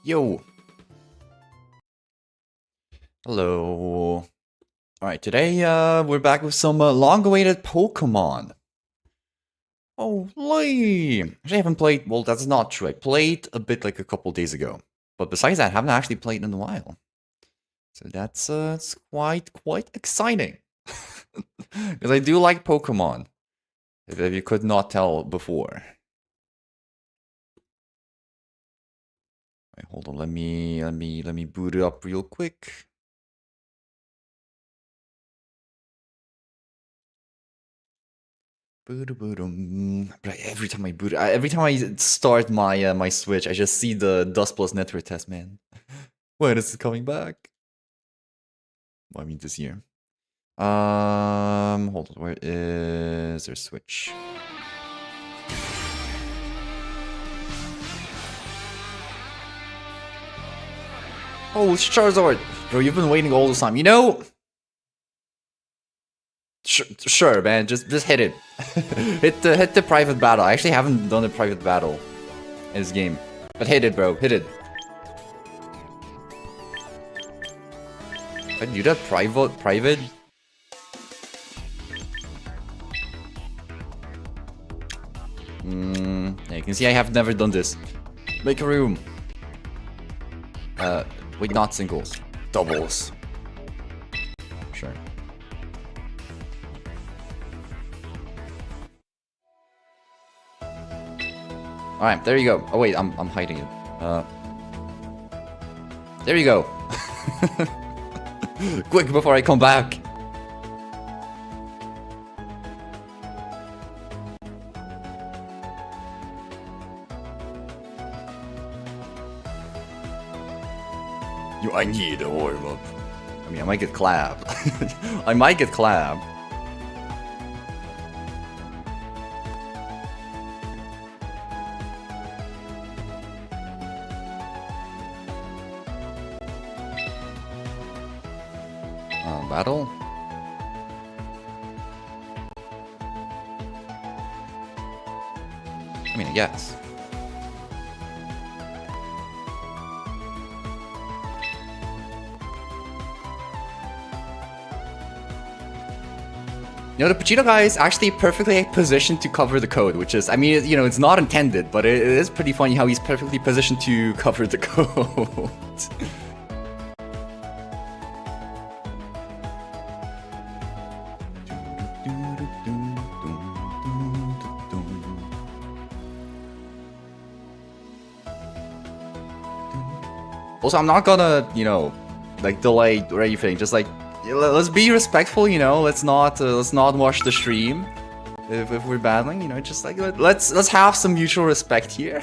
Yo. Hello. Alright, today we're back with some long-awaited Pokemon. Holy! Actually, I haven't played, well, that's not true. I played a bit like a couple days ago. But besides that, I haven't actually played in a while. So that's it's quite exciting. Because I do like Pokemon. If you could not tell before. Wait, hold on, let me boot it up real quick. But every time I start my my Switch, I just see the Dust Plus network test, man. When is it coming back? Well, I mean this year. Hold on, where is their Switch? Oh, it's Charizard! Bro, you've been waiting all this time. You know... Sure, man. Just hit it. hit the private battle. I actually haven't done a private battle in this game, but hit it, bro. Hit it. I do that private. Yeah, you can see I have never done this. Make a room. Wait, not singles, doubles. Sure. Alright, there you go. Oh wait, I'm hiding it. There you go. Quick before I come back. I need a warm up. I mean, I might get clapped. I might get clapped. Battle? I mean, I guess. You know, the Pachito guy is actually perfectly positioned to cover the code, which is, I mean, you know, it's not intended, but it is pretty funny how he's perfectly positioned to cover the code. Also, I'm not gonna, you know, like delay or anything. Just like, let's be respectful, you know. Let's not watch the stream if we're battling, you know. Just like let's have some mutual respect here.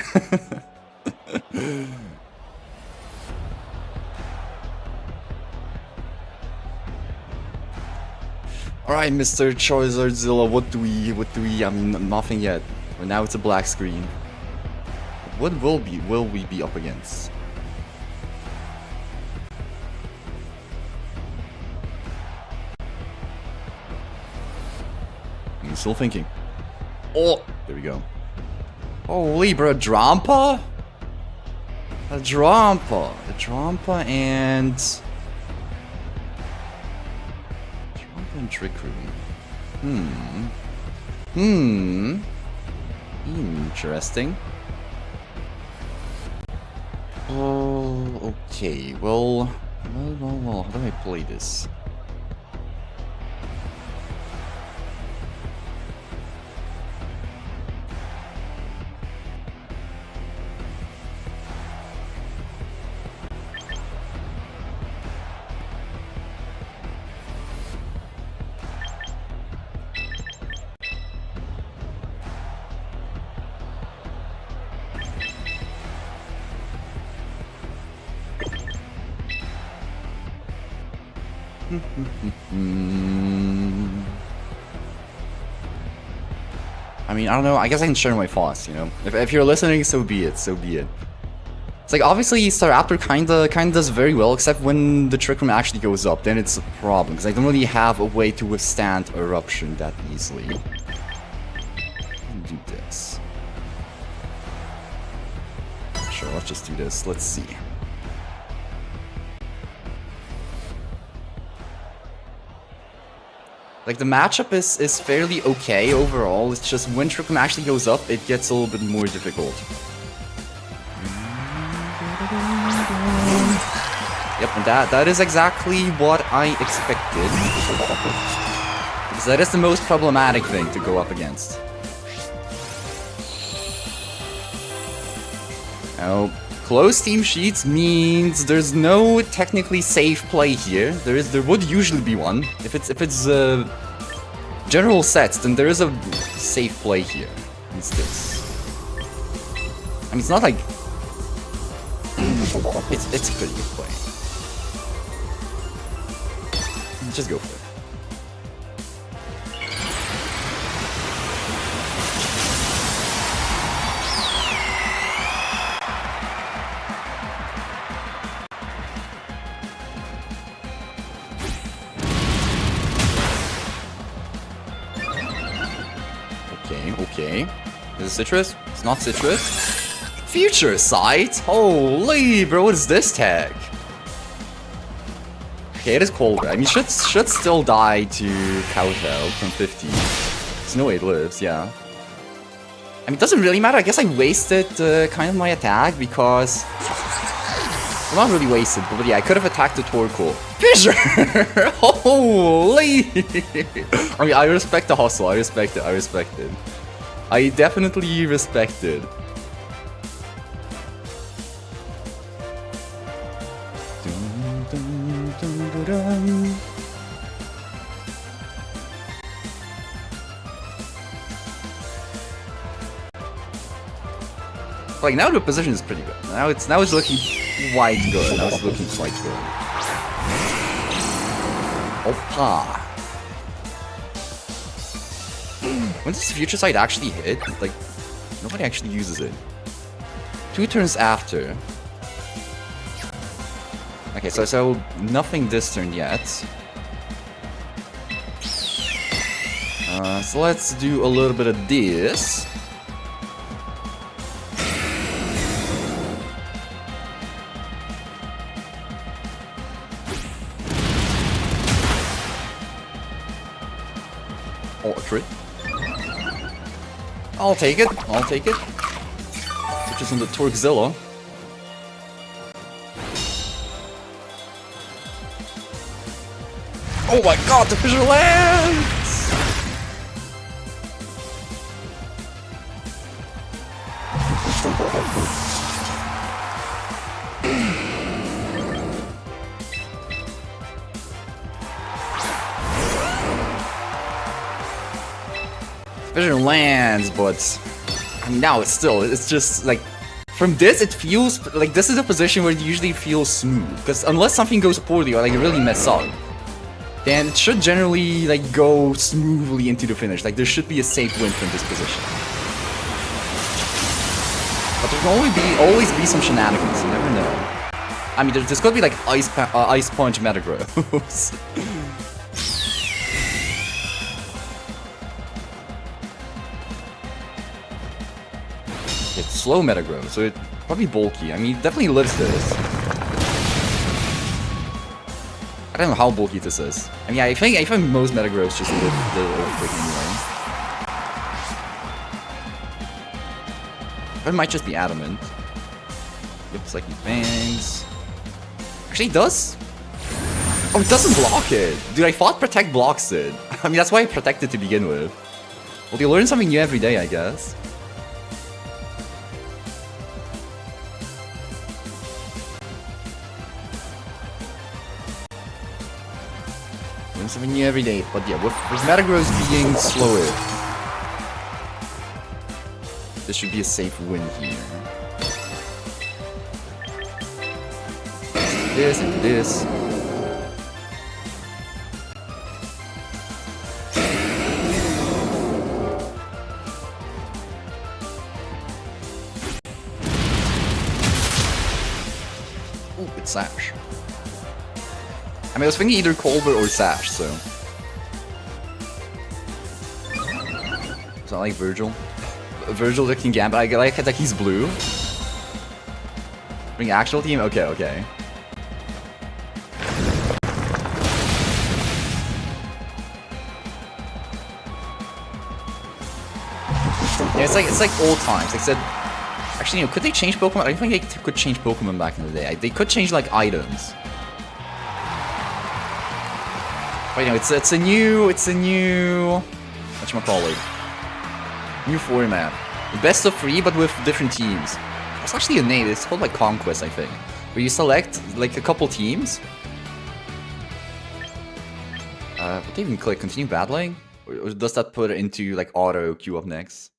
All right, Mr. Charizardzilla, what do we? I mean, nothing yet. But now it's a black screen. What will we be up against? I'm still thinking. Oh, there we go. Holy, bro, a Drampa and Trick Room. Interesting. Oh, okay. Well. How do I play this? I mean, I don't know. I guess I can share my thoughts, you know. If you're listening, so be it. So be it. It's like, obviously, Staraptor kinda does very well, except when the Trick Room actually goes up, then it's a problem, because I don't really have a way to withstand Eruption that easily. Do this. Sure, let's just do this. Let's see. Like, the matchup is fairly okay overall. It's just when Trickle actually goes up, it gets a little bit more difficult. Yep, and that is exactly what I expected. Because that is the most problematic thing to go up against. Now, closed team sheets means there's no technically safe play here. There would usually be one. If it's general sets, then there is a safe play here. It's this. I mean, it's not like it's a pretty good play. Just go for it. Okay. Is it citrus? It's not citrus. Future Sight? Holy, bro, what is this tag? Okay, it is Colbert. I mean, should still die to Kowtow from 50. There's no way it lives, yeah. I mean, it doesn't really matter. I guess I wasted kind of my attack because... Well, not really wasted, but yeah, I could have attacked the Torkoal. Fissure! Holy! I mean, I respect the hustle. I respect it. I definitely respect it. Like, now the position is pretty good. Now it's looking quite good. Oppa. When does Future Sight actually hit? Like, nobody actually uses it. 2 turns after. Okay, so nothing this turn yet. So let's do a little bit of this. Oh, a crit. I'll take it. Which is on the Torkzilla. Oh my god, the fissure lands! Fissure lands, but I mean, now it's just like, from this it feels like this is a position where it usually feels smooth, because unless something goes poorly or like really mess up, then it should generally like go smoothly into the finish. Like, there should be a safe win from this position. But there can always be some shenanigans. You never know. I mean, there's gonna be like Ice Punch Metagross. It's slow Metagross, so it's probably bulky. I mean, it definitely lives this. I don't know how bulky this is. I mean, I think most Metagross just live the Earthquake anyway. But it might just be Adamant. Yep, Psychic Fangs. Actually, it does? Oh, it doesn't block it! Dude, I thought Protect blocks it. I mean, that's why I protected to begin with. Well, you learn something new every day, I guess. Learn something new every day, but yeah, with Metagross being slower, this should be a safe win here. This and this. Ooh, it's Sash. I mean, I was thinking either Colbert or Sash, so. It's not like Virgil. Virgil looking Gambit. I like that he's blue. Bring actual team? Okay. Yeah, it's like old times. Like I said, actually, you know, could they change Pokemon? I don't think they could change Pokemon back in the day. They could change like items. But you know, it's a new whatchamacallit, new format. Best of 3, but with different teams. It's actually a name. It's called like Conquest, I think, where you select like a couple teams. Would they even click continue battling, or does that put it into like auto queue up next?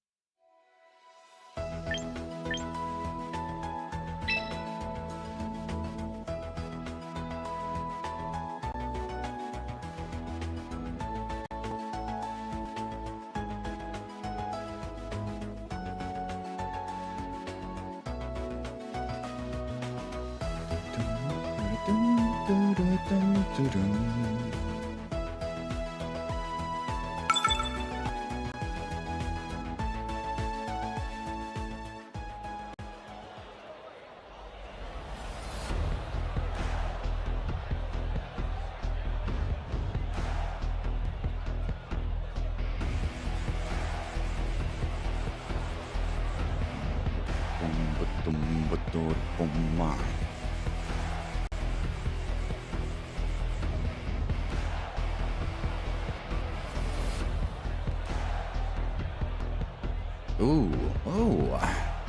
Ooh, oh!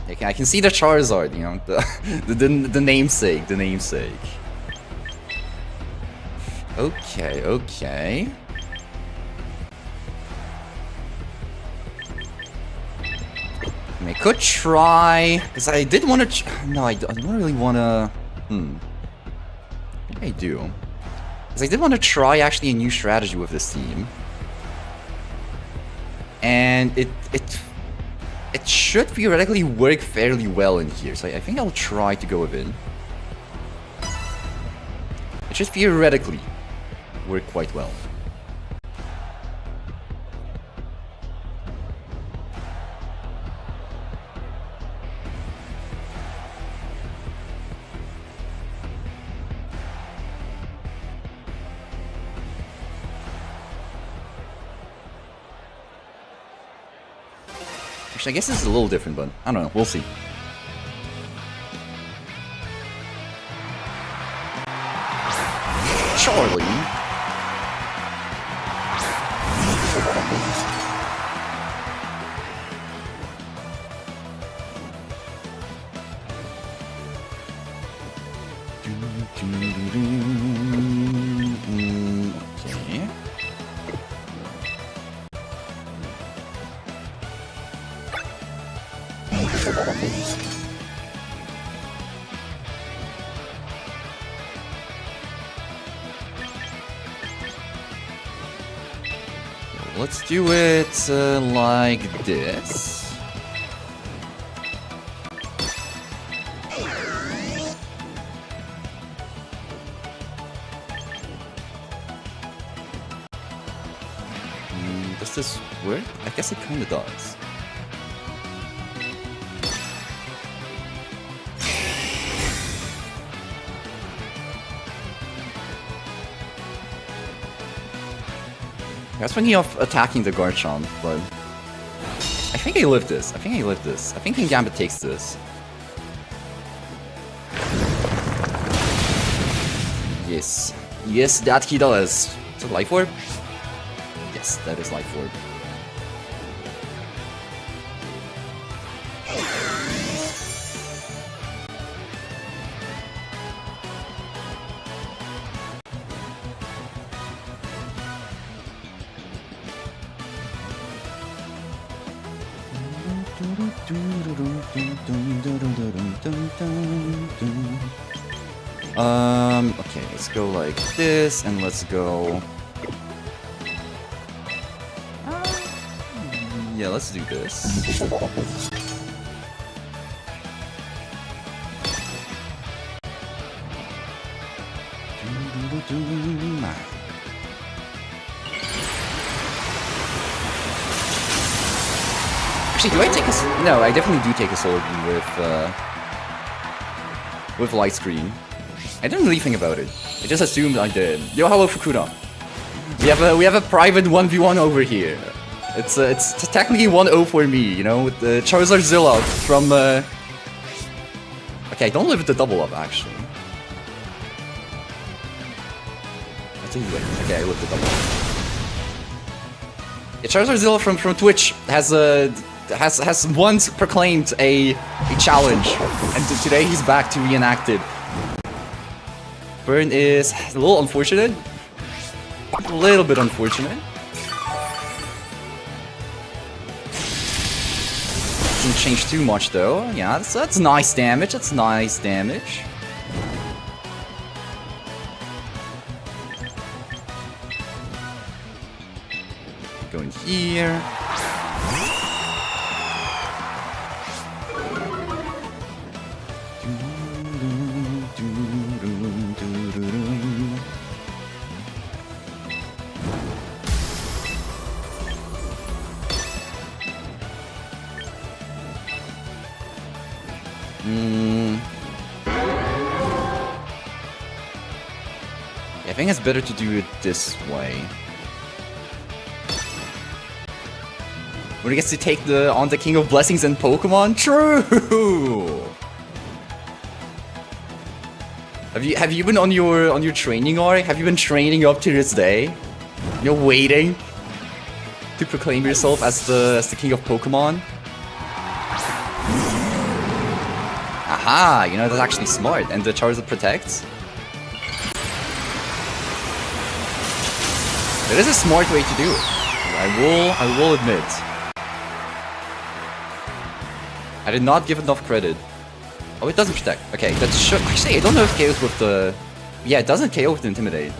I can see the Charizard. You know, the namesake, the namesake. Okay, okay. I could try, because I did want to. No, I don't really want to. Maybe I do. Because I did want to try actually a new strategy with this team, and it should theoretically work fairly well in here. So I think I'll try to go with it. It should theoretically work quite well. Actually, I guess this is a little different, but I don't know. We'll see. Charlie. Okay. Let's do it like this. Does this work? I guess it kind of does. I was thinking of attacking the Garchomp, but I think I live this. I think Kingambit takes this. Yes. Yes, that he does. Is it Life Orb? Yes, that is Life Orb. Okay, let's go like this, and let's go. Yeah, let's do this. Actually, do I take a... No, I definitely do take a Solar Beam with Light Screen. I didn't really think about it. I just assumed I did. Yo, hello Fukuda. We have a private 1v1 over here. It's technically 1-0 for me, you know, with the Charizard Zilla from okay, don't live with the double up actually. I think wait. Okay, I lived the double up. Yeah, Charizard Zilla from Twitch has once proclaimed a challenge, and today he's back to reenact it. Burn is a little unfortunate. A little bit unfortunate. Doesn't change too much though. Yeah, that's nice damage. That's nice damage. Going here. Yeah, I think it's better to do it this way. When he gets to take on the King of Blessings and Pokemon? True! Have you been on your training arc? Have you been training up to this day? You're waiting to proclaim yourself as the King of Pokemon? Aha, you know, that's actually smart. And the Charizard protects. It is a smart way to do it. I will admit. I did not give enough credit. Oh, it doesn't protect. Okay, that should actually I don't know if KOs with the yeah, it doesn't KO with the Intimidate.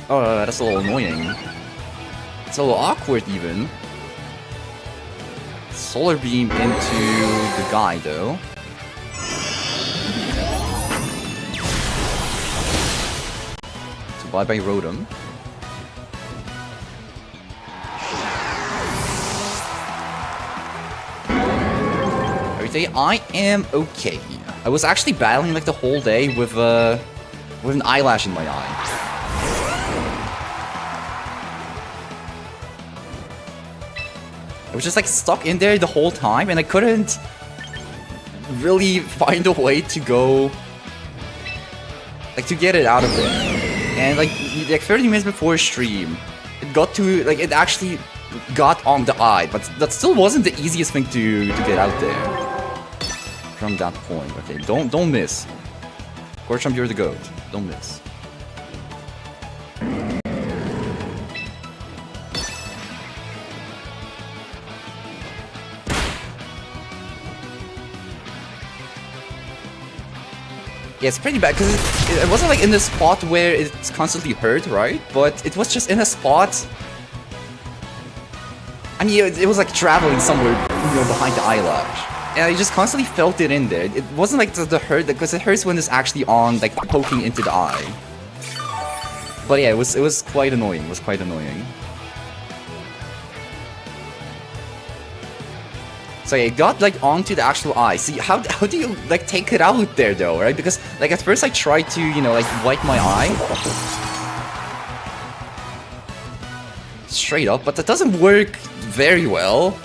Oh, that's a little annoying. It's a little awkward even. Solar Beam into the guy though. So bye-bye Rotom. I am okay. I was actually battling like the whole day with an eyelash in my eye. I was just like stuck in there the whole time and I couldn't really find a way to go like to get it out of there. And like 30 minutes before stream, it got to like it actually got on the eye, but that still wasn't the easiest thing to get out there. From that point, okay, don't miss. Korchamp, you're the GOAT. Don't miss. Yeah, it's pretty bad because it wasn't like in the spot where it's constantly hurt, right? But it was just in a spot. I mean, it was like traveling somewhere, you know, behind the eyelash. And I just constantly felt it in there. It wasn't like the hurt, because it hurts when it's actually on, like poking into the eye. But yeah, it was quite annoying. It was quite annoying. So yeah, it got like onto the actual eye. See, how do you like take it out there though, right? Because like at first I tried to, you know, like wipe my eye straight up, but that doesn't work very well.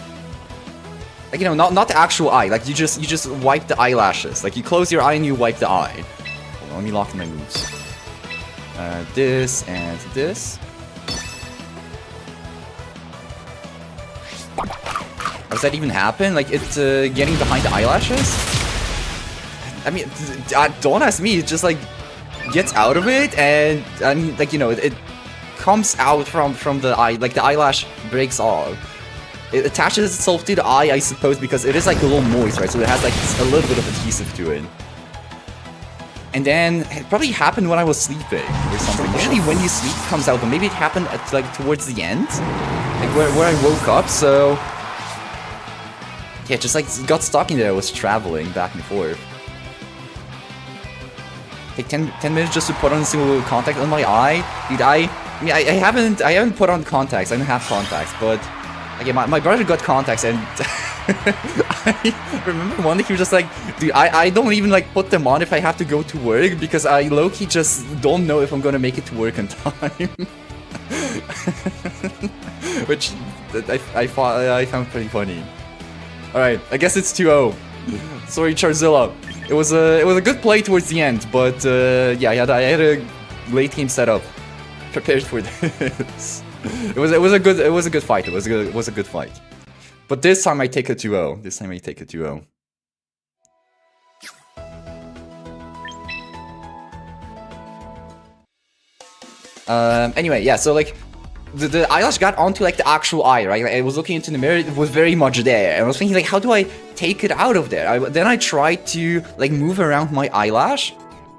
Like, you know, not the actual eye. Like you just wipe the eyelashes. Like you close your eye and you wipe the eye. Hold on, let me lock in my moves. This and this. How does that even happen? Like it's getting behind the eyelashes? I mean, don't ask me. It just like gets out of it, and I mean, like, you know, it comes out from the eye. Like the eyelash breaks off. It attaches itself to the eye, I suppose, because it is like a little moist, right? So it has like a little bit of adhesive to it. And then it probably happened when I was sleeping or something. Usually when you sleep, it comes out, but maybe it happened at like towards the end, like where I woke up. So yeah, just like got stuck in there. I was traveling back and forth. Take 10 minutes just to put on a single contact on my eye. Dude, I mean, I haven't put on contacts. I don't have contacts, but. Again, my brother got contacts, and I remember one day he was just like, dude, I don't even like put them on if I have to go to work, because I low-key just don't know if I'm gonna make it to work on time. which I found pretty funny. All right, I guess it's 2-0. Sorry, Charizilla. It was a good play towards the end, but yeah, I had a late game setup prepared for this. It was a good fight. It was a good fight. But this time I take a 2-0. This time I take a 2-0. Anyway, yeah, so like the eyelash got onto like the actual eye, right? Like, I was looking into the mirror, it was very much there. And I was thinking like, how do I take it out of there? Then I tried to like move around my eyelash.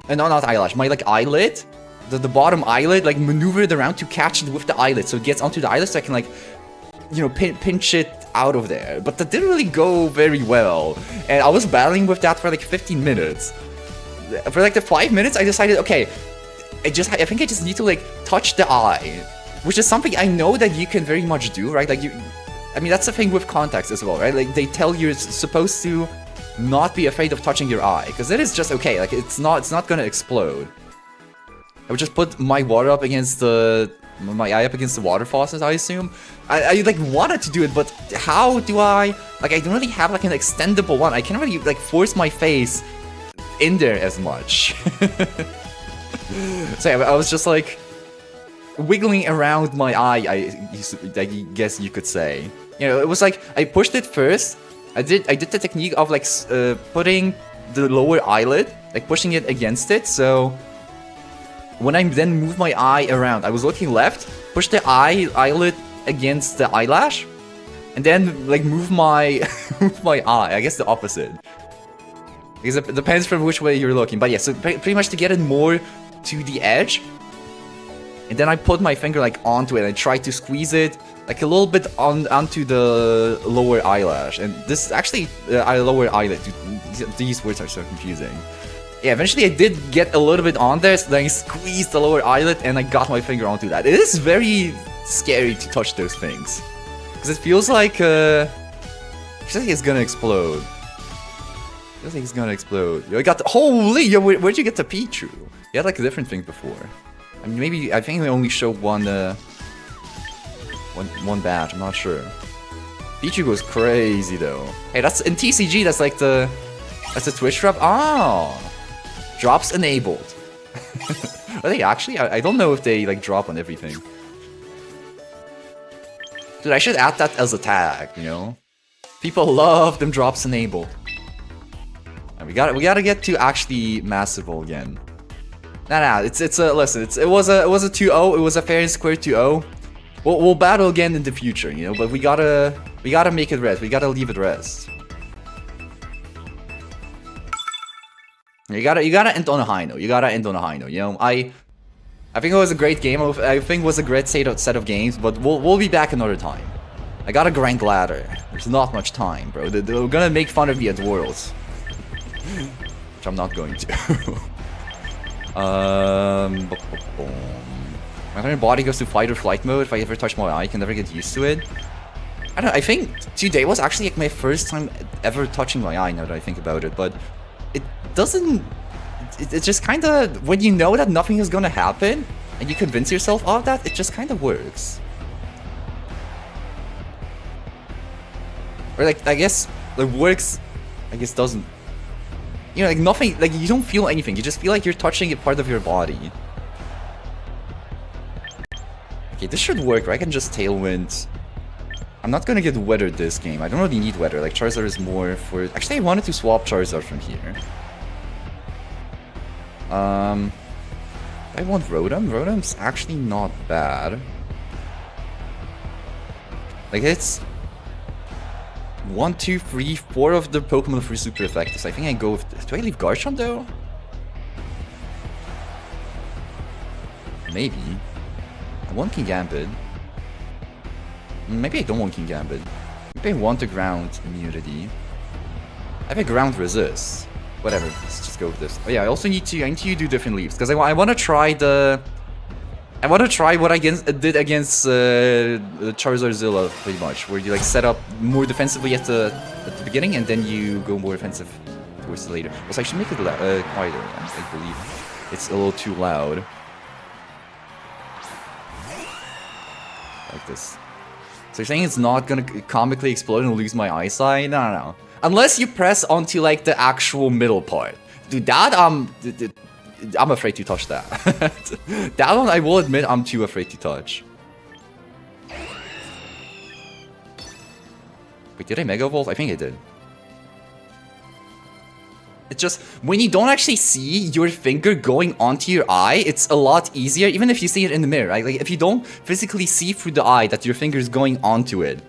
And no, not eyelash, my like eyelid. The bottom eyelid, like maneuver it around to catch it with the eyelid. So it gets onto the eyelid so I can like, you know, pinch it out of there. But that didn't really go very well. And I was battling with that for like 15 minutes. For like the 5 minutes, I decided, okay, I think I just need to like touch the eye, which is something I know that you can very much do, right? Like I mean, that's the thing with contacts as well, right? Like they tell you it's supposed to not be afraid of touching your eye, because it is just okay. Like it's not gonna explode. I would just put my water up against my eye up against the water faucet, I assume. I like wanted to do it, but how do I? Like I don't really have like an extendable one. I can't really like force my face in there as much. So yeah, I was just like wiggling around my eye, I guess you could say. You know, it was like I pushed it first. I did the technique of like putting the lower eyelid, like pushing it against it. So when I then moved my eye around, I was looking left, push the eyelid against the eyelash, and then like move my my eye. I guess the opposite. Because it depends from which way you're looking. But yeah, so pretty much to get it more to the edge. And then I put my finger like onto it and I tried to squeeze it like a little bit onto the lower eyelash. And this actually, lower eyelid, these words are so confusing. Yeah, eventually I did get a little bit on there, so then I squeezed the lower eyelid and I got my finger onto that. It is very scary to touch those things. Because it feels like it's gonna explode. I think it's gonna explode. Yo, I got the holy. Yo, where'd you get the Pichu? You had like a different thing before. I mean, maybe I think they only show one badge. I'm not sure. Pichu goes crazy though. Hey, that's in TCG. That's like that's a Twitch drop. Oh, drops enabled. Are they actually? I don't know if they like drop on everything. Dude, I should add that as a tag. You know, people love them drops enabled. We gotta get to actually Massive again. Nah, it's a listen. It was a 2-0. It was a fair and square 2-0. We'll battle again in the future, you know. But we gotta make it rest. We gotta leave it rest. You gotta end on a high note. You gotta end on a high note. You know, I think it was a great game. I think it was a great set of games. But we'll be back another time. I gotta grind ladder. There's not much time, bro. They're gonna make fun of me at Worlds. Which I'm not going to. My entire body goes to fight or flight mode. If I ever touch my eye, I can never get used to it. I don't know, I think today was actually like my first time ever touching my eye, now that I think about it, but it doesn't... It's just kind of... When you know that nothing is gonna happen, and you convince yourself of that, it just kind of works. Or like, I guess, it works, I guess doesn't... You know, like nothing, like you don't feel anything, you just feel like you're touching a part of your body. Okay, this should work, right? I can just Tailwind. I'm not gonna get Weather this game, I don't really need Weather, like Charizard is more for... Actually, I wanted to swap Charizard from here. I want Rotom. Rotom's actually not bad. Like it's... 1, 2, 3, 4 of the Pokemon free super effective. I think I go with... Do I leave Garchomp though? Maybe. I want Kingambit. Maybe I don't want Kingambit. Maybe I want the ground immunity. I have a ground resist. Whatever, let's just go with this. Oh yeah, I also need to do different leaves because I want to try the... I want to try what I did against Charizard pretty much, where you like set up more defensively at the beginning and then you go more offensive towards the later. Also, I should make it quieter. I believe it's a little too loud. Like this. So you're saying it's not gonna comically explode and lose my eyesight? No. Unless you press onto like the actual middle part. Dude, that I'm afraid to touch that. That one I will admit I'm too afraid to touch. Wait, did I Mega Evolve? I think I did. It's just, when you don't actually see your finger going onto your eye, it's a lot easier, even if you see it in the mirror, right? Like, if you don't physically see through the eye that your finger is going onto it,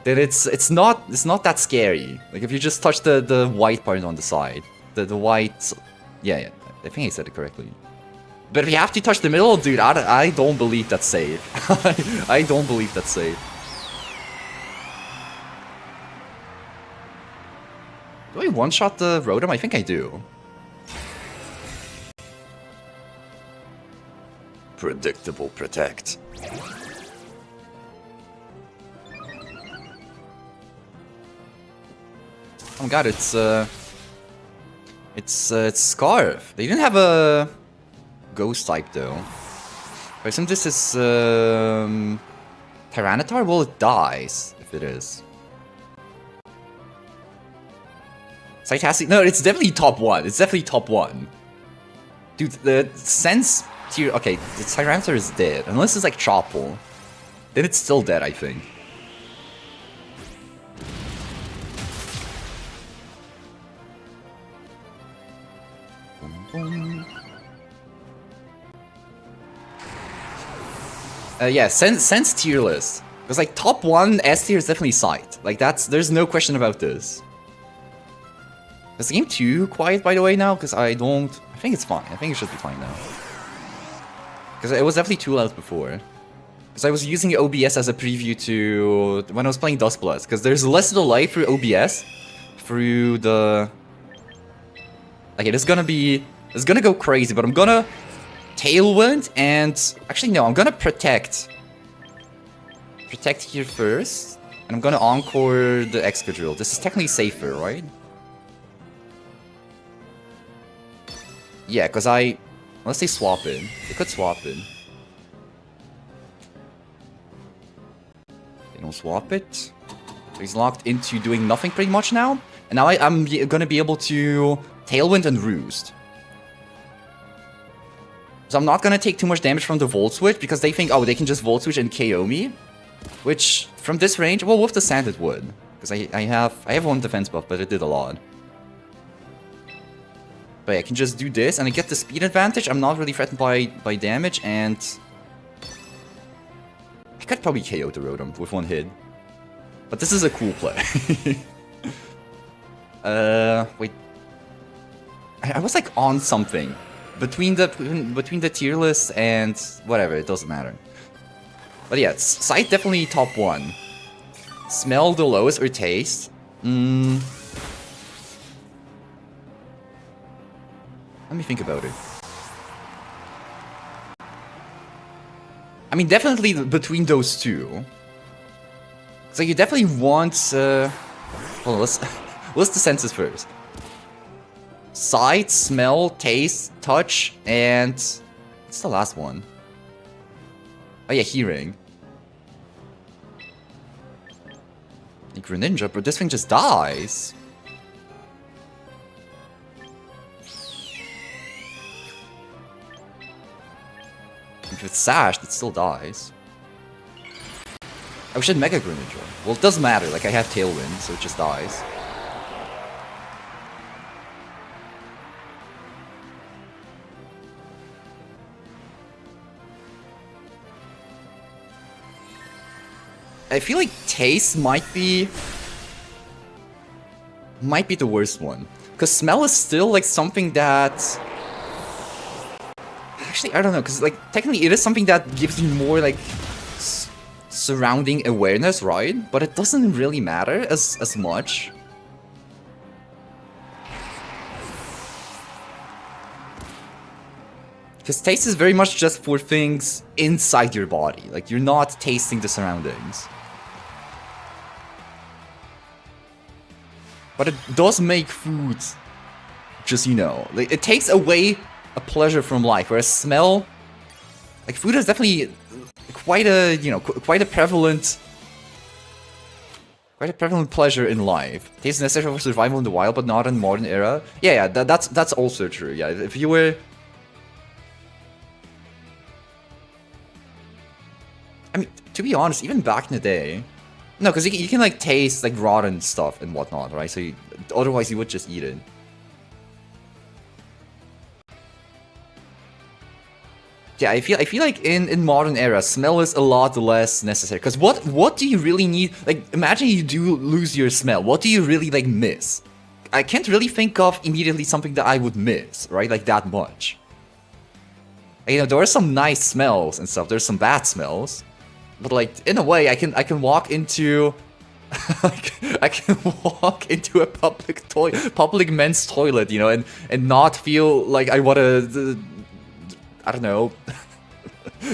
then it's not that scary. Like, if you just touch the white part on the side. The white... Yeah, I think I said it correctly. But if you have to touch the middle, dude, I don't believe that's safe. I don't believe that's safe. Do I one-shot the Rotom? I think I do. Predictable Protect. Oh my god, it's Scarf. They didn't have a Ghost type though. I assume this is Tyranitar? Well, it dies if it is. Cytastic? No, it's definitely top 1. It's definitely top 1. Dude, the Sense tier... Okay, the Tyranitar is dead. Unless it's like Chople. Then it's still dead, I think. Yeah, Sense tier list. Because like top 1 S tier is definitely Sight. Like there's no question about this. Is the game too quiet, by the way, now? Because I think it's fine. I think it should be fine now. Because it was definitely too loud before. Because I was using OBS as a preview to... when I was playing Duskblood. Because there's less delay through OBS. Through the... Okay, this is gonna be... It's gonna go crazy, but I'm gonna... Tailwind and... Actually, no, I'm gonna Protect. Protect here first. And I'm gonna Encore the Excadrill. This is technically safer, right? Yeah, because unless they swap it. They could swap it. They don't swap it. So he's locked into doing nothing pretty much now. And now I'm gonna be able to Tailwind and Roost. So I'm not gonna take too much damage from the Volt Switch because they think, oh, they can just Volt Switch and KO me. Which, from this range, well, with the Sand it would. Because I have one defense buff, but it did a lot. But yeah, I can just do this, and I get the speed advantage. I'm not really threatened by damage, and... I could probably KO the Rotom with one hit. But this is a cool play. Wait. I was like on something. Between the tier list and whatever, it doesn't matter. But yeah, Sight definitely top 1. Smell the lowest or Taste? Let me think about it. I mean, definitely between those two. So you definitely want... Hold on, let's the senses first. Sight, smell, taste, touch, and... What's the last one? Oh yeah, hearing. Like Greninja, but this thing just dies. If it's sashed, it still dies. I wish I had Mega Greninja. Well, it doesn't matter, like I have Tailwind, so it just dies. I feel like Taste might be the worst one. Because Smell is still like something that... Actually, I don't know, because like technically it is something that gives you more like surrounding awareness, right? But it doesn't really matter as much. Because Taste is very much just for things inside your body. Like, you're not tasting the surroundings. But it does make food just, you know, like, it takes away a pleasure from life, whereas Smell, like, food is definitely quite a, you know, quite a prevalent Quite a prevalent pleasure in life. Taste necessary for survival in the wild, but not in modern era. Yeah, that's also true. Yeah, if you were... I mean, to be honest, even back in the day... No, because you can like taste like rotten stuff and whatnot, right? So otherwise you would just eat it. Yeah, I feel like in modern era, smell is a lot less necessary. Because what do you really need? Like, imagine you do lose your smell. What do you really like miss? I can't really think of immediately something that I would miss, right? Like that much. You know, there are some nice smells and stuff. There's some bad smells, but like in a way, I can walk into. I can walk into a public men's toilet, you know, and not feel like I wanna. I don't know,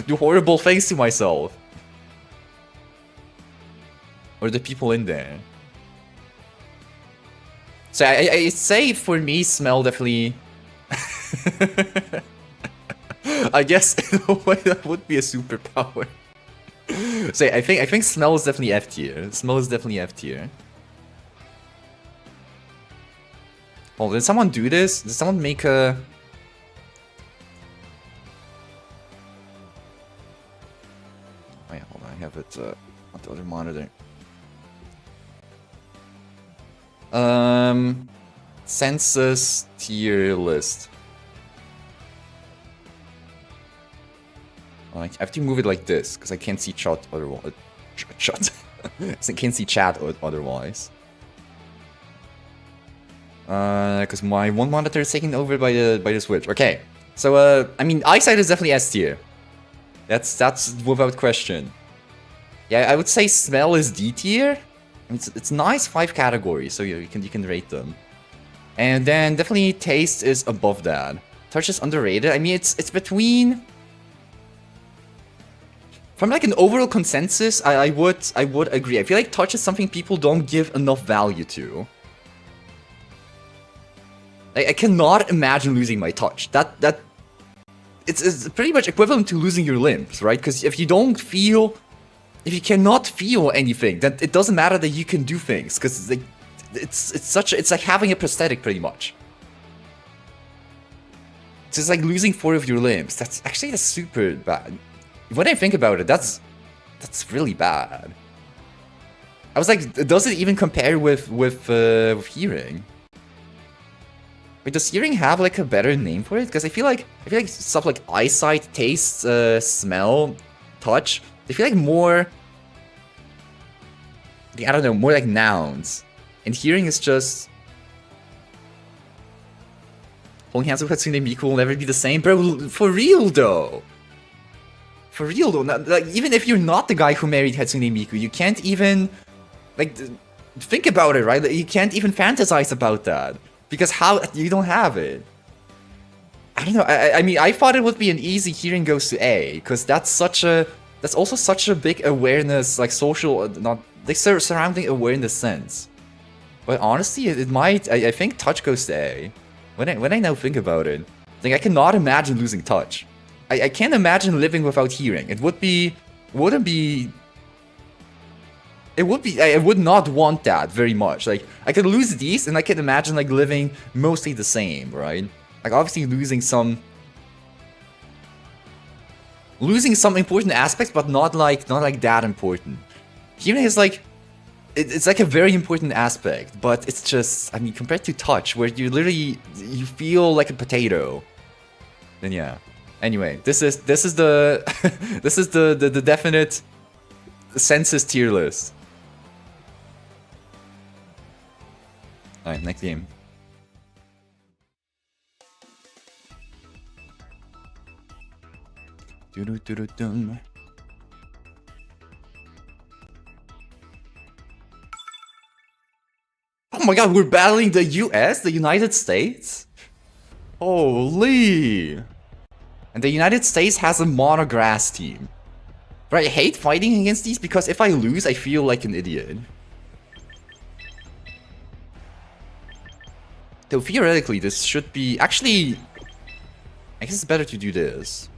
do horrible things to myself. Or the people in there. So I say for me, smell definitely... I guess in a way that would be a superpower. So I think smell is definitely F tier. Smell is definitely F tier. Oh, did someone do this? Did someone make a... Oh yeah, hold on, I have it on the other monitor. Census tier list. I have to move it like this because I can't see chat otherwise. I can't see chat otherwise. Because my one monitor is taken over by the Switch. Okay, so I mean, eyesight is definitely S tier. That's without question. Yeah, I would say smell is D tier. It's nice 5 categories, so you can rate them. And then definitely taste is above that. Touch is underrated. I mean, it's between. From like an overall consensus, I would agree. I feel like touch is something people don't give enough value to. I cannot imagine losing my touch. It's pretty much equivalent to losing your limbs, right? Because if you cannot feel anything, then it doesn't matter that you can do things. Because it's like having a prosthetic, pretty much. It's just like losing 4 of your limbs. That's super bad. When I think about it, that's really bad. I was like, does it even compare with hearing? Wait, does hearing have like a better name for it? Because I feel like stuff like eyesight, taste, smell, touch, they feel like more. I don't know, more like nouns, and hearing is just. Holding hands with Hatsune Miku will never be the same, bro. For real though. For real though, like, even if you're not the guy who married Hatsune Miku, you can't even, like, think about it, right? Like, you can't even fantasize about that. Because how, you don't have it. I don't know, I mean, I thought it would be an easy hearing goes to A, because that's also such a big awareness, like social, not, like surrounding awareness sense. But honestly, it might, I think touch goes to A. When I now think about it, like, I cannot imagine losing touch. I can't imagine living without hearing. I would not want that very much. Like, I could lose these, and I could imagine, like, living mostly the same, right? Like, obviously losing some important aspects, but not like that important. Hearing is like, it's like a very important aspect, but it's just, I mean, compared to touch, where you feel like a potato, then yeah. Anyway, this is the this is the definite census tier list. All right, next game. Doo-doo-doo-doo-dum. Oh my god, we're battling the US, the United States? Holy! And the United States has a monograss team. But I hate fighting against these because if I lose, I feel like an idiot. So theoretically, this should be... Actually, I guess it's better to do this.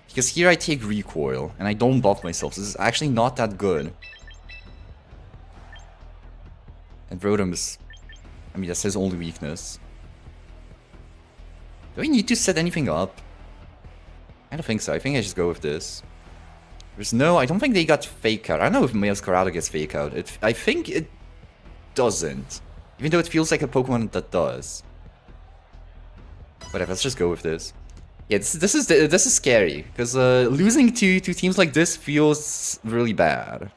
Because here I take recoil, and I don't buff myself. So this is actually not that good. And Rotom is... I mean, that's his only weakness. Do I need to set anything up? I don't think so. I think I just go with this. There's no... I don't think they got Fake Out. I don't know if Meowscarada gets Fake Out. I think it doesn't. Even though it feels like a Pokemon that does. Whatever, let's just go with this. Yeah, this is scary. Because losing to teams like this feels really bad.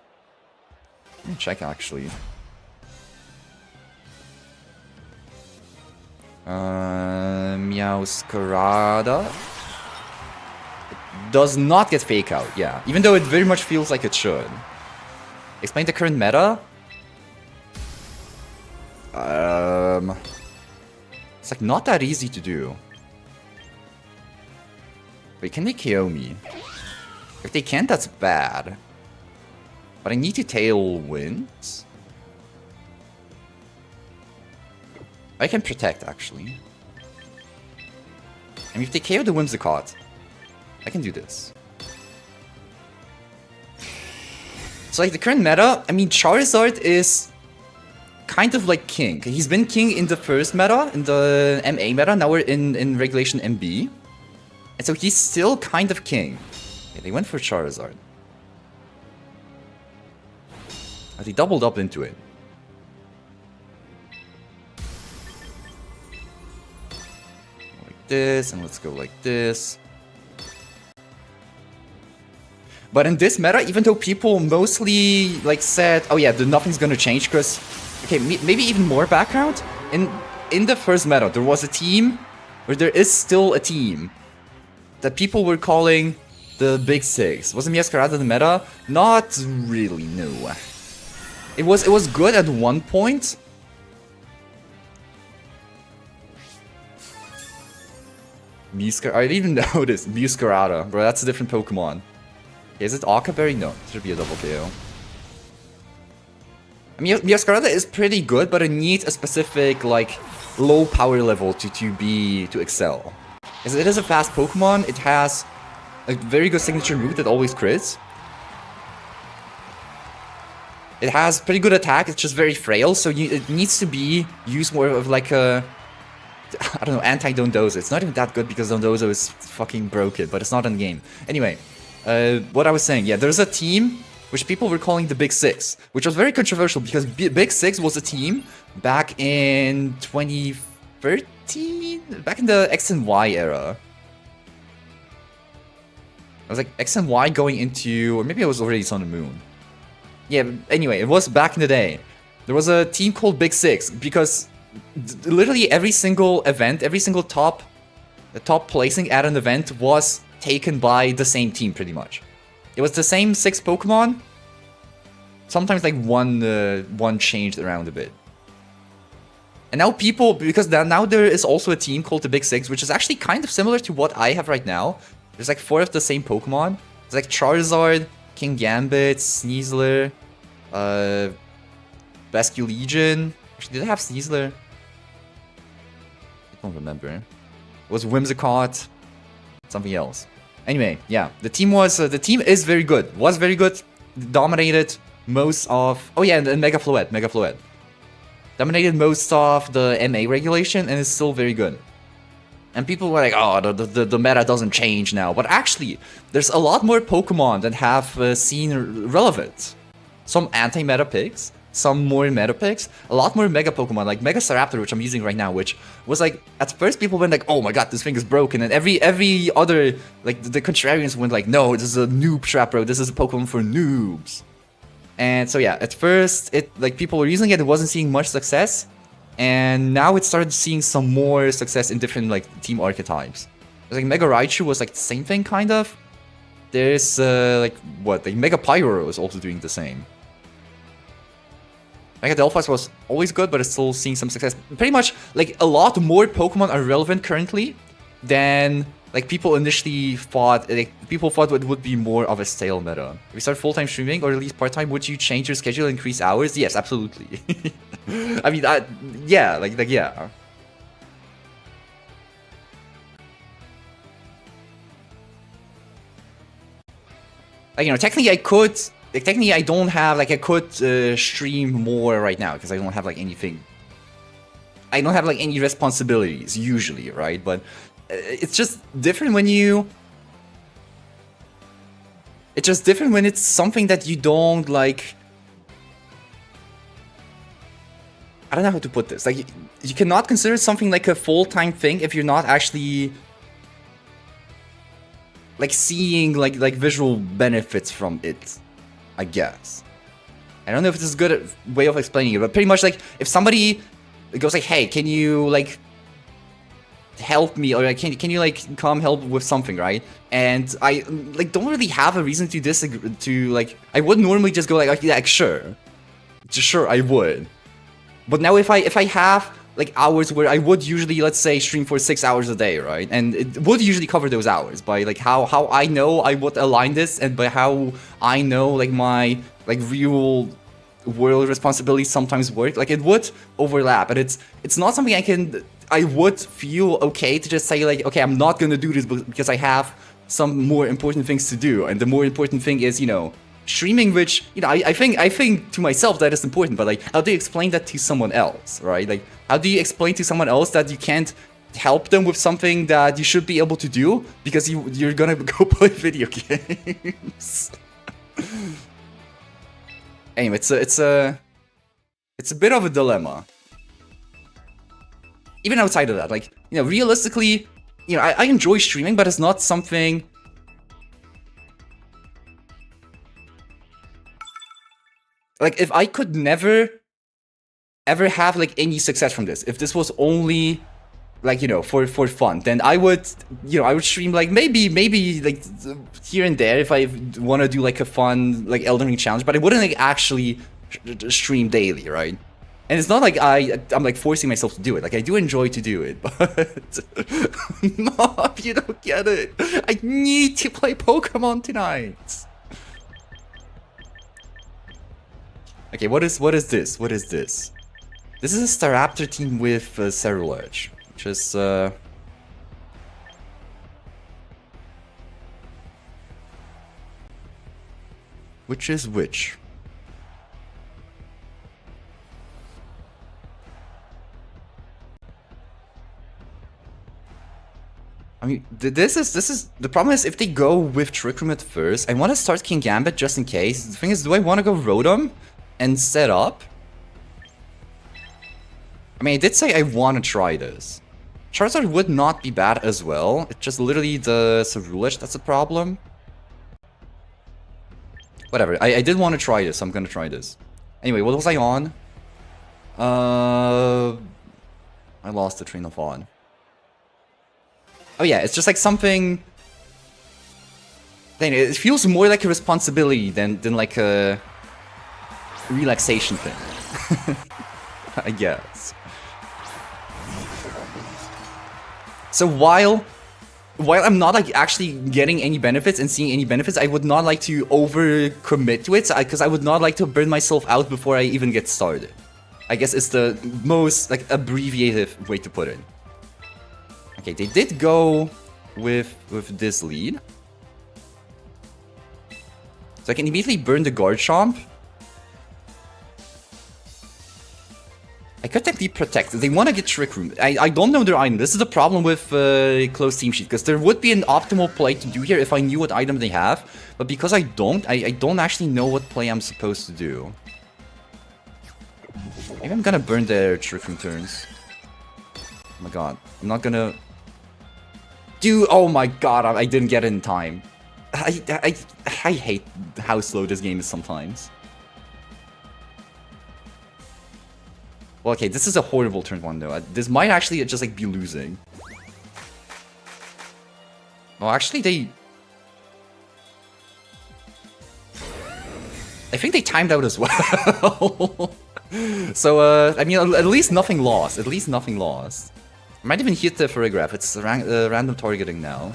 Let me check, actually. Meowscarada does not get Fake Out, yeah. Even though it very much feels like it should. Explain the current meta? It's like not that easy to do. Wait, can they KO me? If they can't, that's bad. But I need to Tailwind. I can Protect, actually. I mean, if they KO the Whimsicott, I can do this. So, like, the current meta, I mean, Charizard is kind of like king. He's been king in the first meta, in the MA meta, now we're in Regulation MB. And so he's still kind of king. Yeah, they went for Charizard. They doubled up into it. Like this, and let's go like this. But in this meta, even though people mostly like said, oh yeah, nothing's gonna change, because okay, maybe even more background. In the first meta, there was a team, or there is still a team, that people were calling the Big Six. Wasn't Meowscarada the meta? Not really, no. It was good at one point. I didn't even notice. Meowscarada. Bro, that's a different Pokemon. Is it Akaberry? No, it should be a double KO. I mean, Meowscarada is pretty good, but it needs a specific, like, low power level to excel. Because it is a fast Pokemon, it has a very good signature move that always crits. It has pretty good attack, it's just very frail, so it needs to be used more of like a... I don't know, anti-Dondozo. It's not even that good because Dondozo is fucking broken, but it's not in the game. Anyway, what I was saying, yeah, there's a team which people were calling the Big Six, which was very controversial because Big Six was a team back in 2013? Back in the X and Y era. It was like X and Y going into... or maybe it was already Sun and Moon. Yeah, anyway, it was back in the day. There was a team called Big Six because literally every single event, every single top placing at an event was taken by the same team pretty much. It was the same 6 Pokemon. Sometimes like one changed around a bit. And now people, because now there is also a team called the Big Six, which is actually kind of similar to what I have right now. There's like 4 of the same Pokemon. It's like Charizard, Kingambit, Sneasler, Basculegion. Actually, did I have Sneasler? I don't remember. It was Whimsicott, something else. Anyway, yeah, the team is very good. Was very good. Dominated most of... oh yeah, and Mega Floette. Dominated most of the MA regulation and is still very good. And people were like, oh, the meta doesn't change now. But actually, there's a lot more Pokemon that have seen relevant. Some anti-meta picks, some more meta picks, a lot more Mega Pokemon, like Mega Staraptor, which I'm using right now, which was like, at first people went like, oh my god, this thing is broken. And every other, like the contrarians went like, no, this is a noob trap, bro. This is a Pokemon for noobs. And so yeah, at first, people were using it, it wasn't seeing much success. And now it started seeing some more success in different like team archetypes. Like Mega Raichu was like the same thing kind of. There's like Mega Pyro is also doing the same. Mega Delphox was always good, but it's still seeing some success. Pretty much like a lot more Pokemon are relevant currently than like people initially thought. Like, people thought it would be more of a stale meta. If you start full-time streaming or at least part-time, would you change your schedule, increase hours? Yes, absolutely. I mean, yeah, like yeah. Like, you know, technically I could like technically I don't have like I could stream more right now because I don't have like anything. I don't have like any responsibilities usually, right? But it's just different when you. It's just different when it's something that you don't like. I don't know how to put this. Like, you cannot consider something like a full-time thing if you're not actually like seeing like visual benefits from it, I guess. I don't know if this is a good way of explaining it, but pretty much like if somebody goes like, "Hey, can you like help me?" or like, "Can you like come help with something," right? And I like don't really have a reason to disagree. To like, I would normally just go like, "Yeah, sure, sure, I would." But now if I have like hours where I would usually, let's say, stream for 6 hours a day, right? And it would usually cover those hours by like how I know I would align this, and by how I know like my like real world responsibilities sometimes work. Like it would overlap, and it's not something I would feel okay to just say like, okay, I'm not gonna do this because I have some more important things to do, and the more important thing is, you know, streaming, which, you know, I think to myself that is important, but like, how do you explain that to someone else, right? Like, how do you explain to someone else that you can't help them with something that you should be able to do because you're gonna go play video games? Anyway, it's a bit of a dilemma. Even outside of that, like, you know, realistically, you know, I enjoy streaming, but it's not something. Like, if I could never, ever have, like, any success from this, if this was only, like, you know, for fun, then I would, you know, I would stream, like, maybe, like, here and there if I want to do, like, a fun, like, Elden Ring challenge, but I wouldn't, like, actually stream daily, right? And it's not like I'm, like, forcing myself to do it. Like, I do enjoy to do it, but... Mom, you don't get it. I need to play Pokemon tonight. Okay, what is this? What is this? This is a Staraptor team with Cerulege, which is which? I mean, this is the problem is if they go with Trick Room at first, I want to start King Gambit just in case. The thing is, do I want to go Rotom and set up? I mean, I did say I want to try this. Charizard would not be bad as well. It's just literally the Cerulege that's a problem. Whatever, I did want to try this, so I'm gonna try this. Anyway, what was I on? I lost the train of thought. Oh yeah, it's just like something... It feels more like a responsibility than like a relaxation thing. I guess. So while I'm not like actually getting any benefits and seeing any benefits, I would not like to overcommit to it, because I would not like to burn myself out before I even get started. I guess it's the most like abbreviated way to put it. Okay, they did go with this lead. So I can immediately burn the Garchomp. I could technically protect. They want to get Trick Room. I don't know their item. This is the problem with closed team sheet, because there would be an optimal play to do here if I knew what item they have. But because I don't actually know what play I'm supposed to do. Maybe I'm gonna burn their Trick Room turns. Oh my god. I'm not gonna... Dude, oh my god, I didn't get it in time. I hate how slow this game is sometimes. Well, okay, this is a horrible turn one though. This might actually just like be losing. Well, actually I think they timed out as well. So, I mean, at least nothing lost. At least nothing lost. I might even hit the Farigiraf. It's random targeting now.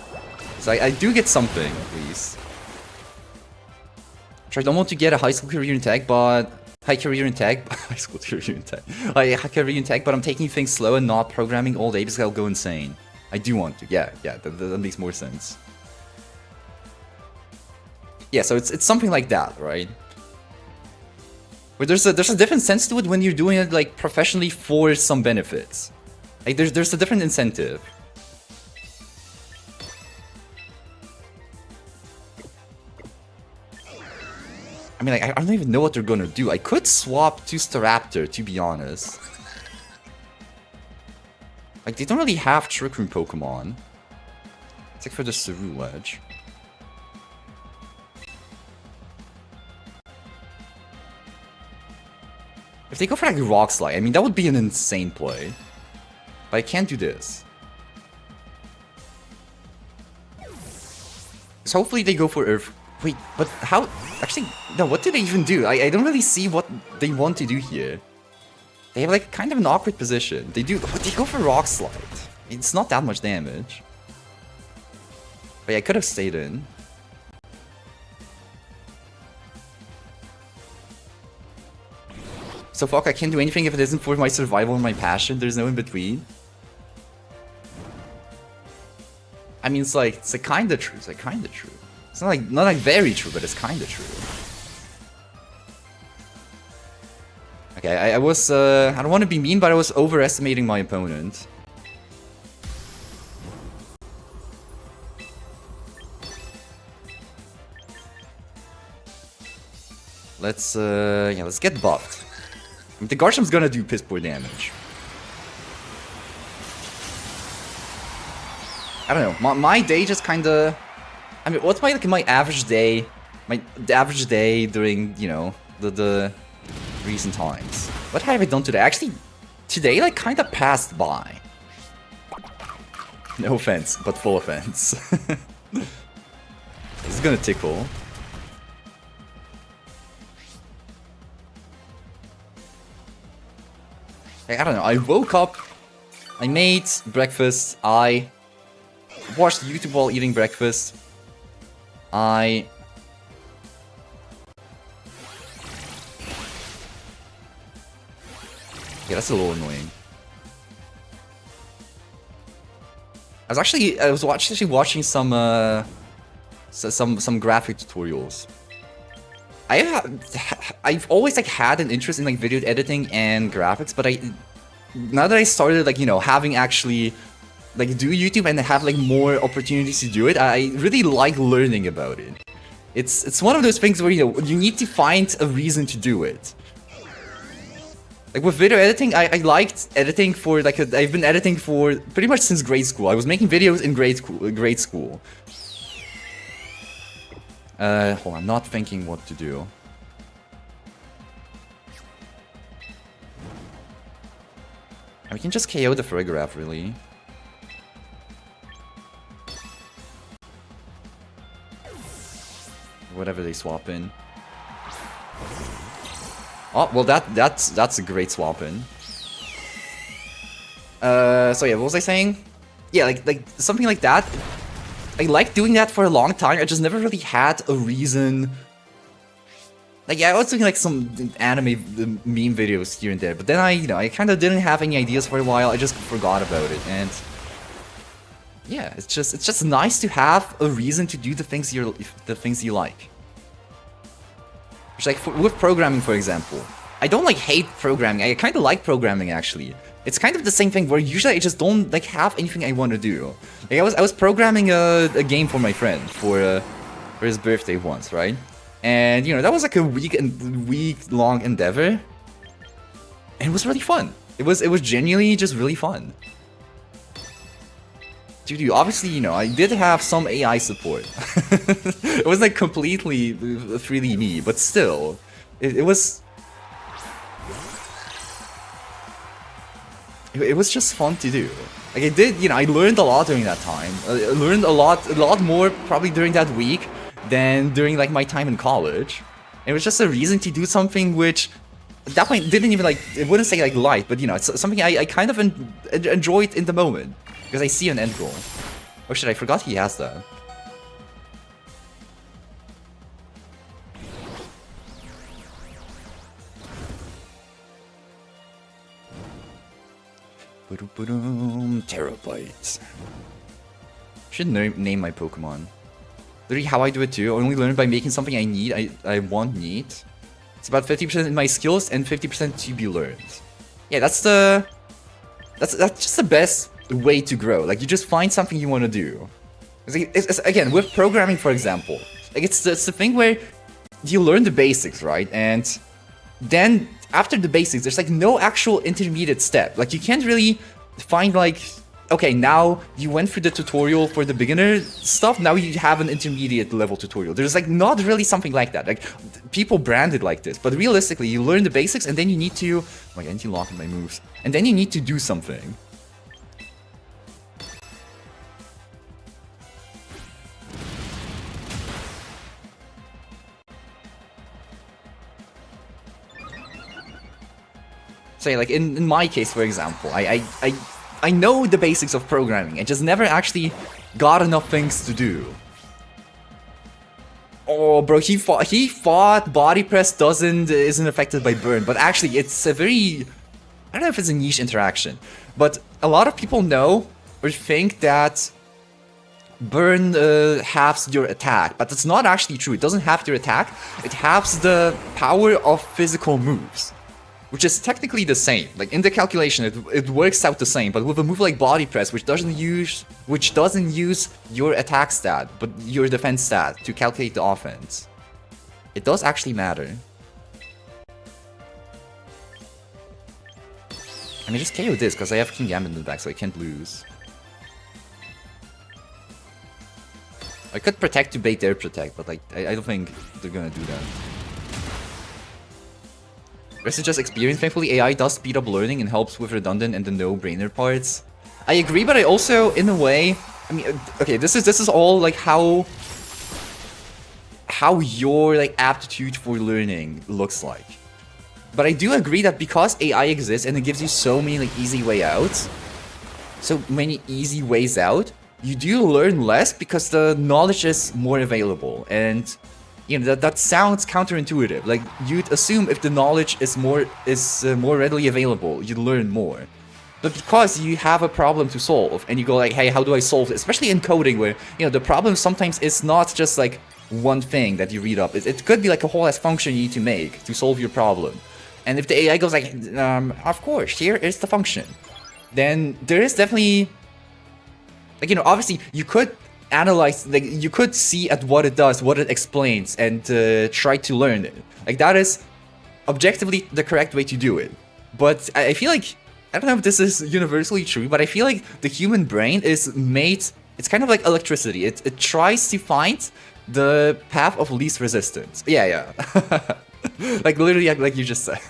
So I do get something, at least. Sure, I don't want to get a high school career in tech, but... High career in tech, high school career in tech. High career in tech, but I'm taking things slow and not programming all day because I'll go insane. I do want to, yeah, that makes more sense. Yeah, so it's something like that, right? But there's a different sense to it when you're doing it like professionally for some benefits. Like there's a different incentive. I mean, like, I don't even know what they're gonna do. I could swap to Staraptor, to be honest. Like, they don't really have Trick Room Pokemon. Except for the Ceruledge. If they go for, like, Rock Slide, I mean, that would be an insane play. But I can't do this. So hopefully they go for Earth. Wait, but how? Actually, no, what do they even do? I don't really see what they want to do here. They have like kind of an awkward position. They go for Rock Slide. It's not that much damage. But yeah, I could have stayed in. So fuck, I can't do anything if it isn't for my survival and my passion. There's no in between. I mean, it's like kinda true. It's like kinda true. It's not like very true, but it's kinda true. Okay, I was I don't want to be mean, but I was overestimating my opponent. Let's get buffed. I mean, the Garchamp's gonna do piss poor damage. I don't know. My day just kinda. I mean, what's my average day? The average day during, you know, the recent times. What have I done today? Actually, today like kinda passed by. No offense, but full offense. This is gonna tickle. I don't know. I woke up. I made breakfast. I watched YouTube while eating breakfast. Yeah, that's a little annoying. I was actually watching some graphic tutorials. I've always like had an interest in like video editing and graphics, but now that I started like, you know, having actually like do YouTube and have like more opportunities to do it, I really like learning about it. It's one of those things where, you know, you need to find a reason to do it. Like with video editing, I liked editing for like I've been editing for pretty much since grade school. I was making videos in grade school. Hold on, I'm not thinking what to do. We can just KO the Farigiraf, really. Whatever they swap in. Oh, well that's a great swap in. So yeah, what was I saying? Yeah, like something like that. I liked doing that for a long time. I just never really had a reason. Like, yeah, I was doing like some anime meme videos here and there, but then I kind of didn't have any ideas for a while. I just forgot about it, and yeah, it's just nice to have a reason to do the things you like. Which, like with programming, for example, I don't like hate programming. I kind of like programming actually. It's kind of the same thing where usually I just don't like have anything I want to do. Like I was programming a game for my friend for his birthday once, right? And you know, that was like a week-long endeavor, and it was really fun. It was genuinely just really fun. Dude, obviously, you know, I did have some AI support. It was like completely freely me, but still, it was. It was just fun to do. Like I did, you know, I learned a lot during that time. I learned a lot more probably during that week than during like my time in college. It was just a reason to do something which, at that point, didn't even like, it wouldn't say like light, but you know, it's something I kind of enjoyed in the moment because I see an end goal. Oh shit, I forgot he has that. Terabytes. Should name my Pokemon. Literally how I do it too. Only learn by making something I want need. It's about 50% in my skills and 50% to be learned. Yeah, that's just the best way to grow. Like, you just find something you want to do. It's, again, with programming, for example, like it's the thing where you learn the basics, right? And then after the basics, there's like no actual intermediate step. Like, you can't really find like, okay, now you went through the tutorial for the beginner stuff, now you have an intermediate level tutorial. There's like not really something like that. Like, people brand it like this, but realistically, you learn the basics and then you need to, oh my god, anti-locking my moves. And then you need to do something. Say, like, in my case, for example, I know the basics of programming. I just never actually got enough things to do. Oh, bro, he fought body press isn't affected by burn, but actually it's a very, I don't know if it's a niche interaction, but a lot of people know or think that burn halves your attack, but that's not actually true. It doesn't halve your attack, it halves the power of physical moves. Which is technically the same. Like, in the calculation, it works out the same. But with a move like body press, which doesn't use your attack stat, but your defense stat to calculate the offense, it does actually matter. I mean, just KO this because I have King Gambit in the back, so I can't lose. I could protect to bait their protect, but like I don't think they're gonna do that. This is just experience. Thankfully, AI does speed up learning and helps with redundant and the no-brainer parts. I agree, but I also, in a way, I mean, okay, this is all like how your like aptitude for learning looks like. But I do agree that because AI exists and it gives you so many like easy ways out, you do learn less because the knowledge is more available. And you know, that sounds counterintuitive. Like, you'd assume if the knowledge is more readily available, you'd learn more. But because you have a problem to solve, and you go like, hey, how do I solve it? Especially in coding, where, you know, the problem sometimes is not just like one thing that you read up. It could be like a whole ass function you need to make to solve your problem. And if the AI goes like, of course, here is the function, then there is definitely, like, you know, obviously you could analyze, like, you could see at what it does, what it explains, and try to learn it. Like, that is objectively the correct way to do it. But I feel like, I don't know if this is universally true, but I feel like the human brain is made, it's kind of like electricity. It tries to find the path of least resistance. Yeah. Like, literally, like you just said.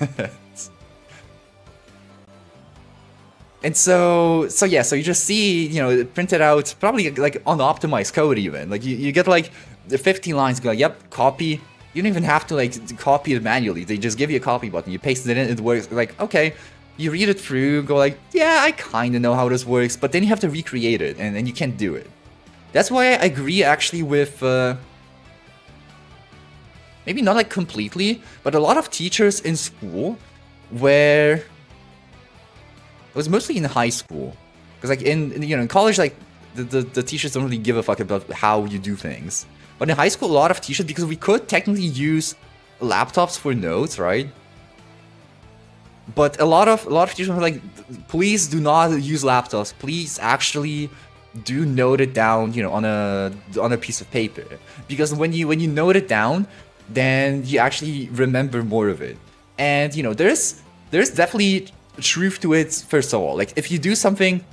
And so you just see, you know, printed out, probably like unoptimized code even. Like, you get like the 15 lines, go, yep, copy. You don't even have to like copy it manually. They just give you a copy button, you paste it in, it works. Like, okay, you read it through, go like, yeah, I kind of know how this works, but then you have to recreate it, and you can't do it. That's why I agree actually with, maybe not like completely, but a lot of teachers in school where, it was mostly in high school, because like in college, like the teachers don't really give a fuck about how you do things. But in high school, a lot of teachers, because we could technically use laptops for notes, right? But a lot of teachers were like, please do not use laptops. Please actually do note it down, you know, on a piece of paper, because when you note it down, then you actually remember more of it. And you know, there's definitely truth to it. First of all, like, if you do something,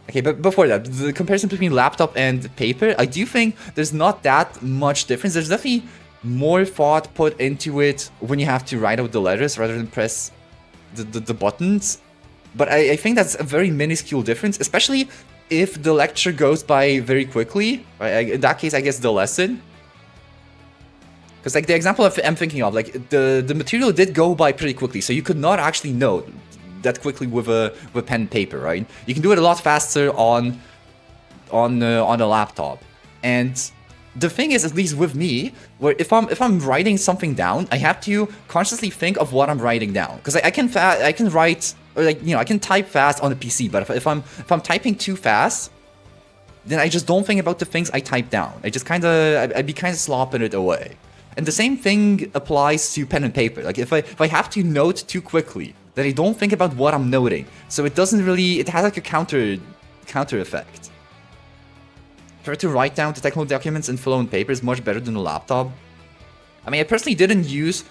okay, but before that, the comparison between laptop and paper, I do think there's not that much difference. There's definitely more thought put into it when you have to write out the letters rather than press the buttons. But I think that's a very minuscule difference, especially if the lecture goes by very quickly. Right? In that case, I guess the lesson. Because like the example I'm thinking of, like the material did go by pretty quickly, so you could not actually note that quickly with pen and paper, right? You can do it a lot faster on a laptop. And the thing is, at least with me, where if I'm writing something down, I have to consciously think of what I'm writing down, because I can write, or like, you know, I can type fast on a PC, but if I'm typing too fast, then I just don't think about the things I type down. I just I'd be kind of slopping it away. And the same thing applies to pen and paper. Like if I have to note too quickly, that I don't think about what I'm noting. So it doesn't really, it has like a counter effect. Try to write down the technical documents in flow and paper is much better than a laptop. I mean, I personally didn't use,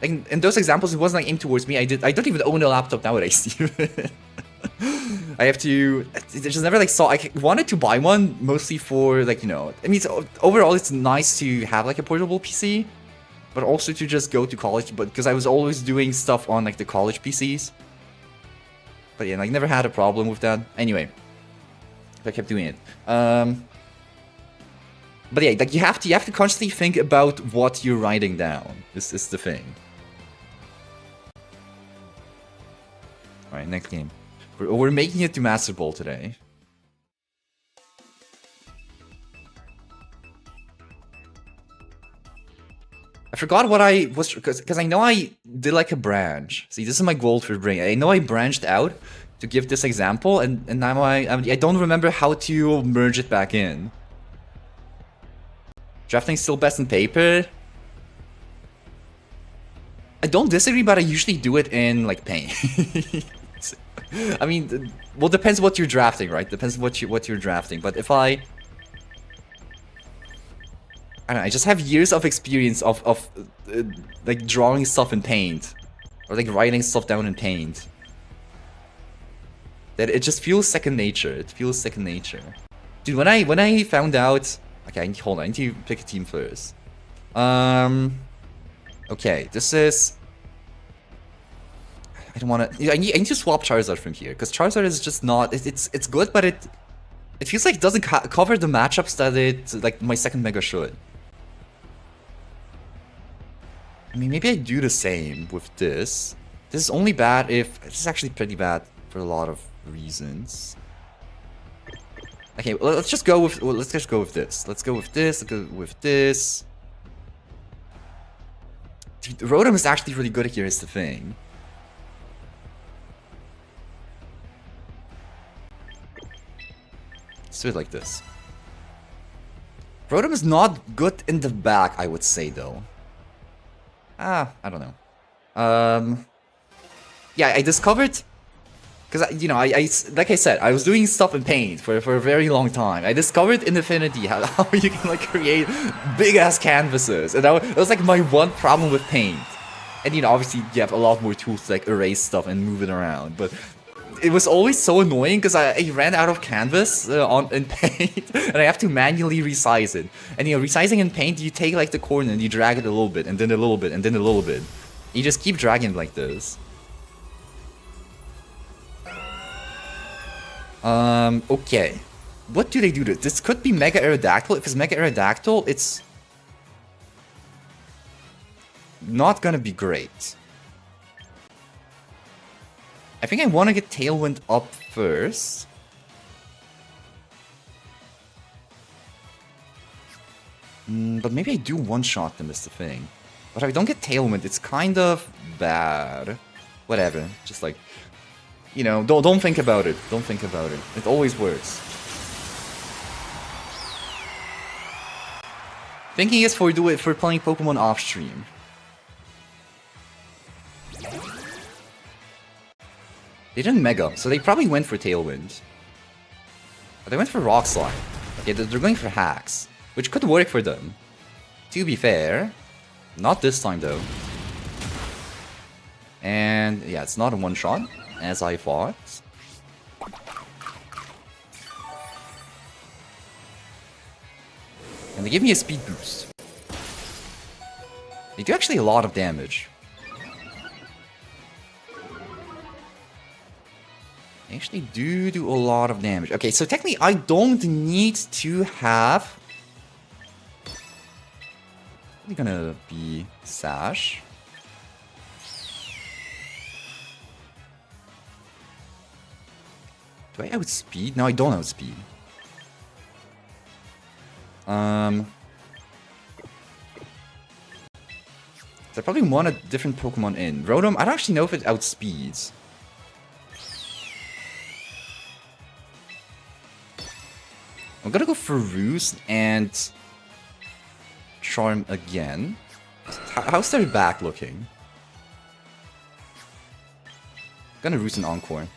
like in those examples, it wasn't like aimed towards me. I don't even own a laptop nowadays. I have to, I just never like saw, I wanted to buy one mostly for like, you know, I mean, overall it's nice to have like a portable PC, but also to just go to college, but because I was always doing stuff on like the college PCs. But yeah, like never had a problem with that. Anyway, I kept doing it. But yeah, like you have to constantly think about what you're writing down. This is the thing. Alright, next game. We're making it to Master Ball today. I forgot what I was, because I know I did like a branch. See, this is my goal for bring. I know I branched out to give this example, and now I don't remember how to merge it back in. Drafting still best in paper. I don't disagree, but I usually do it in like Paint. I mean, well, depends what you're drafting, right? Depends what you're drafting. But if I don't know, I just have years of experience of like drawing stuff in Paint, or like writing stuff down in Paint. That it just feels second nature. It feels second nature. Dude, when I found out, okay, hold on, I need to pick a team first. Okay, this is. I don't want to. I need to swap Charizard from here because Charizard is just not. It's good, but it feels like it doesn't cover the matchups that it like my second Mega should. I mean, maybe I do the same with this. This is only bad if this is actually pretty bad for a lot of reasons. Okay, well, let's just go with this. Let's go with this. Let's go with this. Dude, Rotom is actually really good here. Is the thing. Let's do it like this. Rotom is not good in the back, I would say, though. I don't know. Yeah, I discovered, because, you know, I like I said, I was doing stuff in Paint for a very long time. I discovered in Infinity how you can, like, create big-ass canvases. And that was, like, my one problem with Paint. And, you know, obviously, you have a lot more tools to, like, erase stuff and move it around. But it was always so annoying because I ran out of canvas in Paint, and I have to manually resize it. And you know, resizing in Paint, you take like the corner and you drag it a little bit, and then a little bit, and then a little bit. You just keep dragging it like this. Okay. What do they do? This could be Mega Aerodactyl. If it's Mega Aerodactyl, it's not gonna be great. I think I want to get Tailwind up first. But maybe I do one-shot them is the thing. But if I don't get Tailwind, it's kind of bad. Whatever, just like, you know, don't think about it. Don't think about it. It always works. Thinking is for playing Pokemon off-stream. They didn't Mega, so they probably went for Tailwind. But they went for Rock Slide. Okay, they're going for Hacks, which could work for them. To be fair, not this time though. And yeah, it's not a one-shot, as I thought. And they give me a speed boost. They do actually a lot of damage. They actually do a lot of damage. Okay, so technically I don't need to have... Probably gonna be Sash. Do I outspeed? No, I don't outspeed. So I probably want a different Pokemon in. Rotom, I don't actually know if it outspeeds. I'm gonna go for Roost and Charm again. How's their back looking? Gonna Roost an Encore.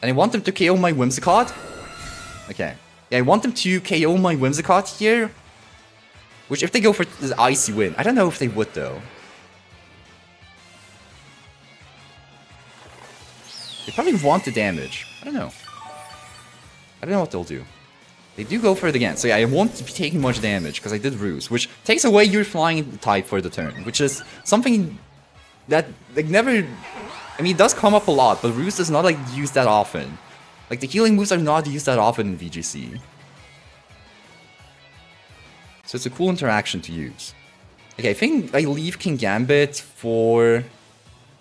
And I want them to KO my Whimsicott. Okay. Yeah, I want them to KO my Whimsicott here. Which, if they go for this Icy Wind, I don't know if they would, though. They probably want the damage. I don't know. I don't know what they'll do. They do go for it again. So yeah, I won't be taking much damage, because I did Roost, which takes away your flying type for the turn, which is something that, like, never... I mean, it does come up a lot, but Roost is not, like, used that often. Like, the healing moves are not used that often in VGC. So it's a cool interaction to use. Okay, I think I leave Kingambit for...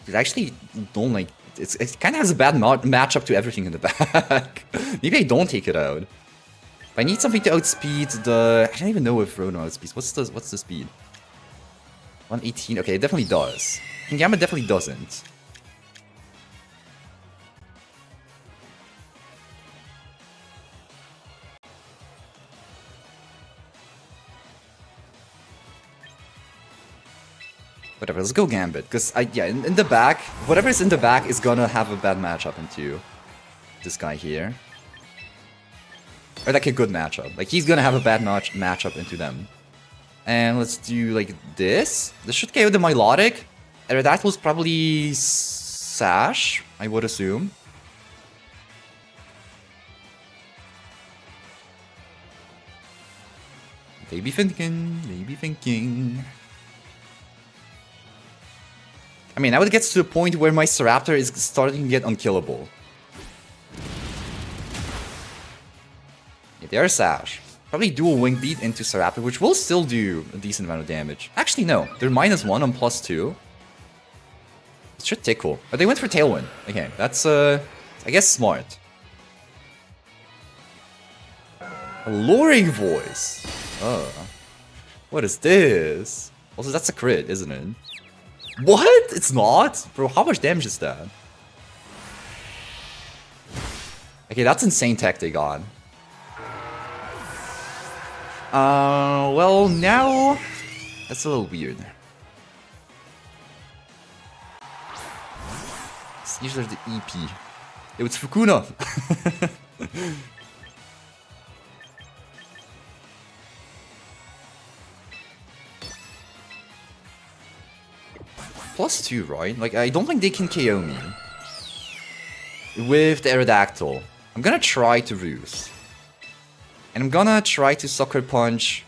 I actually don't like... It kind of has a bad matchup to everything in the back. Maybe I don't take it out. If I need something to outspeed the... I don't even know if Rotom outspeeds. What's the speed? 118. Okay, it definitely does. Kingambit definitely doesn't. Whatever, let's go Gambit, because yeah, in the back, whatever is in the back is gonna have a bad matchup into this guy here. Or like a good matchup. Like, he's gonna have a bad matchup into them. And let's do like this. This should KO the Milotic. Aerodactyl's probably Sash, I would assume. They be thinking. I mean, now it gets to the point where my Staraptor is starting to get unkillable. Yeah, they are Sash. Probably dual Wing Beat into Staraptor, which will still do a decent amount of damage. Actually, no. They're -1 on +2. It should tickle. But they went for Tailwind. Okay, that's, I guess, smart. Alluring Voice. Oh. What is this? Also, that's a crit, isn't it? What? It's not? Bro, how much damage is that? Okay, that's insane tech they got. Well, now... That's a little weird. These are the EP. Yo, it's Fukuna! +2, right? Like, I don't think they can KO me. With the Aerodactyl. I'm gonna try to Roost. And I'm gonna try to Sucker Punch.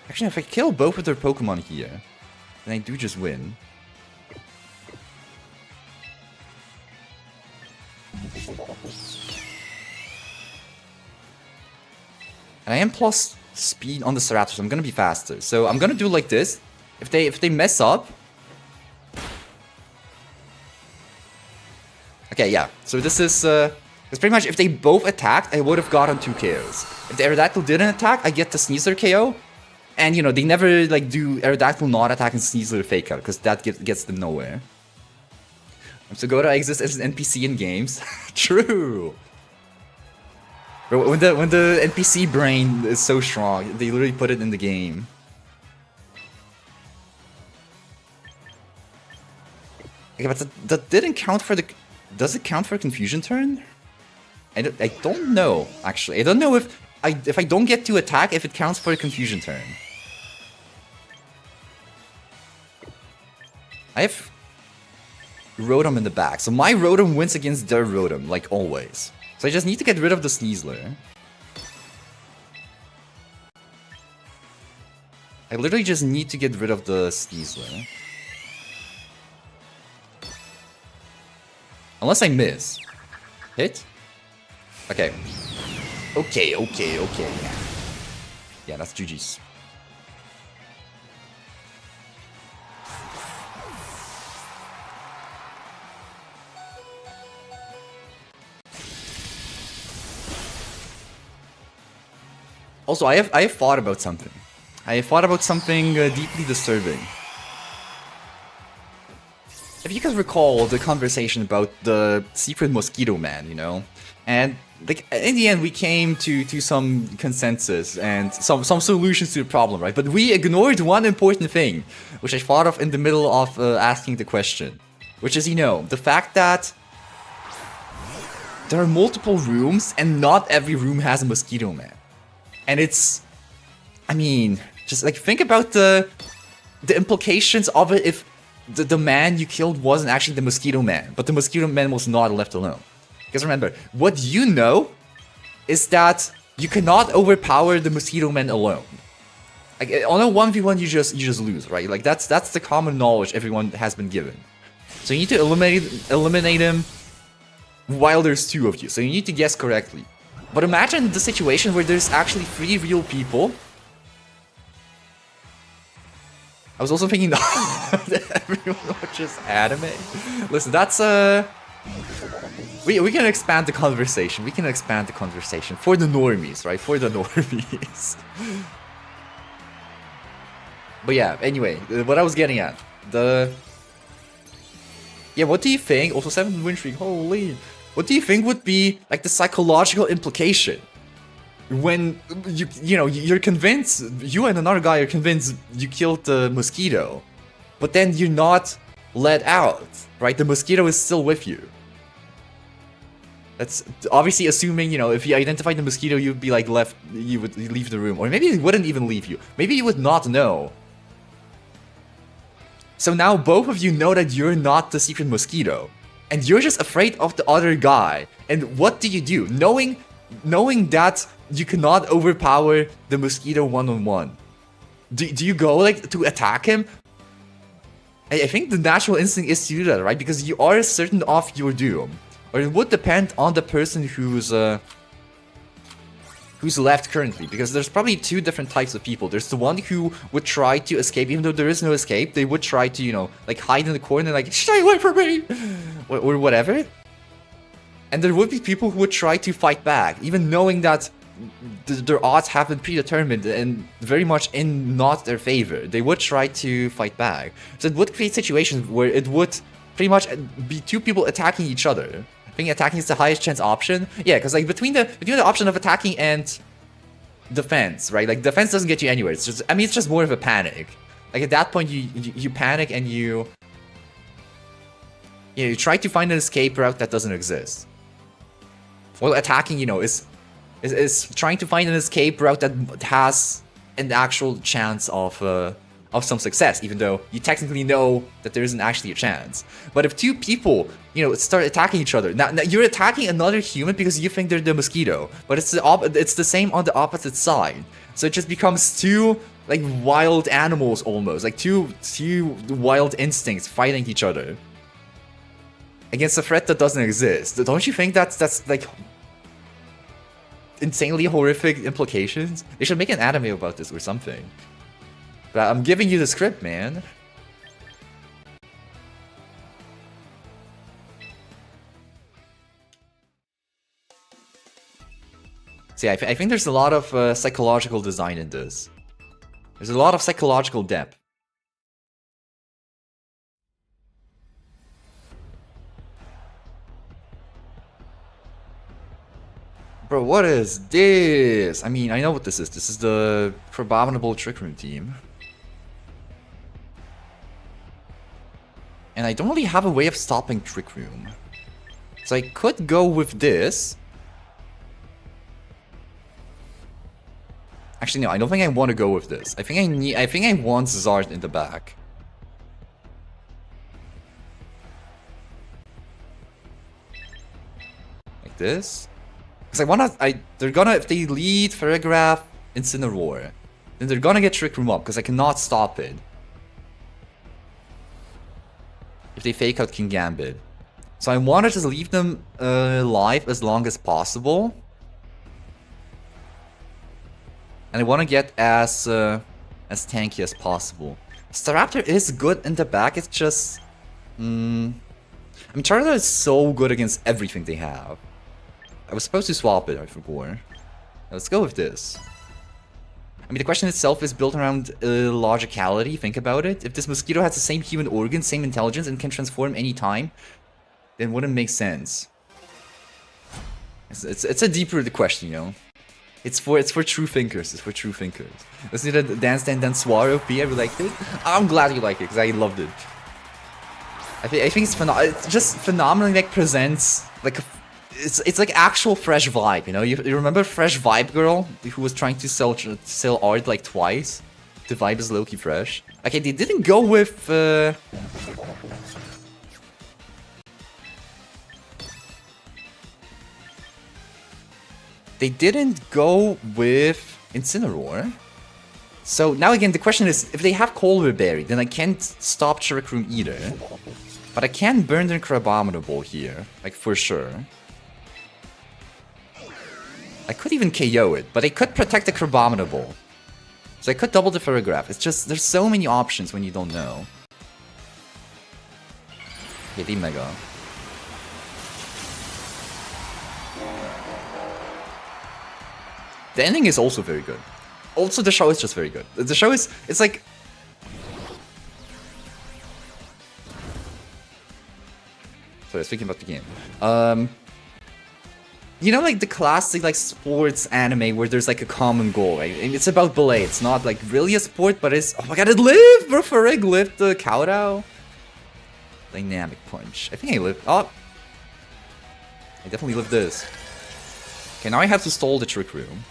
Actually, if I kill both of their Pokemon here, then I do just win. And I am plus speed on the Staraptor, so I'm gonna be faster. So I'm gonna do like this. If they mess up. Okay, yeah. So this is it's pretty much if they both attacked, I would have gotten 2 KOs. If the Aerodactyl didn't attack, I get the Sneasler KO. And you know, they never like do Aerodactyl not attack and Sneasler fake out, because that gets them nowhere. So Goda exists as an NPC in games. True. Bro, when the NPC brain is so strong, they literally put it in the game. Okay, but that didn't count for the... Does it count for a Confusion turn? I don't know, actually. I don't know if I don't get to attack, if it counts for a Confusion turn. I have Rotom in the back, so my Rotom wins against their Rotom, like always. So I just need to get rid of the Sneasler. I literally just need to get rid of the Sneasler. Unless I miss. Hit? Okay. Okay. Yeah, that's GG's. Also, I have thought about something. I have thought about something deeply disturbing. If you guys recall the conversation about the secret Mosquito Man, you know? And like in the end, we came to some consensus and some solutions to the problem, right? But we ignored one important thing, which I thought of in the middle of asking the question, which is, you know, the fact that there are multiple rooms and not every room has a Mosquito Man. And it's, I mean, just like think about the implications of it if the man you killed wasn't actually the Mosquito Man, but the Mosquito Man was not left alone. Because remember, what you know is that you cannot overpower the Mosquito Man alone. Like on a 1v1 you just lose, right? Like that's the common knowledge everyone has been given. So you need to eliminate him while there's two of you. So you need to guess correctly. But imagine the situation where there's actually 3 real people. I was also thinking that everyone watches anime. Listen, that's we can expand the conversation. We can expand the conversation for the normies, right? For the normies. But yeah, anyway, what I was getting at, yeah, what do you think? Also 7 win streak, holy. What do you think would be like the psychological implication when you know you're convinced, you and another guy are convinced you killed the Mosquito, but then you're not let out, right? The Mosquito is still with you. That's obviously assuming, you know, if you identified the Mosquito, you'd be like you would leave the room, or maybe he wouldn't even leave you. Maybe you would not know. So now both of you know that you're not the secret Mosquito, and you're just afraid of the other guy. And what do you do? Knowing that you cannot overpower the Mosquito one-on-one. Do you go like to attack him? I think the natural instinct is to do that, right? Because you are certain of your doom. Or it would depend on the person who's left currently, because there's probably 2 different types of people. There's the one who would try to escape, even though there is no escape. They would try to, you know, like hide in the corner, like, stay away from me! Or whatever. And there would be people who would try to fight back, even knowing that their odds have been predetermined and very much in not their favor. They would try to fight back. So it would create situations where it would pretty much be 2 people attacking each other. I think attacking is the highest chance option. Yeah, because like between the option of attacking and defense, right? Like defense doesn't get you anywhere. It's just, I mean, it's just more of a panic. Like at that point, you panic and you try to find an escape route that doesn't exist. While attacking, you know, is trying to find an escape route that has an actual chance of some success, even though you technically know that there isn't actually a chance. But if 2 people, you know, start attacking each other, now you're attacking another human because you think they're the Mosquito, but it's the same on the opposite side. So it just becomes 2 like wild animals almost, like two wild instincts fighting each other against a threat that doesn't exist. Don't you think that's like insanely horrific implications? They should make an anime about this or something. But I'm giving you the script, man. See, I think there's a lot of psychological design in this. There's a lot of psychological depth. Bro, what is this? I mean, I know what this is. This is the Abominable Trick Room team. And I don't really have a way of stopping Trick Room. So I could go with this. Actually, no, I don't think I want to go with this. I think I want Zard in the back. Like this. Because they're gonna, if they lead Ferrigraph, Incineroar, then they're gonna get Trick Room up, because I cannot stop it. If they fake out King Gambit. So I want to just leave them alive as long as possible. And I want to get as tanky as possible. Staraptor is good in the back, it's just... I mean, Charizard is so good against everything they have. I was supposed to swap it, I forgot. Let's go with this. I mean, the question itself is built around logicality. Think about it. If this Mosquito has the same human organs, same intelligence, and can transform anytime, then wouldn't make sense. It's a deeper question, you know. It's for true thinkers. It's for true thinkers. Listen to the Dance Dance Swallow P. I liked it. I'm glad you like it because I loved it. I think it's just phenomenally like presents like it's like actual fresh vibe. You know, you remember Fresh Vibe Girl who was trying to sell art like twice. The vibe is low-key fresh. Okay, they didn't go with. They didn't go with Incineroar. So now again, the question is, if they have Colbur Berry, then I can't stop Chiricroom either. But I can burn their Crabominable here, like for sure. I could even KO it, but I could protect the Crabominable. So I could double the Ferrograph. It's just, there's so many options when you don't know. Okay, the Mega. The ending is also very good. Also, the show is just very good. The show is, it's like... Sorry, I was thinking about the game. You know, like the classic like sports anime where there's like a common goal, right? And it's about ballet. It's not like really a sport, but it's... Oh my god, it lived! Bro, Farig lived the Kowtow. Dynamic Punch. I think I lived... Oh! I definitely lived this. Okay, now I have to stall the Trick Room.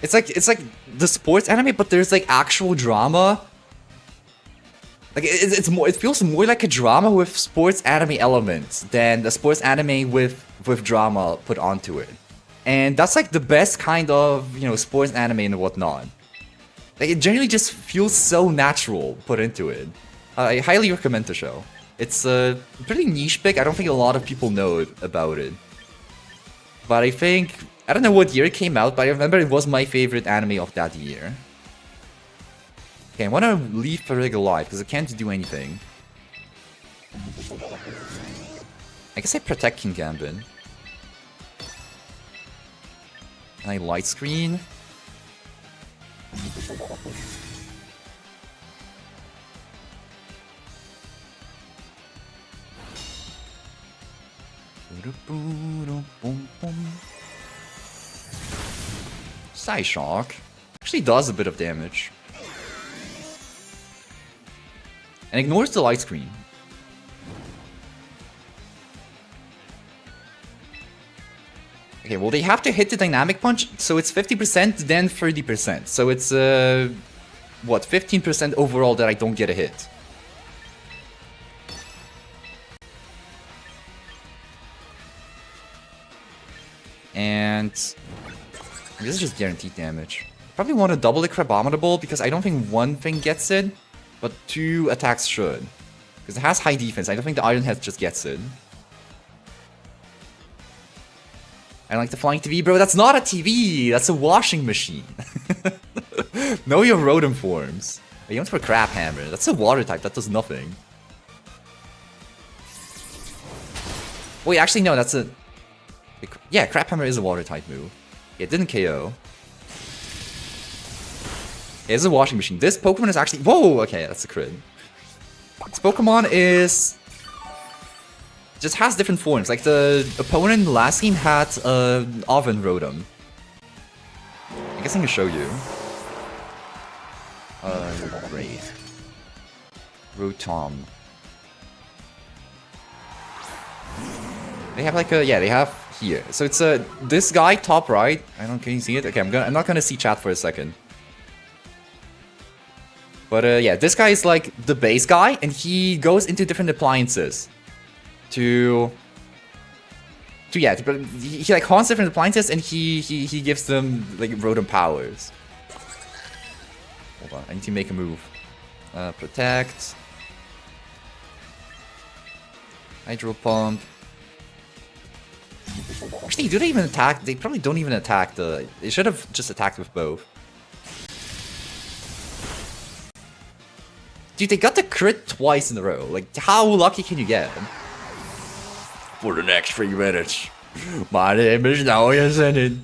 It's like the sports anime, but there's like actual drama. Like it's more, it feels more like a drama with sports anime elements than a sports anime with drama put onto it. And that's like the best kind of, you know, sports anime and whatnot. Like it generally just feels so natural put into it. I highly recommend the show. It's a pretty niche pick. I don't think a lot of people know about it. But I think, I don't know what year it came out, but I remember it was my favorite anime of that year. Okay, I want to leave Farig alive, because I can't do anything. I guess I protect King Gambit. And I light screen. Psyshock actually does a bit of damage. And ignores the light screen. Okay, well they have to hit the Dynamic Punch, so it's 50%, then 30%. So it's, what, 15% overall that I don't get a hit. And this is just guaranteed damage. Probably want to double the Crabominable because I don't think one thing gets it, but two attacks should. Because it has high defense. I don't think the Iron Head just gets it. I like the Flying TV, bro. That's not a TV. That's a washing machine. Know your Rotom forms. You went for Crab Hammer. That's a water type. That does nothing. Wait, actually no. That's a... Yeah, Crab Hammer is a water type move. Yeah, it didn't KO. Yeah, it's a washing machine. This Pokemon is actually... Whoa! Okay, that's a crit. This Pokemon is... just has different forms. Like the opponent in the last game had Oven Rotom. I guess I can show you. Great. Rotom. They have like a... Yeah, they have here. So it's this guy, top right. I don't... Can you see it? Okay, I'm not gonna see chat for a second. But yeah, this guy is like the base guy, and he goes into different appliances. He like haunts different appliances and he gives them like Rotom powers. Hold on, I need to make a move. Protect. Hydro Pump. Actually, do they even attack? They probably don't even attack the... They should have just attacked with both. Dude, they got the crit twice in a row. Like, how lucky can you get? For the next 3 minutes, my name is Naoya Zenin.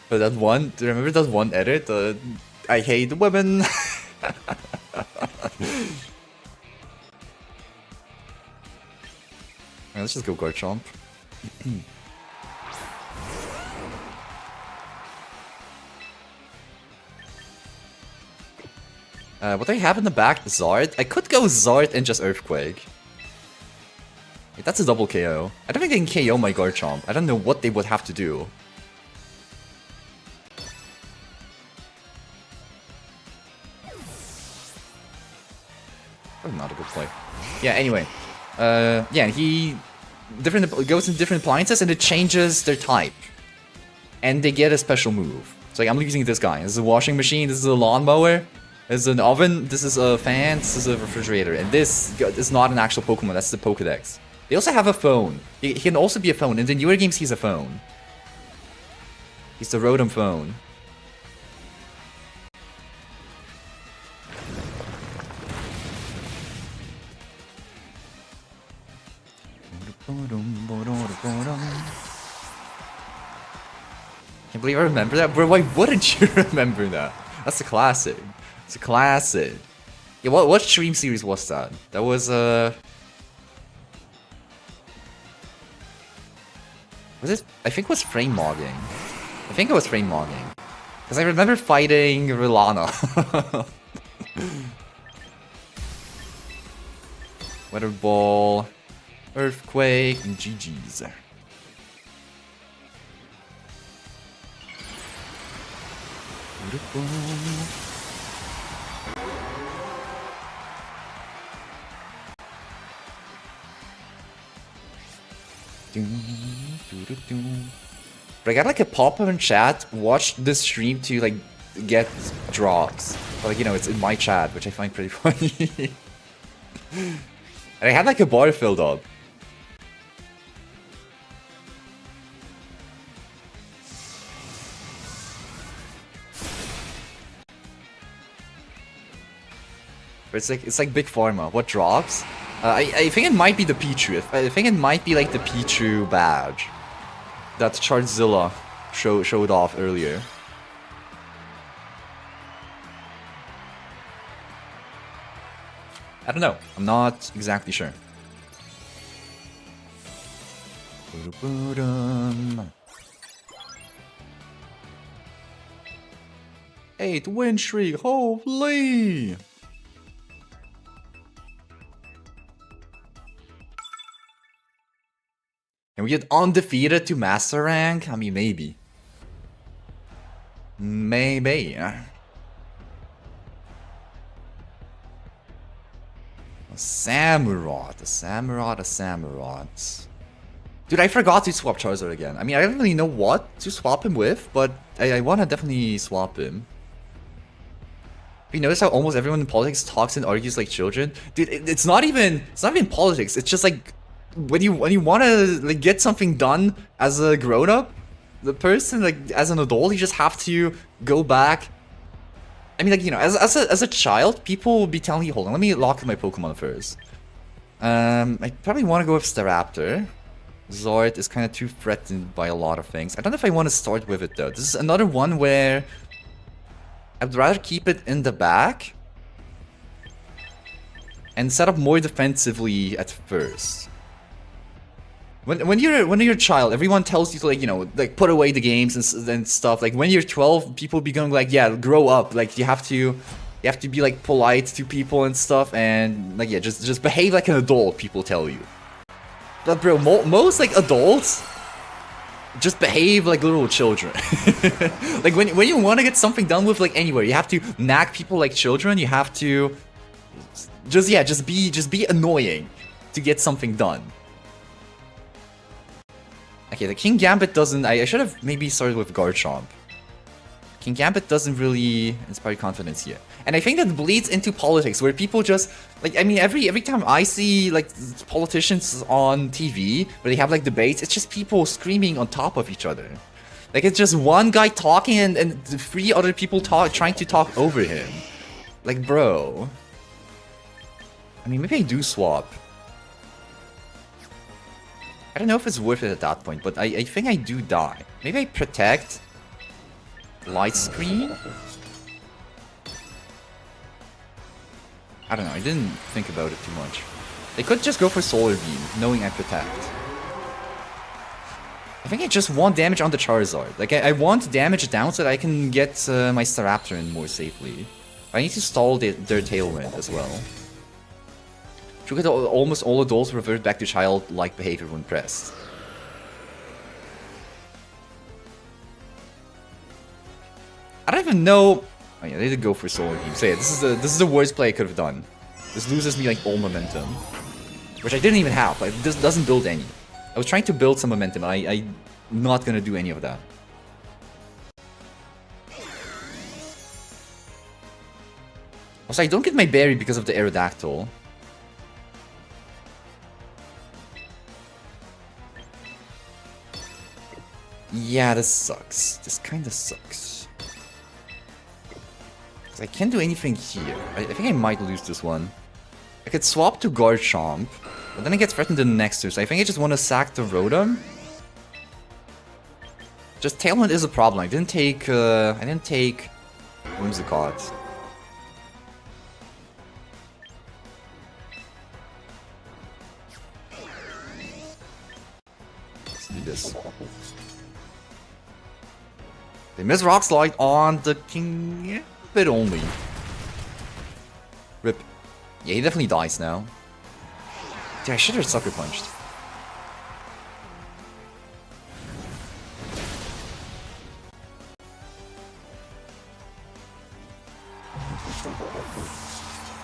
But that one, remember that one edit? I hate women. let's just go Garchomp. What do I have in the back? Zard? I could go Zard and just Earthquake. Wait, that's a double KO. I don't think they can KO my Garchomp. I don't know what they would have to do. Probably not a good play. Yeah, anyway. Yeah, he goes in different appliances and it changes their type. And they get a special move. So like, I'm using this guy. This is a washing machine, this is a lawnmower, this is an oven, this is a fan, this is a refrigerator. And this is not an actual Pokemon, that's the Pokedex. They also have a phone. He can also be a phone. In the newer games, he's a phone. He's the Rotom phone. Can't believe I remember that, bro. Why wouldn't you remember that? That's a classic. It's a classic. Yeah, what stream series was that? That was was it? I think it was Frame Mogging. I think it was Frame Mogging. Because I remember fighting Rilana. Weather Ball, Earthquake, and GG's. But I got like a pop-up in chat, watch this stream to like get drops. But like, you know, it's in my chat, which I find pretty funny. And I had like a bar filled up. But it's like Big Pharma. What drops? I think it might be the Pichu. I think it might be like the Pichu badge that Charizilla showed off earlier. I don't know. I'm not exactly sure. 8 win streak, holy! Can we get undefeated to Master Rank? I mean, maybe. Maybe. A Samurott, a Samurott. Dude, I forgot to swap Charizard again. I mean, I don't really know what to swap him with, but I want to definitely swap him. You notice how almost everyone in politics talks and argues like children? Dude, it's not even politics. It's just like when you want to like get something done as a grown-up, the person like as an adult, you just have to go back. I mean, like, you know, as a child, people will be telling you, hold on, let me lock in my Pokemon first. I probably want to go with Staraptor. Zord is kind of too threatened by a lot of things. I don't know if I want to start with it though. This is another one where I'd rather keep it in the back and set up more defensively at first. When you're a child, everyone tells you to, like, you know, like put away the games and stuff. Like when you're 12, people be going like, yeah, grow up. Like you have to be like polite to people and stuff, and like, yeah, just behave like an adult. People tell you. But bro, most like adults just behave like little children. Like when you want to get something done with like anywhere, you have to nag people like children. You have to just be annoying to get something done. Okay, the King Gambit doesn't... I should have maybe started with Garchomp. King Gambit doesn't really inspire confidence here. And I think that bleeds into politics, where people just... Like, I mean, every time I see, like, politicians on TV, where they have, like, debates, it's just people screaming on top of each other. Like, it's just one guy talking and 3 other people trying to talk over him. Like, bro. I mean, maybe I do swap. I don't know if it's worth it at that point, but I think I do die. Maybe I protect Light Screen? I don't know, I didn't think about it too much. They could just go for Solar Beam, knowing I protect. I think I just want damage on the Charizard. Like, I want damage down so that I can get my Staraptor in more safely. I need to stall their Tailwind as well. Should get almost all adults revert back to childlike behavior when pressed. I don't even know. Oh yeah, they did go for Solar Beam. So yeah, this is the worst play I could have done. This loses me like all momentum, which I didn't even have. Like, this doesn't build any. I was trying to build some momentum, and I'm not gonna do any of that. Also, I don't get my berry because of the Aerodactyl. Yeah, this sucks. This kinda sucks. I can't do anything here. I think I might lose this one. I could swap to Garchomp, but then I get threatened in the next turn, so I think I just want to sack the Rotom. Just Tailwind is a problem. I didn't take Whimsicott. Let's do this. They miss Rock Slide on the King. Bit only. Rip. Yeah, he definitely dies now. Dude, I should have Sucker Punched.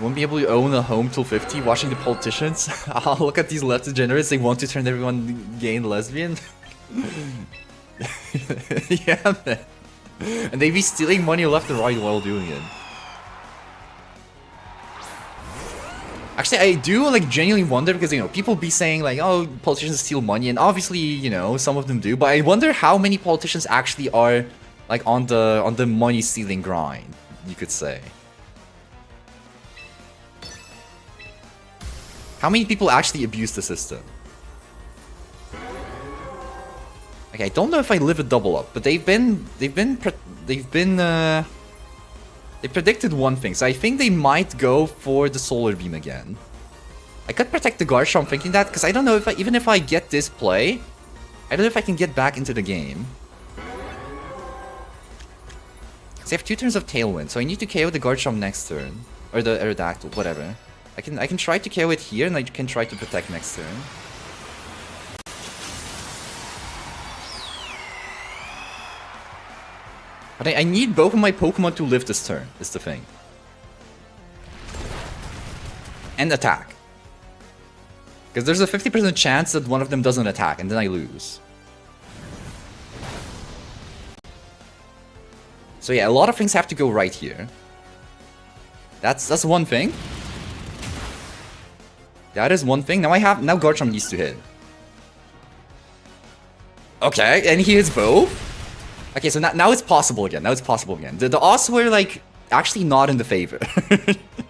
Won't be able to own a home till 50, watching the politicians. I'll look at these left degenerates, they want to turn everyone gay and lesbian. Yeah, man. And they be stealing money left and right while doing it. Actually, I do like genuinely wonder because, you know, people be saying like, oh, politicians steal money, and obviously, you know, some of them do. But I wonder how many politicians actually are like on the money stealing grind, you could say. How many people actually abuse the system? Okay, I don't know if I live a double up, but they predicted one thing, so I think they might go for the Solar Beam again. I could protect the Garchomp thinking that, because I don't know if even if I get this play, I don't know if I can get back into the game. So I have 2 turns of Tailwind, so I need to KO the Garchomp next turn, or the Aerodactyl, whatever. I can try to KO it here, and I can try to protect next turn. But I need both of my Pokemon to live this turn, is the thing. And attack. Because there's a 50% chance that one of them doesn't attack, and then I lose. So yeah, a lot of things have to go right here. That's one thing. That is one thing. Now Garchomp needs to hit. Okay, and he hits both. Okay, so now it's possible again. Now it's possible again. The odds were like actually not in the favor.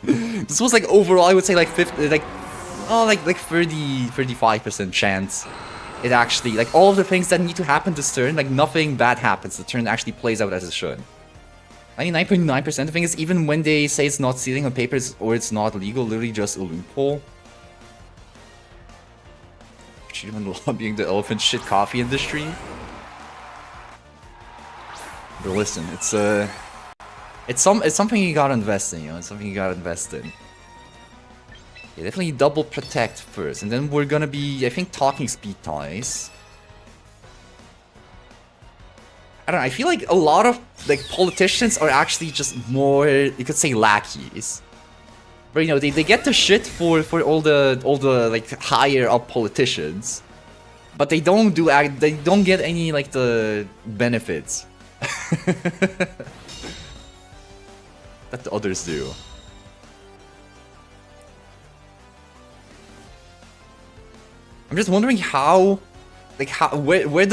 This was like overall, I would say like 50, like 35% chance. It actually, like, all of the things that need to happen this turn, like nothing bad happens. The turn actually plays out as it should. 99.9%. The thing is, even when they say it's not stealing on paper or it's not legal, literally just a loophole. Even lobbying the elephant shit coffee industry. But listen, it's something you gotta invest in, you know. It's something you gotta invest in. Yeah, definitely double protect first, and then we're gonna be, I think, talking speed ties. I don't know. I feel like a lot of like politicians are actually just more, you could say, lackeys. But you know, they get the shit for all the like higher up politicians, but they don't get any like the benefits that the others do. I'm just wondering how, like, where's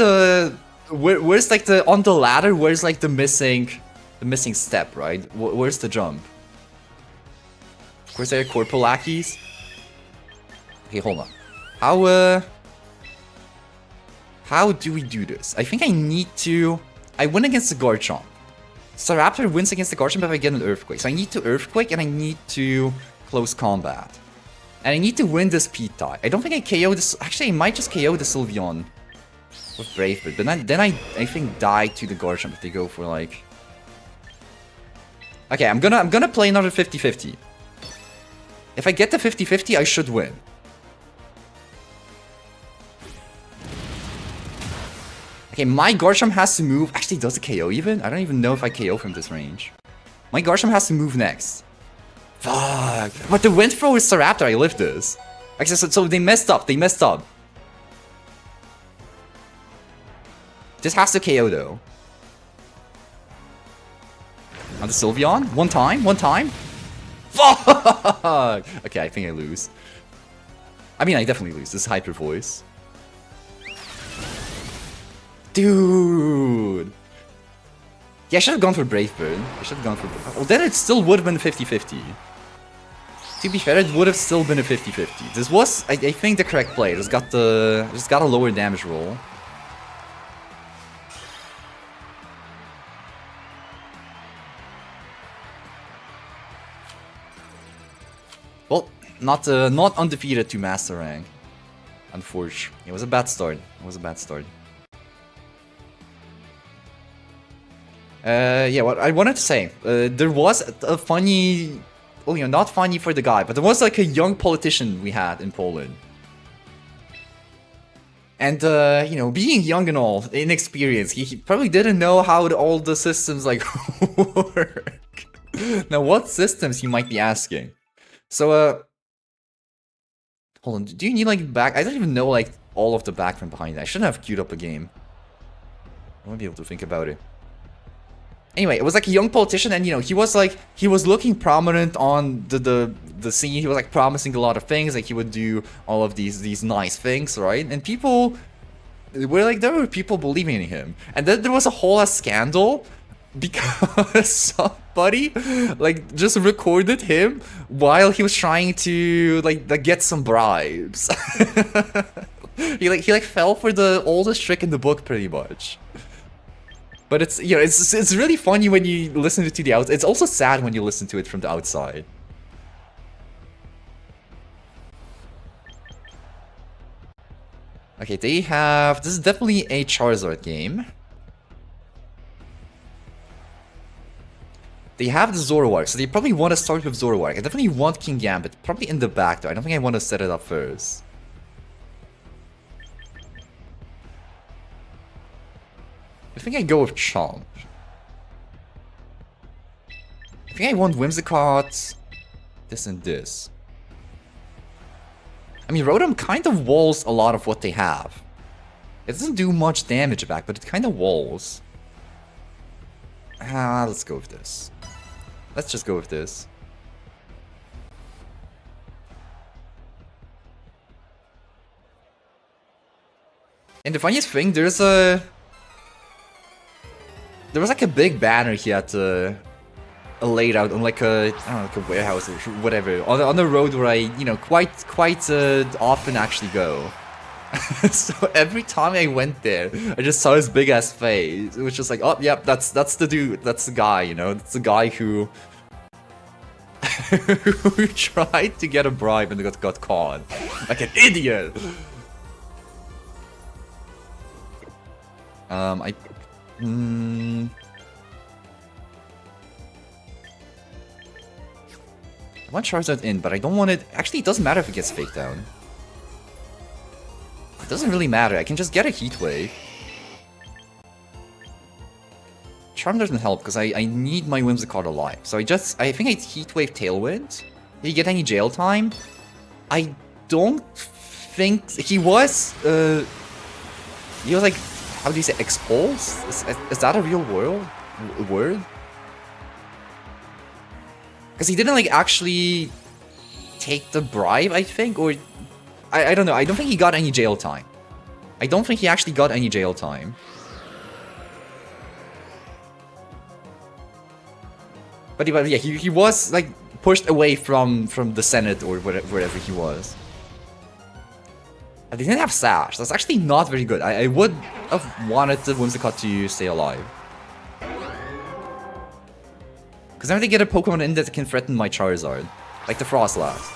like the on the ladder? Where's like the missing step, right? Where's the jump? Of course, there are corporal lackeys. Okay, hold on. How do we do this? I think I need to. I win against the Garchomp. Staraptor wins against the Garchomp if I get an Earthquake. So I need to Earthquake and I need to close combat. And I need to win this P-tie. I don't think I KO this... Actually, I might just KO the Sylveon with Brave Bird. But then I think die to the Garchomp if they go for like... Okay, I'm gonna play another 50-50. If I get the 50-50, I should win. Okay, my Garchomp has to move... Actually, does it KO even? I don't even know if I KO from this range. My Garchomp has to move next. Fuck. But the wind throw is Staraptor, I lived this. Actually, so they messed up, This has to KO though. On the Sylveon? One time? Fuck! Okay, I think I lose. I mean, I definitely lose. This is Hyper Voice. Dude! Yeah, I should have gone for Brave Bird. Well, then it still would have been 50-50. To be fair, it would have still been a 50-50. This was, I think, the correct play. Just got a lower damage roll. Well, not undefeated to Master Rank. Unfortunately, it was a bad start. Yeah, what I wanted to say, there was a funny, well, you know, not funny for the guy, but there was like a young politician we had in Poland. And, you know, being young and all, inexperienced, he probably didn't know how all the systems, like, work. Now, what systems, you might be asking? So, hold on, do you need, like, back? I don't even know, like, all of the background behind it. I shouldn't have queued up a game. I won't be able to think about it. Anyway, it was like a young politician, and you know, he was looking prominent on the scene. He was like promising a lot of things, like he would do all of these nice things, right? And people were like, there were people believing in him, and then there was a whole scandal because somebody like just recorded him while he was trying to like get some bribes. he fell for the oldest trick in the book, pretty much. But it's, you know, it's really funny when you listen to the outside. It's also sad when you listen to it from the outside. Okay, they have... This is definitely a Charizard game. They have the Zoroark, so they probably want to start with Zoroark. I definitely want Kingambit, probably in the back though. I don't think I want to set it up first. I think I go with Chomp. I think I want Whimsicott, this and this. I mean, Rotom kind of walls a lot of what they have. It doesn't do much damage back, but it kind of walls. Let's go with this. Let's just go with this. And the funniest thing, there was like a big banner he had laid out on like a, I don't know, like a warehouse or whatever, on the road where I, you know, quite often actually go. So every time I went there, I just saw his big ass face. It was just like, oh, yep, that's the dude, that's the guy, you know, that's the guy who who tried to get a bribe and got caught like an idiot. I want Charizard in, but I don't want it. Actually, it doesn't matter if it gets faked down. It doesn't really matter. I can just get a Heat Wave. Charm doesn't help because I need my Whimsicott alive. So I think I Heat Wave Tailwind. Did he get any jail time? I don't think he was. He was like, how do you say, expulsed? Is that a real word? Because he didn't like actually take the bribe, I think, or I don't know. I don't think he got any jail time. I don't think he actually got any jail time. But yeah, he was like pushed away from the Senate or wherever he was. And they didn't have Sash. That's actually not very good. I would have wanted the Whimsicott to stay alive. Because now they get a Pokemon in that can threaten my Charizard. Like the Frostlass.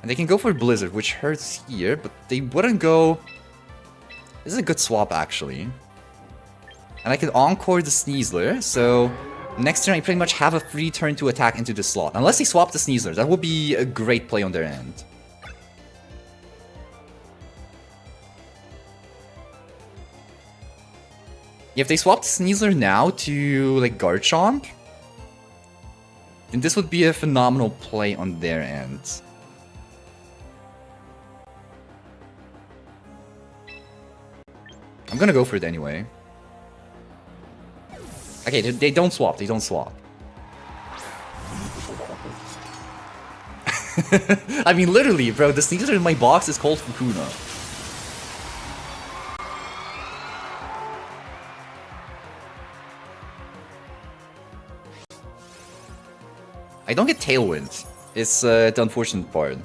And they can go for Blizzard, which hurts here, but they wouldn't go... This is a good swap, actually. And I can Encore the Sneasler, so... Next turn, I pretty much have a free turn to attack into the slot. Unless they swap the Sneasler, that would be a great play on their end. If they swap the Sneasler now to, like, Garchomp, then this would be a phenomenal play on their end. I'm gonna go for it anyway. Okay, they don't swap, they don't swap. I mean, literally, bro, the Sneasler in my box is called Fukuna. I don't get Tailwind. It's the unfortunate part.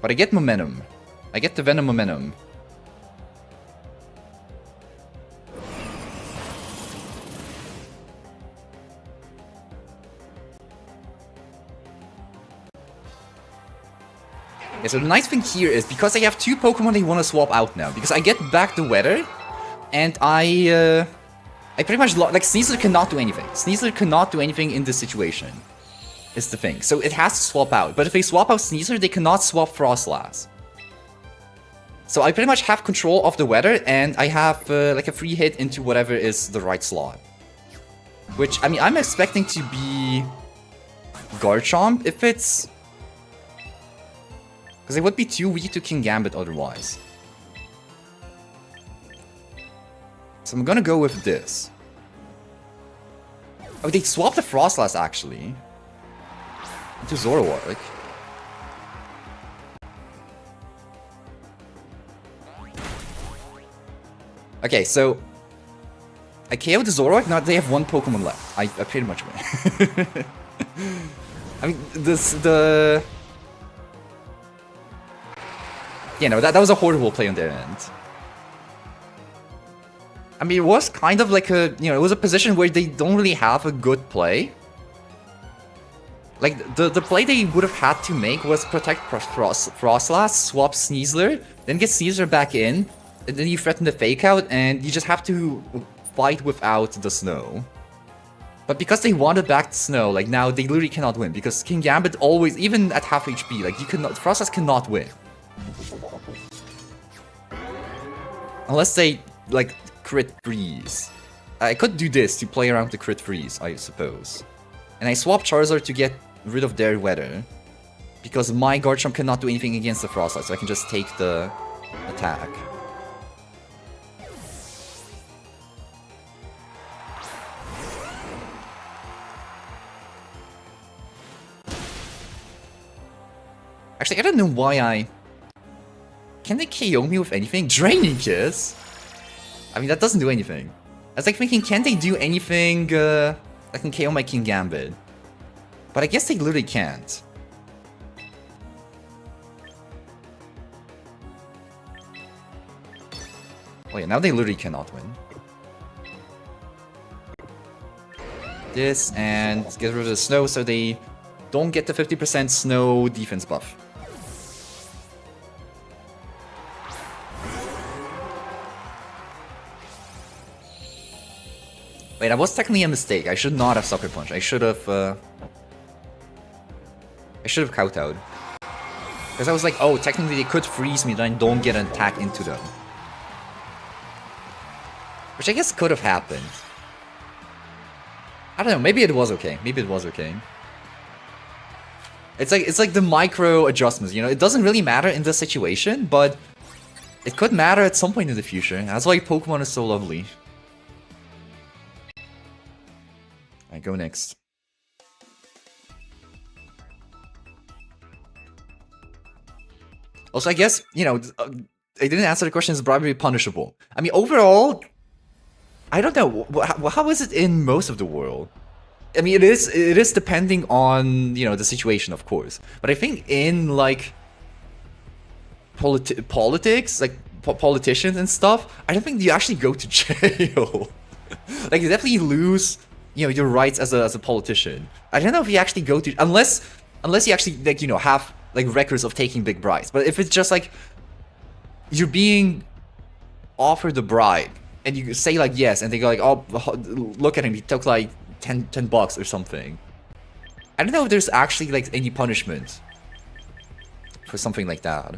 But I get Momentum. I get the Venom Momentum. Yeah, so the nice thing here is, because I have two Pokemon they want to swap out now, because I get back the Weather, and I pretty much, like, Sneasler cannot do anything. Sneasler cannot do anything in this situation, is the thing. So it has to swap out, but if they swap out Sneasler, they cannot swap Frostlass. So I pretty much have control of the Weather, and I have, like, a free hit into whatever is the right slot. Which, I mean, I'm expecting to be Garchomp if it's... Because it would be too weak to Kingambit otherwise. So I'm gonna go with this. Oh, they swapped the Frostlass, actually. Into Zoroark. Okay, so... I KO'd the Zoroark, now they have one Pokemon left. I pretty much win. I mean, the... Yeah, no, that was a horrible play on their end. I mean, it was kind of like a, you know, it was a position where they don't really have a good play. Like, the play they would have had to make was protect Frostlass, swap Sneasler, then get Sneasler back in, and then you threaten the Fake Out, and you just have to fight without the Snow. But because they wanted back the Snow, like, now they literally cannot win, because Kingambit always, even at half HP, like, you cannot, Frostlass cannot win. Unless they, like, crit freeze. I could do this to play around the crit freeze, I suppose. And I swap Charizard to get rid of their Weather. Because my Garchomp cannot do anything against the Frostlass, so I can just take the attack. Actually, I don't know why I... Can they KO me with anything? Draining Kiss? I mean, that doesn't do anything. I was like thinking, can they do anything that can KO my Kingambit? But I guess they literally can't. Oh yeah, now they literally cannot win. This, and get rid of the Snow so they don't get the 50% Snow defense buff. Wait, that was technically a mistake. I should not have Sucker Punch. I should have kowtowed. Because I was like, oh, technically they could freeze me, then I don't get an attack into them. Which I guess could have happened. I don't know, maybe it was okay. Maybe it was okay. It's like the micro adjustments, you know? It doesn't really matter in this situation, but it could matter at some point in the future. That's why Pokemon is so lovely. Alright, go next. Also, I guess, you know, I didn't answer the question, is bribery punishable? I mean, overall, I don't know, how is it in most of the world? I mean, it is depending on, you know, the situation, of course. But I think in, like, politics, like, politicians and stuff, I don't think you actually go to jail. Like, you definitely lose you know, your rights as a politician. I don't know if you actually go to unless you actually like, you know, have like records of taking big bribes. But if it's just like you're being offered a bribe and you say like yes, and they go like, oh, look at him, he took like 10 bucks or something. I don't know if there's actually like any punishment for something like that.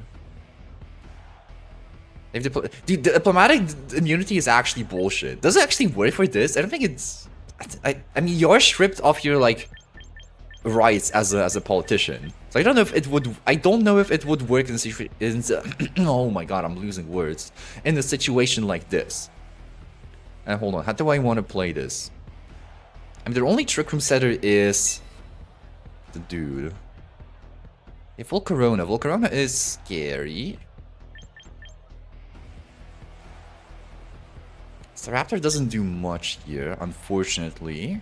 If dude, the diplomatic immunity is actually bullshit. Does it actually work for this? I don't think it's. I mean, you're stripped of your like rights as a politician. So I don't know if it would. I don't know if it would work in oh my god, I'm losing words. In a situation like this. And hold on, how do I want to play this? I mean, their only trick room setter is the dude. Yeah, Volcarona. Volcarona is scary. Staraptor doesn't do much here, unfortunately.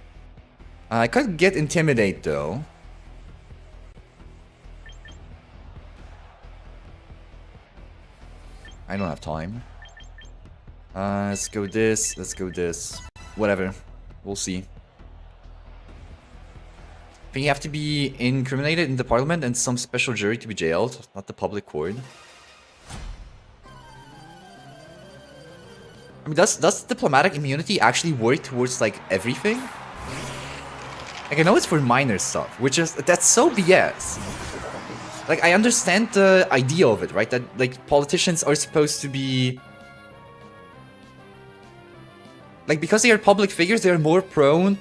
I could get Intimidate, though. I don't have time. Let's go this, let's go this. Whatever. We'll see. I think you have to be incriminated in the parliament and some special jury to be jailed, not the public court. I mean, does diplomatic immunity actually work towards, like, everything? Like, I know it's for minor stuff, which is, that's so BS. Like, I understand the idea of it, right? That, like, politicians are supposed to be... Like, because they are public figures, they are more prone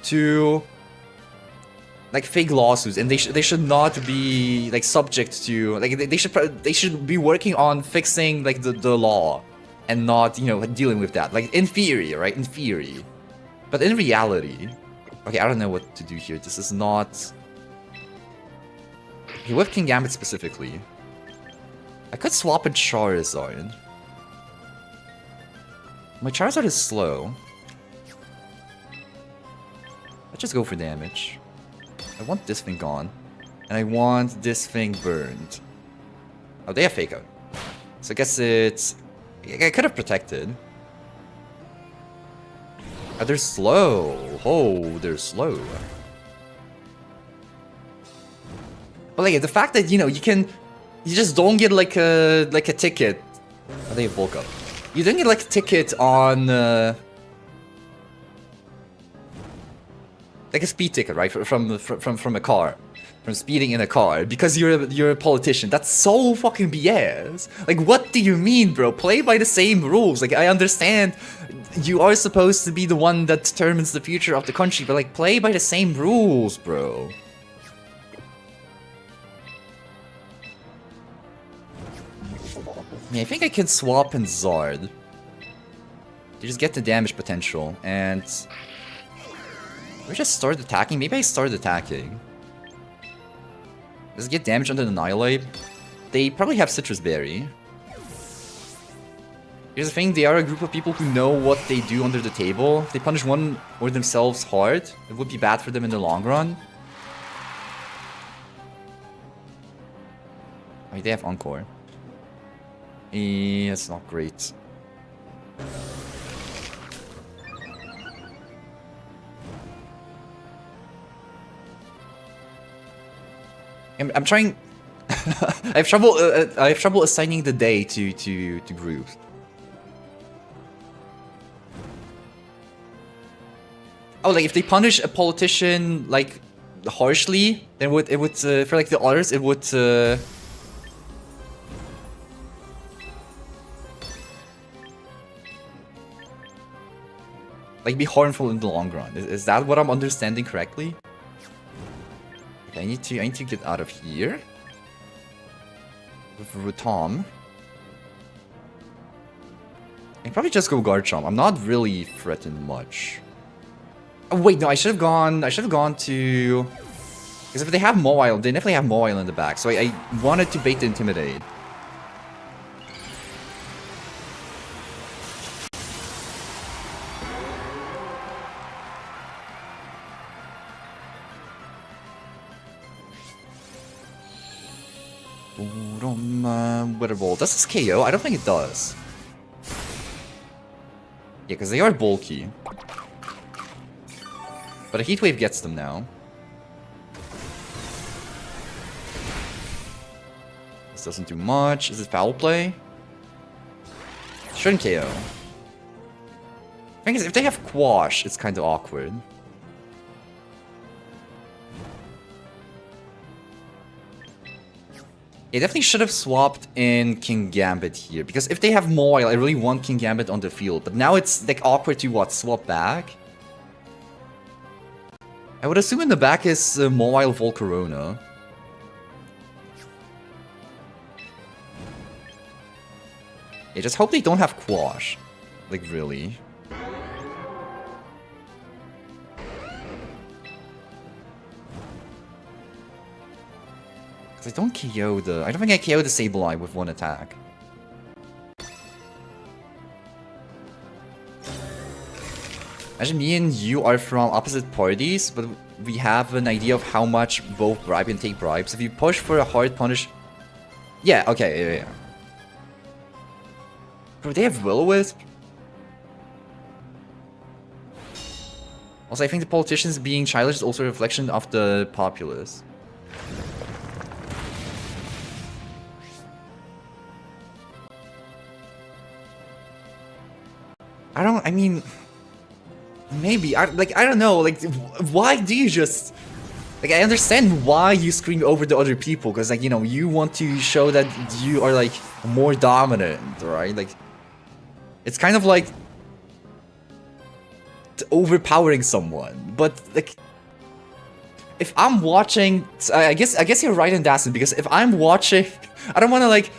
to... like, fake lawsuits, and they should not be, like, subject to... Like, they should be working on fixing, like, the law. And not, you know, dealing with that. Like, in theory, right? In theory. But in reality... Okay, I don't know what to do here. This is not... Okay, with Kingambit specifically. I could swap in Charizard. My Charizard is slow. Let's just go for damage. I want this thing gone. And I want this thing burned. Oh, they have Fake Out. So I guess it's... I could have protected. Oh, they're slow. Oh, they're slow. But like the fact that, you know, you just don't get like a ticket. Oh, they have bulk up. You don't get like a ticket on like a speed ticket, right? From a car. From speeding in a car because you're a politician. That's so fucking BS. Like, what do you mean, bro? Play by the same rules. Like, I understand you are supposed to be the one that determines the future of the country, but like, play by the same rules, bro. Yeah, I think I can swap in Zard to just get the damage potential, and we just start attacking. Maybe I start attacking. Does it get damage under the Annihilate? They probably have Citrus Berry. Here's the thing, they are a group of people who know what they do under the table. If they punish one or themselves hard, it would be bad for them in the long run. Oh, they have Encore. That's not great. I'm trying. I have trouble assigning the day to groups. Oh, like if they punish a politician like harshly, then it would for like the others it would. Like be harmful in the long run. Is that what I'm understanding correctly? Okay, I need to get out of here. With Rotom. I can probably just go Garchomp. I'm not really threatened much. Oh wait, no, I should have gone to... Because if they have Mawile, they definitely have Mawile in the back. So I wanted to bait the Intimidate. Wither Ball. Does this KO? I don't think it does. Yeah, because they are bulky. But a Heat Wave gets them now. This doesn't do much. Is it foul play? Shouldn't KO. The thing is, if they have Quash, it's kind of awkward. They definitely should have swapped in King Gambit here, because if they have Mawile, I really want King Gambit on the field. But now it's like awkward to what, swap back? I would assume in the back is Mawile Volcarona. Yeah, just hope they don't have Quash. Like, really. Because I don't KO the... I don't think I KO the Sableye with one attack. Imagine me and you are from opposite parties, but we have an idea of how much both bribe and take bribes. If you push for a hard punish... Yeah, okay, yeah. Bro, they have Will-O-Wisp? Also, I think the politicians being childish is also a reflection of the populace. I mean... Maybe, I don't know, like, why do you just... Like, I understand why you scream over the other people, because, like, you know, you want to show that you are, like, more dominant, right? Like, it's kind of like... overpowering someone, but, like... If I'm watching... I guess you're right in that sense, because if I'm watching... I don't want to, like,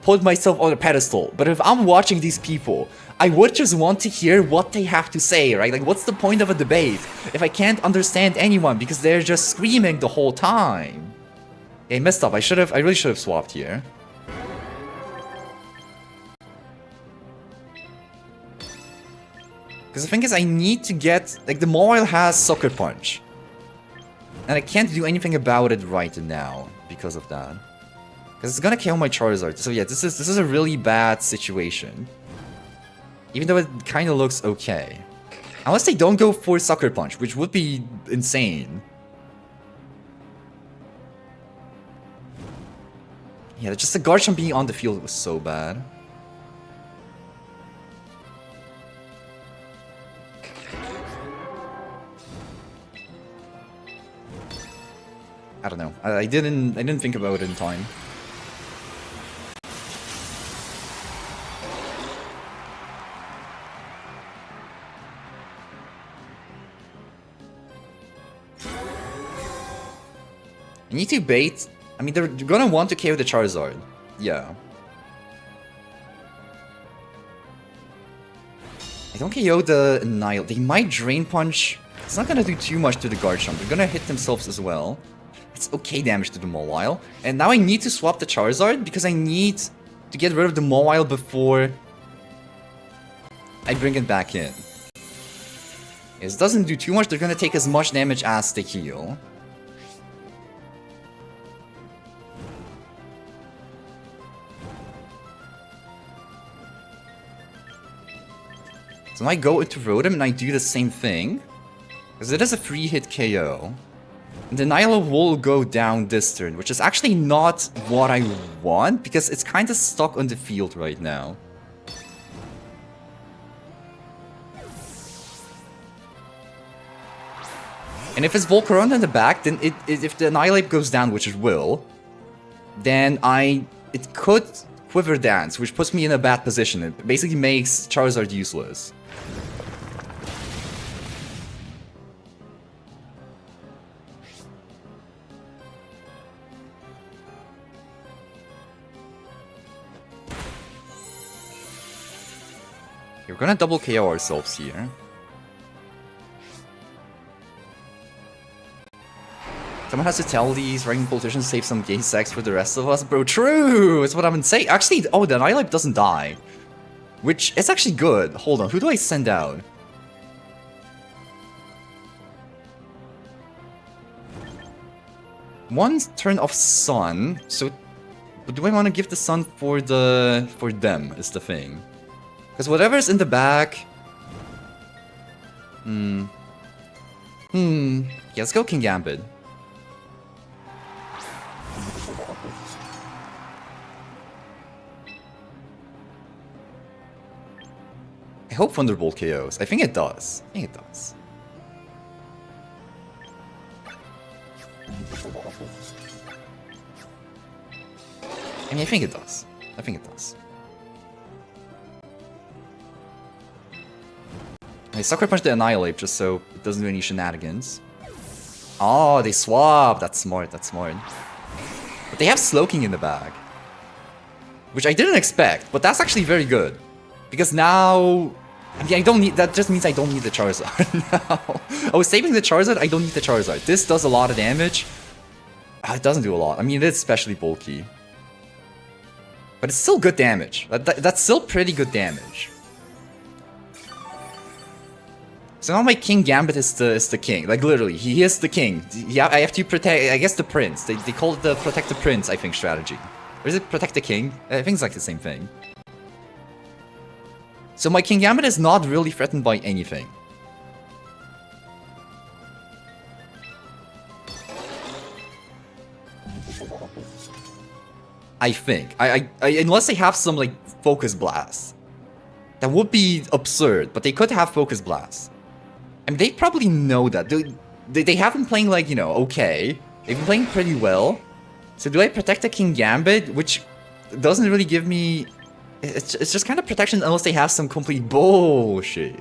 put myself on a pedestal, but if I'm watching these people... I would just want to hear what they have to say, right? Like, what's the point of a debate if I can't understand anyone because they're just screaming the whole time? Okay, messed up. I really should have swapped here. Because the thing is, I need to get... Like, the Mawile has Sucker Punch. And I can't do anything about it right now because of that. Because it's gonna kill my Charizard. So yeah, this is a really bad situation. Even though it kind of looks okay. Unless they don't go for Sucker Punch, which would be insane. Yeah, just the Garchomp being on the field was so bad. I don't know. I didn't think about it in time. I need to bait. I mean, they're gonna want to KO the Charizard. Yeah. I don't KO the Nile. They might Drain Punch. It's not gonna do too much to the Garchomp. They're gonna hit themselves as well. It's okay damage to the Mawile. And now I need to swap the Charizard because I need to get rid of the Mawile before I bring it back in. It doesn't do too much. They're gonna take as much damage as they heal. So I go into Rotom and I do the same thing. Because it is a free hit KO. And the Nyla will go down this turn, which is actually not what I want, because it's kind of stuck on the field right now. And if it's Volcarona in the back, then if the Annihilate goes down, which it will, then it could Quiver Dance, which puts me in a bad position. It basically makes Charizard useless. We're gonna double KO ourselves here. Someone has to tell these ranking politicians to save some gay sex for the rest of us. Bro, true! It's what I've been saying. Actually, oh, the Annihilate doesn't die. Which is actually good. Hold on, who do I send out? One turn of Sun, so... But do I want to give the Sun for them, is the thing. Because whatever's in the back... Yeah, let's go Kingambit. I hope Thunderbolt KOs. I think it does. I think it does. I mean, I think it does. I think it does. I Sucker Punch the Annihilate just so it doesn't do any shenanigans. Oh, they swap. That's smart. That's smart. But they have Slowking in the bag, which I didn't expect. But that's actually very good because now, I mean, I don't need. That just means I don't need the Charizard now. I was saving the Charizard. I don't need the Charizard. This does a lot of damage. It doesn't do a lot. I mean, it is especially bulky, but it's still good damage. That's still pretty good damage. So now my Kingambit is the king. Like literally, he is the king. Yeah, I have to protect. I guess the prince. They call it the protect the prince. I think strategy, or is it protect the king? I think it's like the same thing. So my Kingambit is not really threatened by anything. I think. I unless they have some like Focus Blast. That would be absurd, but they could have Focus Blast. I mean, they probably know that. They have been playing like, you know, okay. They've been playing pretty well. So do I protect the Kingambit, which doesn't really give me... It's just kind of protection unless they have some complete bullshit.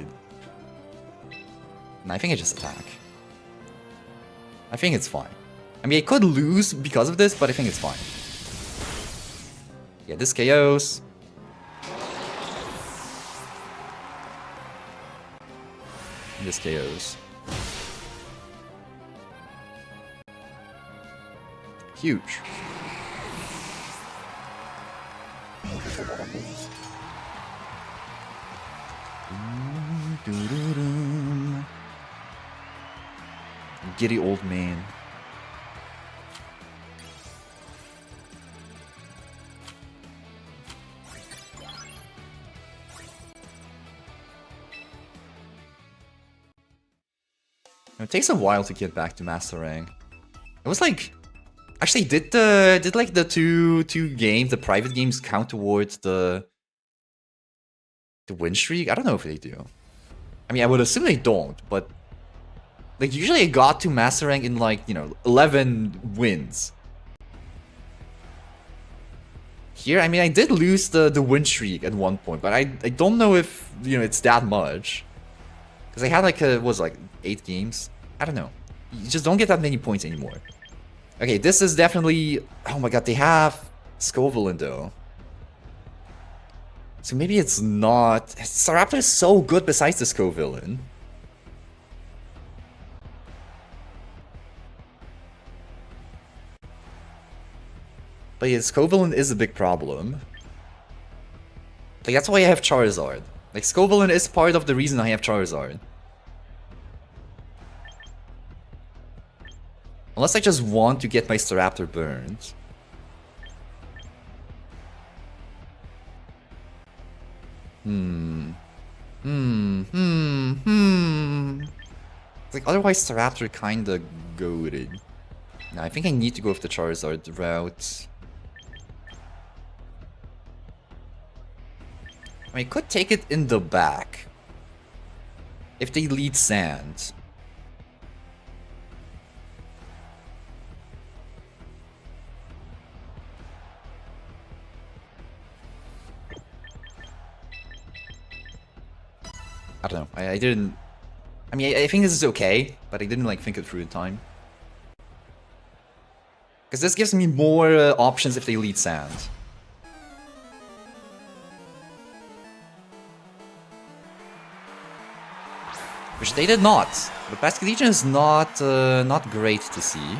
And I think I just attack. I think it's fine. I mean, I could lose because of this, but I think it's fine. Yeah, this KOs. This KOs. Huge. Giddy old man. It takes a while to get back to Master Rank. It was like, actually, did like the two games, the private games, count towards the win streak? I don't know if they do. I mean, I would assume they don't, but like usually I got to Master Rank in like, you know, 11 wins. Here, I mean, I did lose the win streak at one point, but I don't know if, you know, it's that much. Because I had like what was it, like 8 games? I don't know. You just don't get that many points anymore. Okay, this is definitely... Oh my god, they have Scovillain though. So maybe it's not... Staraptor is so good besides the Scovillain. But yeah, Scovillain is a big problem. Like, that's why I have Charizard. Like, Scovillain is part of the reason I have Charizard. Unless I just want to get my Staraptor burned. It's like, otherwise Staraptor kinda goated. Now, I think I need to go with the Charizard route. I could take it in the back. If they lead Sand. I don't know. I didn't... I mean, I think this is okay, but I didn't like think it through in time. Because this gives me more options if they lead Sand. Which they did not. But Basket Legion is not great to see.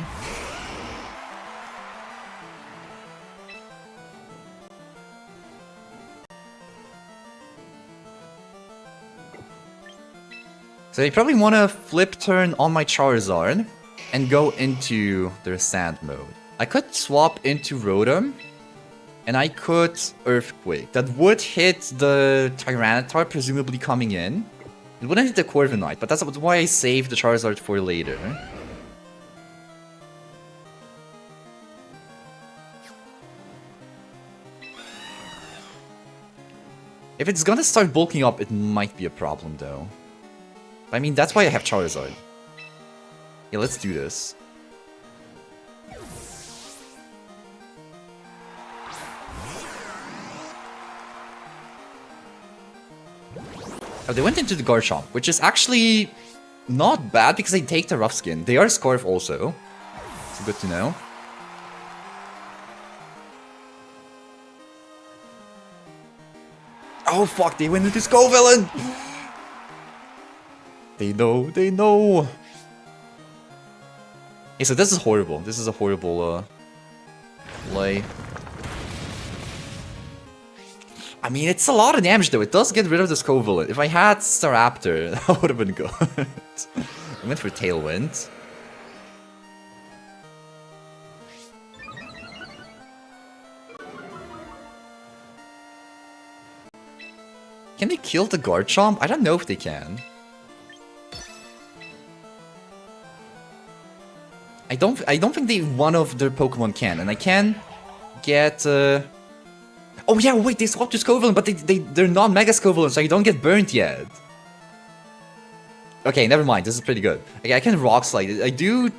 So they probably want to flip turn on my Charizard and go into their Sand mode. I could swap into Rotom, and I could Earthquake. That would hit the Tyranitar, presumably coming in. It wouldn't hit the Corviknight, but that's why I saved the Charizard for later. If it's gonna start bulking up, it might be a problem though. I mean, that's why I have Charizard. Yeah, let's do this. Oh, they went into the Garchomp, which is actually not bad because they take the Rough Skin. They are Scarf also. So good to know. Oh fuck, they went into Scovillain! They know, they know! Okay, so this is horrible. This is a horrible play. I mean, it's a lot of damage though. It does get rid of the Scovillain. If I had Staraptor, that would have been good. I went for Tailwind. Can they kill the Garchomp? I don't know if they can. I don't think one of their Pokemon can, and I can get oh yeah, wait, they swapped to Scovillain, but they're not Mega Scovillain, so you don't get burnt yet. Okay, never mind, this is pretty good. Okay, I can Rock Slide. I do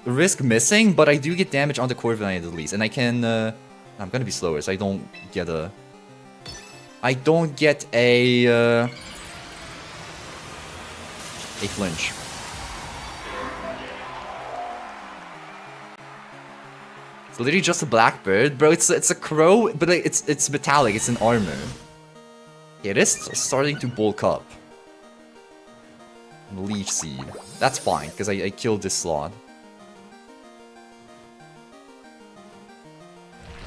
risk missing, but I do get damage on the Corviknight at least, and I can I'm gonna be slower, so I don't get a flinch. It's literally just a blackbird, bro. It's a crow, but it's metallic. It's an armor. Yeah, it is starting to bulk up. Leech Seed. That's fine because I killed this slot.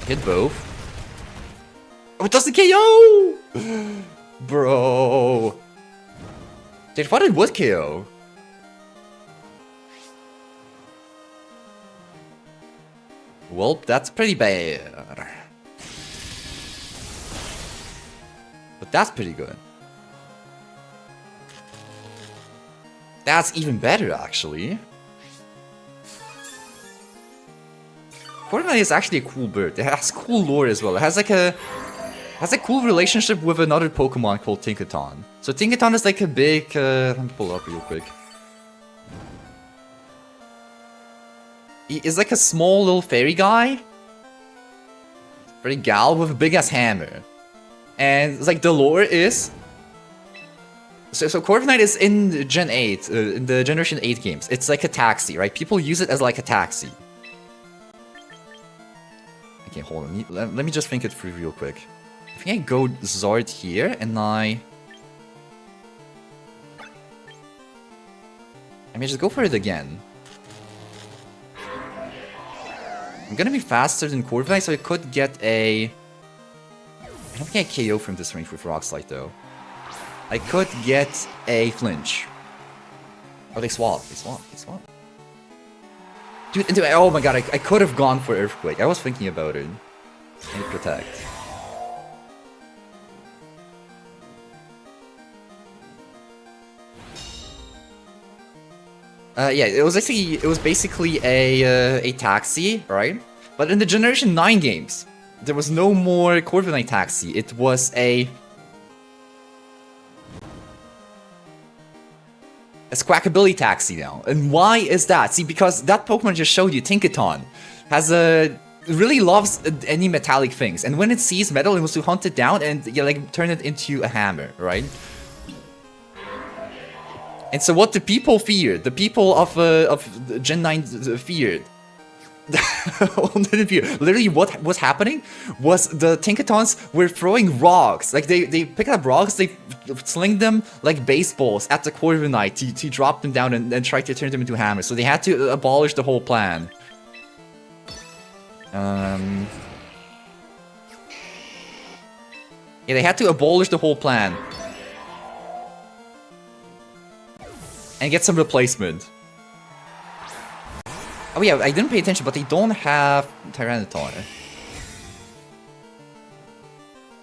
Hit both. Oh, it does the KO! Bro. Dude, I thought it would KO. Well, that's pretty bad. But that's pretty good. That's even better, actually. Corviknight is actually a cool bird. It has cool lore as well. It has like a cool relationship with another Pokemon called Tinkaton. So Tinkaton is like a big let me pull it up real quick. He is like a small little fairy guy. Very gal with a big ass hammer. And it's like the lore is so Corviknight is in Gen 8, in the Generation 8 games. It's like a taxi, right? People use it as like a taxi. Okay, hold on. Let me just think it through real quick. I think I go Zard here, and I may just go for it again. I'm gonna be faster than Corviknight, so I could get a... I don't think I KO from this range with Rock Slide, though. I could get a flinch. Oh, they swap. They swap. They swap. Dude, oh my god, I could have gone for Earthquake. I was thinking about it. I need Protect. Yeah, it was basically a taxi, right? But in the Generation 9 games, there was no more Corviknight taxi. It was a Squawkabilly taxi now. And why is that? See, because that Pokemon just showed you, Tinkaton, has a really loves any metallic things, and when it sees metal, it wants to hunt it down and like turn it into a hammer, right? And so what the people feared, the people of Gen 9 feared, literally what was happening was the Tinkatons were throwing rocks. Like they pick up rocks, they sling them like baseballs at the Corviknight to drop them down and try to turn them into hammers. So they had to abolish the whole plan. Yeah, they had to abolish the whole plan. And get some replacement. Oh yeah, I didn't pay attention, but they don't have Tyranitar.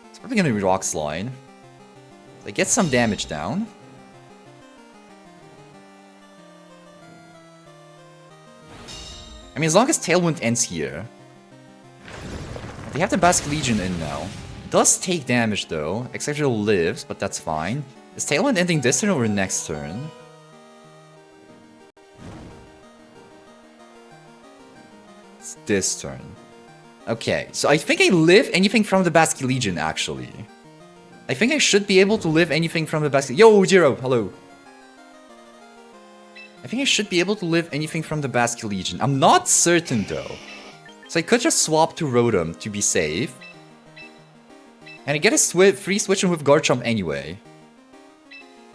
It's probably gonna be Rock Slide. They get some damage down. I mean, as long as Tailwind ends here. They have the Basque Legion in now. Does take damage though. Excadrill lives, but that's fine. Is Tailwind ending this turn or next turn? It's this turn. Okay, so I think I live anything from the Basque Legion, actually. I think I should be able to live anything from the Basque... Yo, Jiro, hello. I think I should be able to live anything from the Basque Legion. I'm not certain, though. So I could just swap to Rotom to be safe. And I get a free switch in with Garchomp anyway.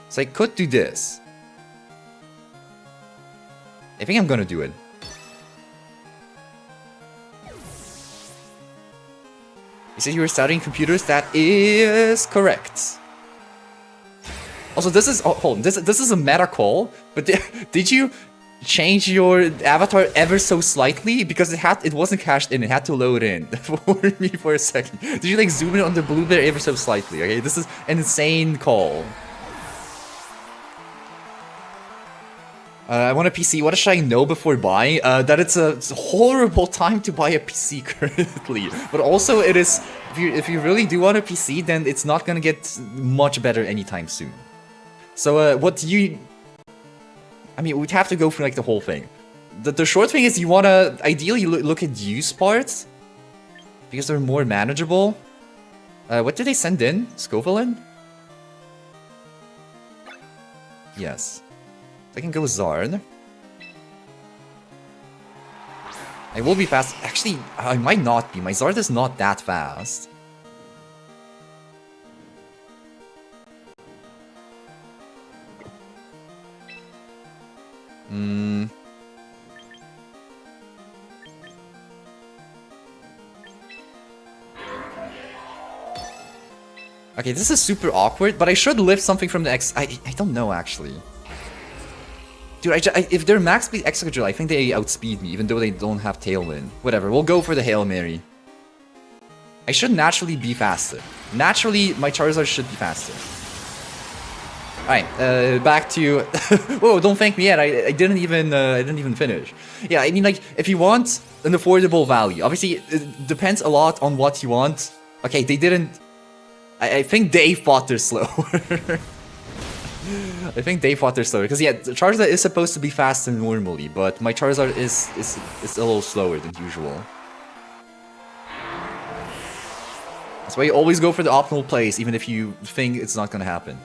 So I could do this. I think I'm gonna do it. You said you were studying computers? That is correct. Also, this is... Oh, hold on. This is a meta call, but did you change your avatar ever so slightly? Because it wasn't cached in, it had to load in. That worried me for a second. Did you like zoom in on the blue bear ever so slightly? Okay, this is an insane call. I want a PC. What should I know before buying? That it's a horrible time to buy a PC currently. But also it is, if you really do want a PC, then it's not gonna get much better anytime soon. So what do you... I mean, we'd have to go through like the whole thing. The short thing is you wanna ideally look at used parts because they're more manageable. What did they send in? Scovillain? Yes. I can go Zard. I will be fast. Actually, I might not be. My Zard is not that fast. Okay, this is super awkward, but I should lift something from the X. I don't know, actually. Dude, if they're max speed Excadrill, I think they outspeed me, even though they don't have Tailwind. Whatever, we'll go for the Hail Mary. I should naturally be faster. Naturally, my Charizard should be faster. Alright, back to... Whoa, don't thank me yet, I didn't even finish. Yeah, I mean, like, if you want an affordable value, obviously, it depends a lot on what you want. Okay, they didn't... I think they fought their slower. I think they fought their slower, because yeah, the Charizard is supposed to be faster normally, but my Charizard is a little slower than usual. That's why you always go for the optimal place, even if you think it's not gonna happen.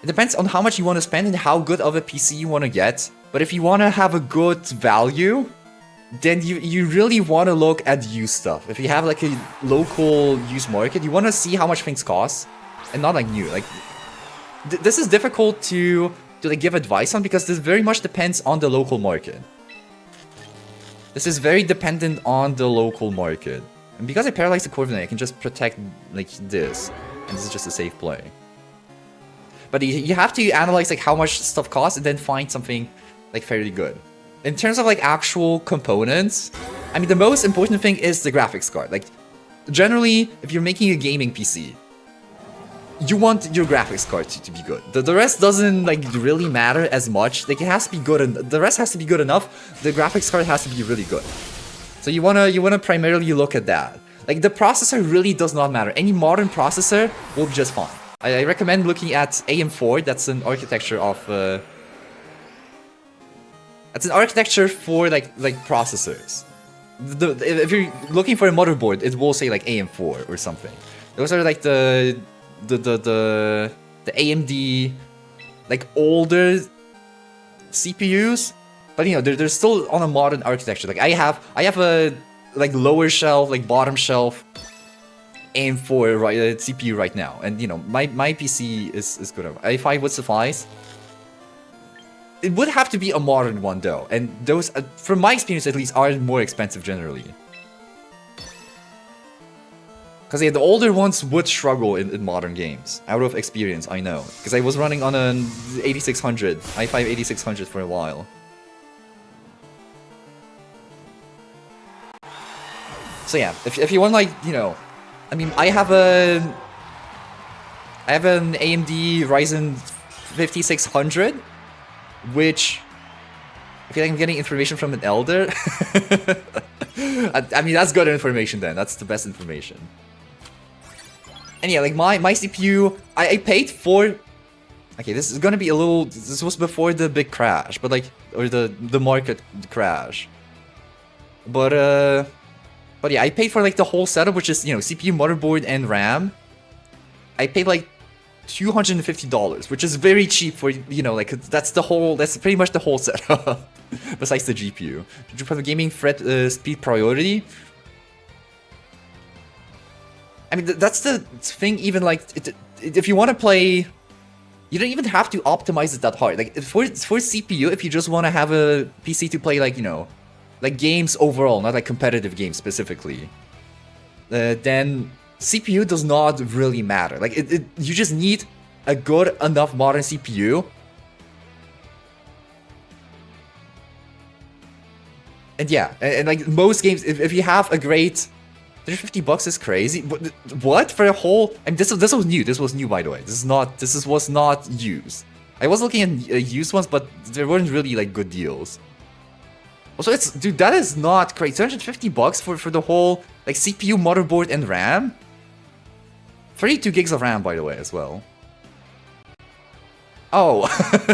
It depends on how much you want to spend and how good of a PC you want to get, but if you want to have a good value, then you really want to look at used stuff. If you have like a local used market, you want to see how much things cost, and not like new. Like this is difficult to like give advice on because this very much depends on the local market. This is very dependent on the local market, and because I paralyzed the Corviknight, I can just protect like this, and this is just a safe play. But you have to analyze like how much stuff costs and then find something like fairly good. In terms of like actual components, I mean the most important thing is the graphics card. Like generally, if you're making a gaming PC, you want your graphics card to be good. The rest doesn't like really matter as much. Like it has to be good, and the rest has to be good enough. The graphics card has to be really good. So you wanna primarily look at that. Like the processor really does not matter. Any modern processor will be just fine. I recommend looking at AM4. That's an architecture of that's an architecture for like processors. If you're looking for a motherboard, it will say like AM4 or something. Those are like the AMD like older CPUs, but you know they're still on a modern architecture. Like I have a like lower shelf, like bottom shelf AM4 CPU right now, and you know my PC is good. i5 would suffice. It would have to be a modern one though, and those, from my experience at least, are more expensive generally. Because yeah, the older ones would struggle in modern games. Out of experience, I know. Because I was running on an 8600, i5 8600 for a while. So yeah, if you want like, you know, I mean, I have an AMD Ryzen 5600, which I feel like I'm getting information from an elder. I mean, that's good information then. That's the best information. And yeah, like my CPU, I paid for... Okay, this is gonna be a little... This was before the big crash, but like... Or the market crash. But yeah, I paid for like the whole setup, which is, you know, CPU, motherboard, and RAM. I paid like $250, which is very cheap for, you know, like, that's pretty much the whole setup. Besides the GPU. Did you put the gaming speed priority? I mean, that's the thing, even like, if you want to play, you don't even have to optimize it that hard. Like, for CPU, if you just want to have a PC to play, like, you know, like games overall, not like competitive games specifically, then CPU does not really matter. Like, you just need a good enough modern CPU. And yeah, and like most games, if you have a great... $150 is crazy. What for a whole? I mean, this was new. This was new, by the way. This was not used. I was looking at used ones, but there weren't really like good deals. Also, dude, that is not crazy. $250 for the whole like CPU, motherboard, and RAM. 32 gigs of RAM, by the way, as well. Oh,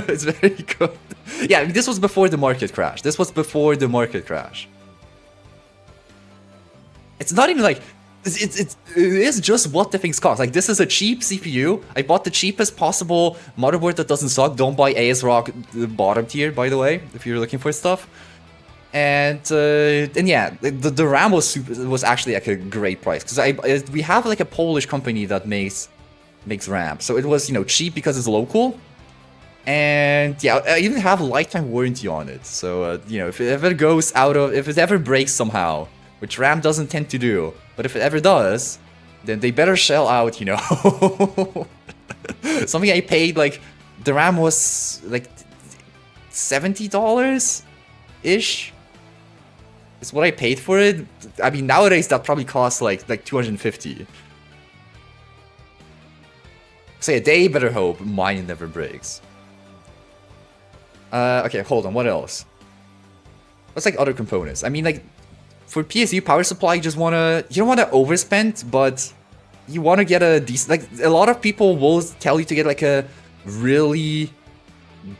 it's very good. Yeah, I mean, this was before the market crash. It's not even like, it is just what the things cost. Like, this is a cheap CPU. I bought the cheapest possible motherboard that doesn't suck. Don't buy ASRock bottom tier, by the way, if you're looking for stuff. And yeah, the RAM was actually like a great price, because we have like a Polish company that makes RAM, so it was, you know, cheap because it's local. And yeah, I even have a lifetime warranty on it. So you know, if it ever breaks somehow, which RAM doesn't tend to do, but if it ever does, then they better shell out, you know. Something I paid, like, the RAM was like $70-ish. Is what I paid for it. I mean, nowadays that probably costs like $250. So yeah, they better hope mine never breaks. Okay, hold on, what else? What's like other components? I mean, like, for PSU power supply, you don't want to overspend, but you want to get a decent... Like, a lot of people will tell you to get like a really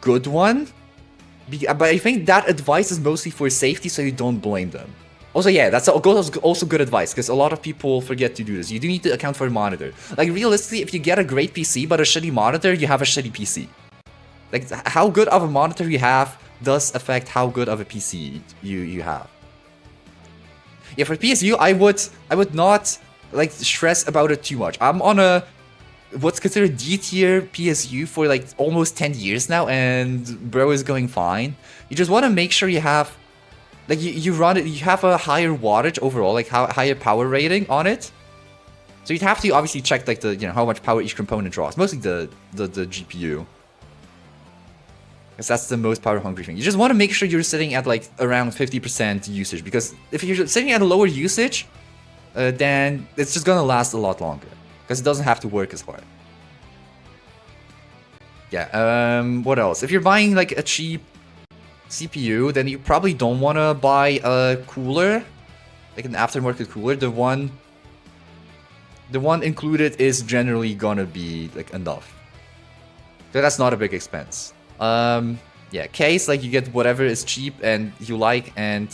good one. But I think that advice is mostly for safety, so you don't blame them. Also, yeah, that's also good advice, because a lot of people forget to do this. You do need to account for a monitor. Like, realistically, if you get a great PC but a shitty monitor, you have a shitty PC. Like, how good of a monitor you have does affect how good of a PC you have. Yeah, for PSU, I would not like stress about it too much. I'm on a what's considered D tier PSU for like almost 10 years now, and bro is going fine. You just want to make sure you have like you run it, you have a higher wattage overall, like higher power rating on it. So you'd have to obviously check like the, you know, how much power each component draws, mostly the GPU. Because that's the most power hungry thing. You just want to make sure you're sitting at like around 50% usage, because if you're sitting at a lower usage, then it's just gonna last a lot longer, because it doesn't have to work as hard. Yeah, what else? If you're buying like a cheap CPU, then you probably don't want to buy a cooler, like an aftermarket cooler. The one included is generally gonna be like enough. So that's not a big expense. Yeah, case, like, you get whatever is cheap and you like, and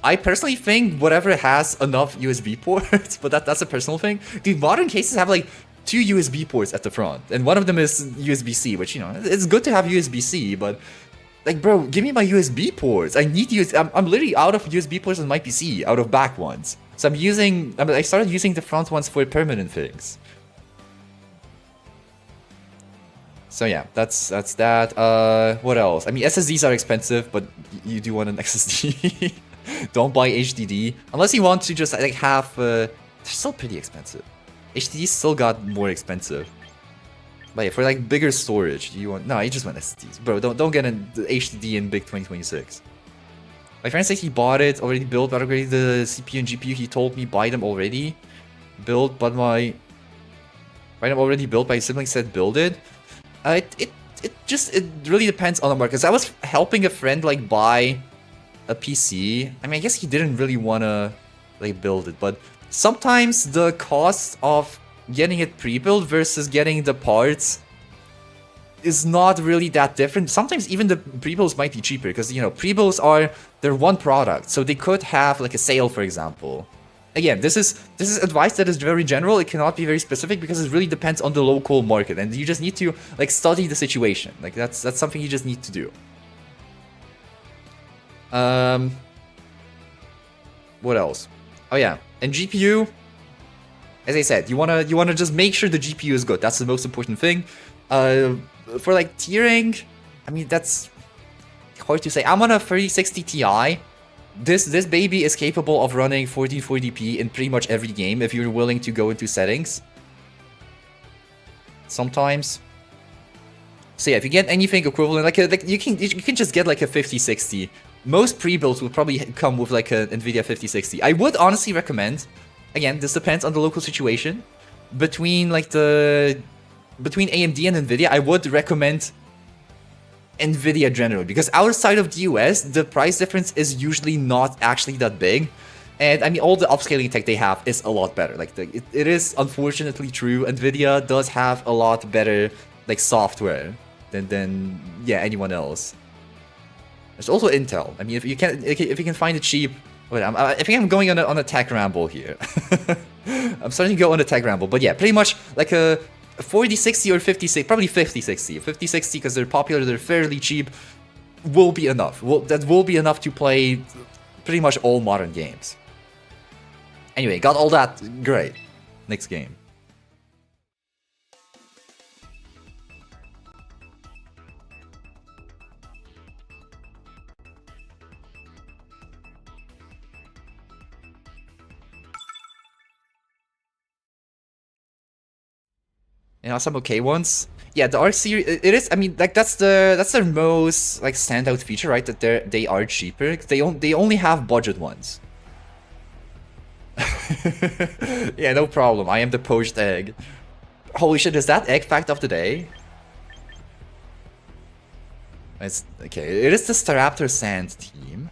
I personally think whatever has enough USB ports, but that's a personal thing. Dude, modern cases have like 2 USB ports at the front, and one of them is USB-C, which, you know, it's good to have USB-C, but like, bro, give me my USB ports. I need I'm literally out of USB ports on my PC, out of back ones. So I started using the front ones for permanent things. So yeah, that's that. What else? I mean, SSDs are expensive, but you do want an SSD. Don't buy HDD unless you want to just like have. They're still pretty expensive. HDD still got more expensive. But yeah, for like bigger storage, you just want SSDs, bro. Don't get an HDD in big 2026. My friend said he bought it already built, but upgraded the CPU and GPU. He told me buy them already built, but buy them already built. My sibling said build it. it really depends on the market. 'Cause I was helping a friend like buy a PC. I mean, I guess he didn't really wanna like build it, but sometimes the cost of getting it pre-built versus getting the parts is not really that different. Sometimes even the pre-builds might be cheaper because, you know, pre-builds they're one product, so they could have like a sale, for example. Again, this is advice that is very general. It cannot be very specific because it really depends on the local market, and you just need to like study the situation. Like that's something you just need to do. What else? Oh yeah, and GPU. As I said, you wanna just make sure the GPU is good. That's the most important thing. For like tiering, I mean that's hard to say. I'm on a 3060 Ti. This baby is capable of running 1440p in pretty much every game if you're willing to go into settings. Sometimes. So yeah, if you get anything equivalent, like you can just get like a 5060. Most pre-builds will probably come with like a Nvidia 5060. I would honestly recommend, again, this depends on the local situation, between AMD and Nvidia, I would recommend Nvidia generally, because outside of the US, the price difference is usually not actually that big. And I mean, all the upscaling tech they have is a lot better. Like it is unfortunately true. Nvidia does have a lot better like software than yeah, anyone else. There's also Intel. I mean, if you can find it cheap. Wait, I think I'm going on a tech ramble here. I'm starting to go on a tech ramble, but yeah, pretty much like a 4060 or 5060, probably 5060. 5060 because they're popular, they're fairly cheap, will be enough. That will be enough to play pretty much all modern games. Anyway, got all that, great. Next game. You know, some okay ones. Yeah, the Arc series. It is. I mean, like that's their most like standout feature, right? That they are cheaper. They only have budget ones. Yeah, no problem. I am the poached egg. Holy shit! Is that egg fact of the day? It's okay. It is the Staraptor Sand team.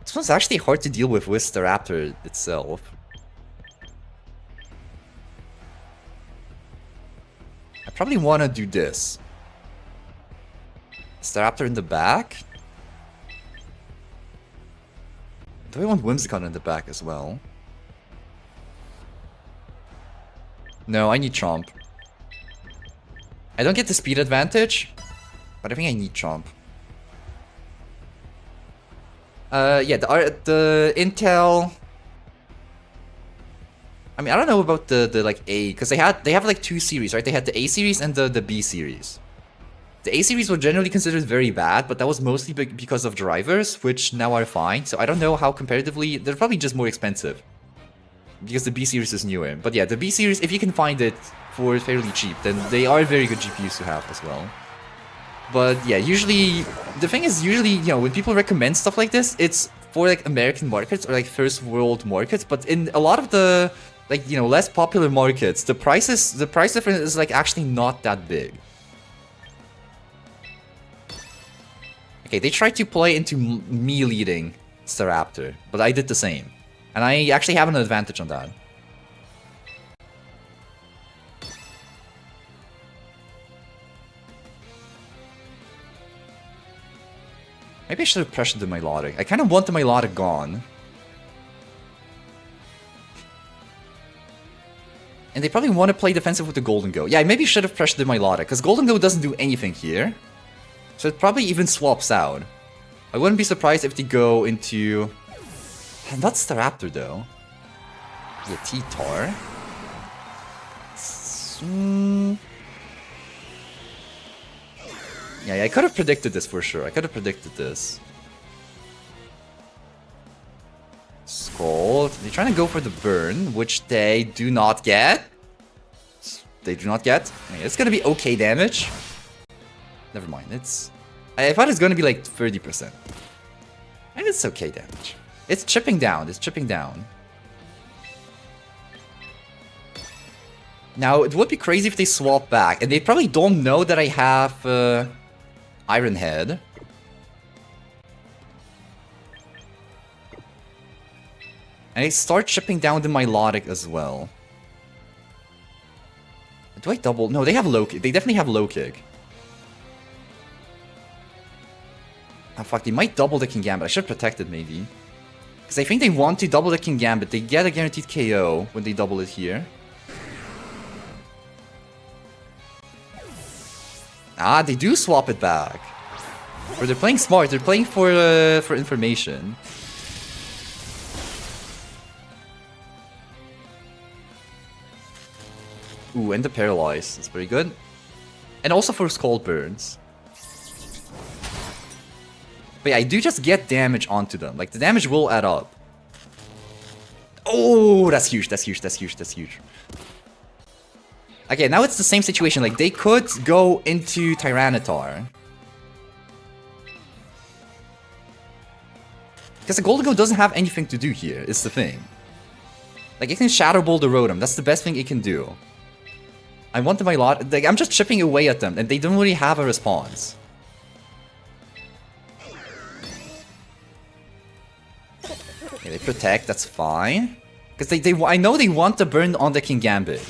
This one's actually hard to deal with Staraptor itself. I probably want to do this. Staraptor in the back. Do I want Whimsicott in the back as well? No, I need Chomp. I don't get the speed advantage, but I think I need Chomp. Yeah, the Intel. I mean, I don't know about the like A, because they have like two series, right? They had the A series and the B series. The A series were generally considered very bad, but that was mostly because of drivers, which now are fine. So I don't know how comparatively, they're probably just more expensive. Because the B series is newer. But yeah, the B series, if you can find it for fairly cheap, then they are very good GPUs to have as well. But yeah, usually, the thing is usually, you know, when people recommend stuff like this, it's for like American markets or like first world markets. But in a lot of the, like, you know, less popular markets, the price difference is like actually not that big. Okay, they tried to play into me leading Staraptor, but I did the same. And I actually have an advantage on that. Maybe I should have pressured the Milotic. I kind of want the Milotic gone. And they probably want to play defensive with the Gholdengo. Yeah, I maybe should have pressured the Milotic, because Gholdengo doesn't do anything here. So it probably even swaps out. I wouldn't be surprised if they go into... Not Staraptor though. Yeah, T-Tar. Yeah, I could have predicted this for sure. I could have predicted this. Scald. They're trying to go for the burn, which they do not get. They do not get. I mean, it's gonna be okay damage. Never mind. I thought it's gonna be like 30%. And it's okay damage. It's chipping down. It's chipping down. Now, it would be crazy if they swap back, and they probably don't know that I have Iron Head. And I start chipping down the Milotic as well. Do I double? No, they have low kick. They definitely have low kick. Oh fuck, they might double the King Gambit. I should protect it maybe. Because I think they want to double the King Gambit. They get a guaranteed KO when they double it here. Ah, they do swap it back. Or they're playing smart. They're playing for information. Ooh, and the Paralyze. That's very good. And also for Skull Burns. But yeah, I do just get damage onto them. Like, the damage will add up. Oh, that's huge, that's huge, that's huge, that's huge. Okay, now it's the same situation. Like, they could go into Tyranitar. Because the Golden Go doesn't have anything to do here, is the thing. Like, it can Shadow Ball the Rotom. That's the best thing it can do. I want them a lot. Like, I'm just chipping away at them, and they don't really have a response. Okay, they protect, that's fine. Because I know they want to burn on the King Gambit.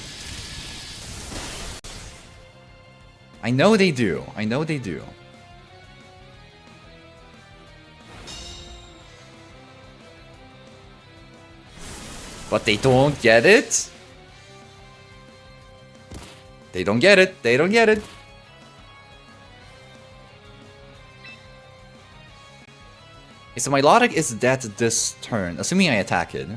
I know they do. I know they do. But they don't get it. They don't get it. They don't get it. Okay, so Milotic is dead this turn, assuming I attack it.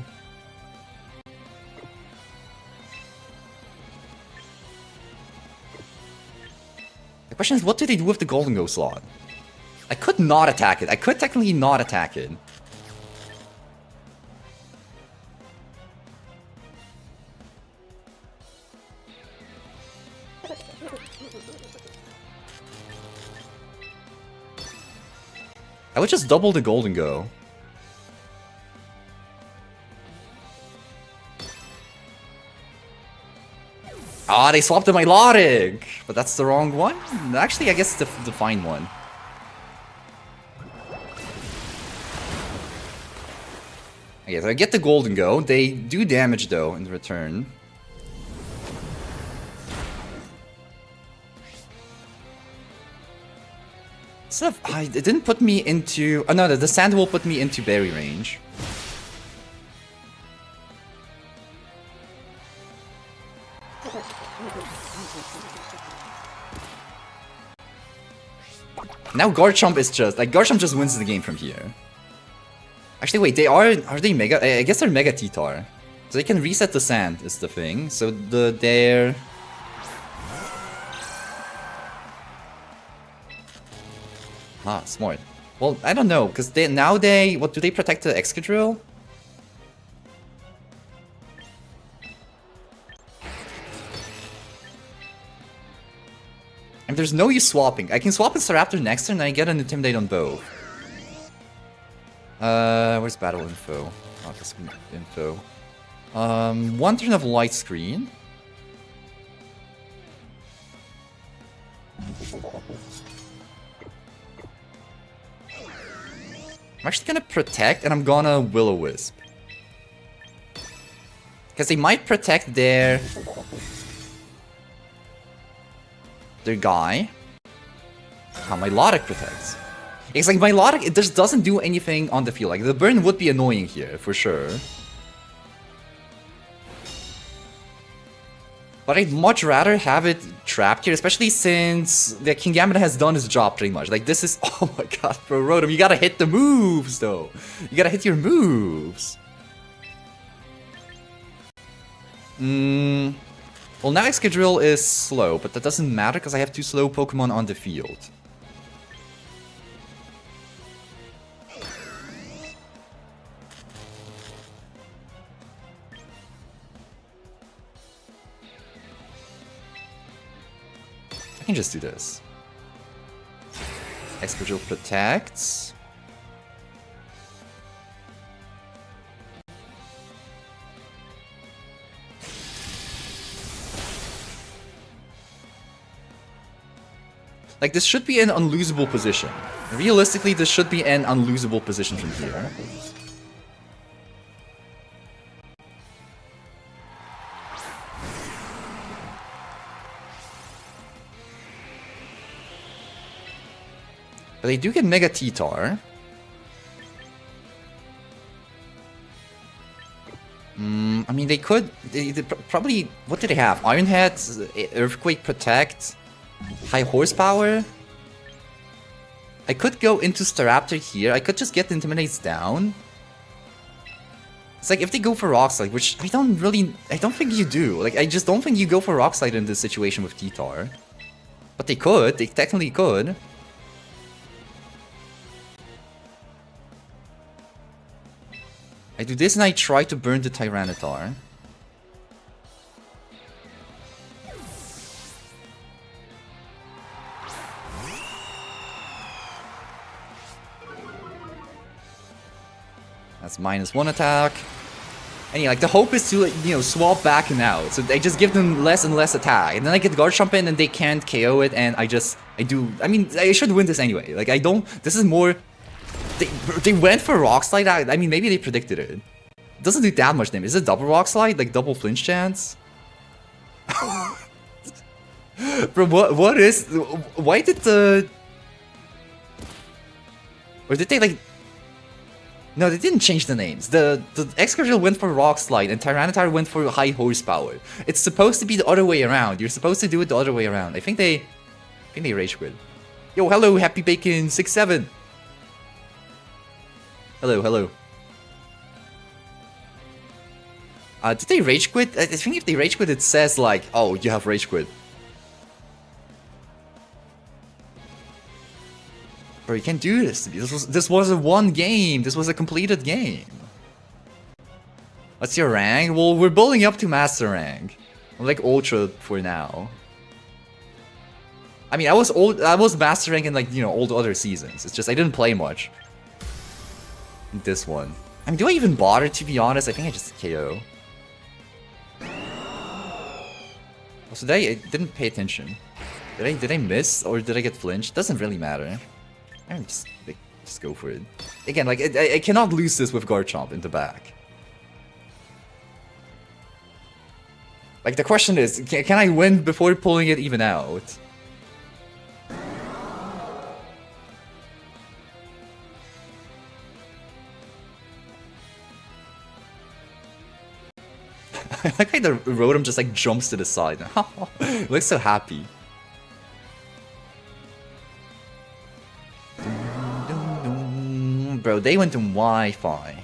The question is, what do they do with the Golden Go slot? I could not attack it. I could technically not attack it. I would just double the Golden Go. Ah, they swapped the Milotic! But that's the wrong one? Actually, I guess it's the fine one. Okay, so I get the Golden Go. They do damage, though, in return. It didn't put me into... Oh, no, the Sand will put me into berry range. Now Garchomp is just... Like, Garchomp just wins the game from here. Actually, wait, they are they Mega... I guess they're Mega T-Tar. So they can reset the Sand, is the thing. So they're... Ah, smart. Well, I don't know, because what, do they protect the Excadrill? And there's no use swapping. I can swap a Staraptor next turn and I get an Intimidate on both. Where's battle info? Oh, this info. One turn of Light Screen. I'm actually gonna protect, and I'm gonna Will-O-Wisp. Because they might protect their guy. How Milotic protects. It's like Milotic, it just doesn't do anything on the field. Like, the burn would be annoying here, for sure. But I'd much rather have it trapped here, especially since the King Gambit has done his job pretty much. Like, this is... Oh my god, bro, Rotom, you gotta hit the moves, though. You gotta hit your moves. Well, now Excadrill is slow, but that doesn't matter because I have 2 slow Pokemon on the field. I can just do this. Excadrill protects. Like, this should be an unlosable position. Realistically, this should be an unlosable position from here. But they do get Mega T-Tar. I mean, they could... They probably... What did they have? Iron Head, Earthquake Protect, High Horsepower? I could go into Staraptor here. I could just get the Intimidates down. It's like, if they go for Rock Slide, which I don't think you do. Like, I just don't think you go for Rock Slide in this situation with T-Tar. But they could. They technically could. I do this and I try to burn the Tyranitar. That's -1 attack. And yeah, like the hope is to, like, you know, swap back and out. So I just give them less and less attack. And then I get Guard Jump in and they can't KO it and I mean, I should win this anyway. Like, this is more... They went for Rock Slide. I mean, maybe they predicted it. It doesn't do that much damage. Is it double Rock Slide? Like double flinch chance? Bro, what is... Why did the... Or did they, like... No, they didn't change the names. The Excadrill went for Rock Slide and Tyranitar went for High Horsepower. It's supposed to be the other way around. You're supposed to do it the other way around. I think they Rage Quit. Yo, hello, Happy Bacon 67. Hello, hello. Did they Rage Quit? I think if they Rage Quit, it says like, oh, you have Rage Quit. Bro, you can't do this to me. This was a one game. This was a completed game. What's your rank? Well, we're building up to Master rank. I'm like Ultra for now. I mean, I was Master rank in, like, you know, all the other seasons. It's just I didn't play much. This one. I mean, do I even bother, to be honest? I think I just KO. So I didn't pay attention. Did I miss or did I get flinched? Doesn't really matter. I mean, just go for it. Again, like, I cannot lose this with Garchomp in the back. Like, the question is, can I win before pulling it even out? I like how the Rotom just, like, jumps to the side. Looks so happy. Bro, they went to Wi-Fi.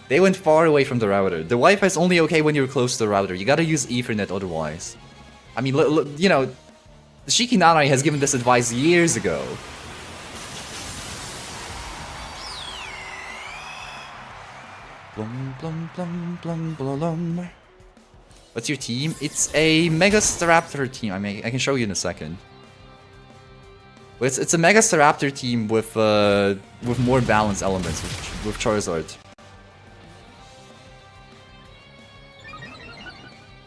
They went far away from the router. The Wi-Fi is only okay when you're close to the router. You gotta use Ethernet otherwise. I mean, you know, Shikinanai has given this advice years ago. Blum, blum, blum, blum, blum, blum. What's your team? It's a Mega Staraptor team. I can show you in a second. But it's a Mega Staraptor team with more balanced elements with Charizard.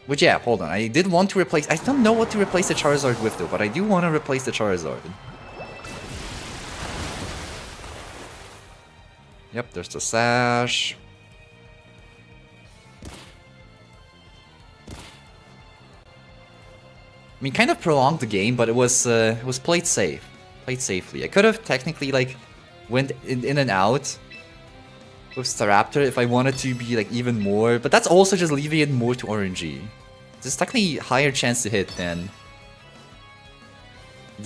Which, yeah, hold on. I did want to replace... I don't know what to replace the Charizard with, though, but I do want to replace the Charizard. Yep, there's the Sash. I mean, kind of prolonged the game, but it was played safe. Played safely. I could have technically, like, went in and out with Staraptor if I wanted to be, like, even more, but that's also just leaving it more to RNG. There's technically higher chance to hit than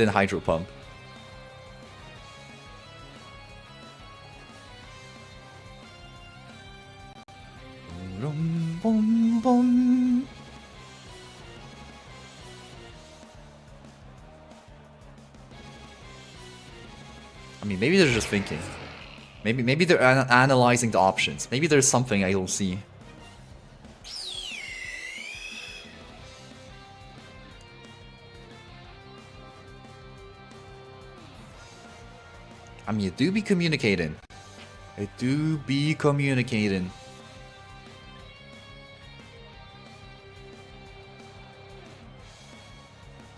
Hydro Pump. I mean, maybe they're just thinking. Maybe they're analyzing the options. Maybe there's something I don't see. I mean, you do be communicating. I do be communicating.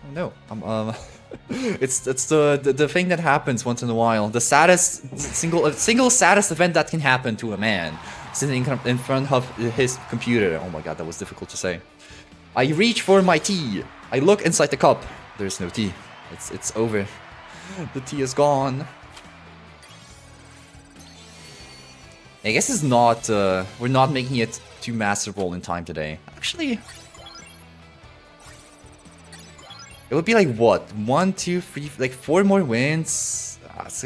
Oh no, It's the thing that happens once in a while. The saddest single saddest event that can happen to a man sitting in front of his computer. Oh my god, that was difficult to say. I reach for my tea. I look inside the cup. There's no tea. It's over. The tea is gone. I guess it's not. We're not making it too masterful in time today. Actually. It would be like what? 1, 2, 3, like 4 more wins?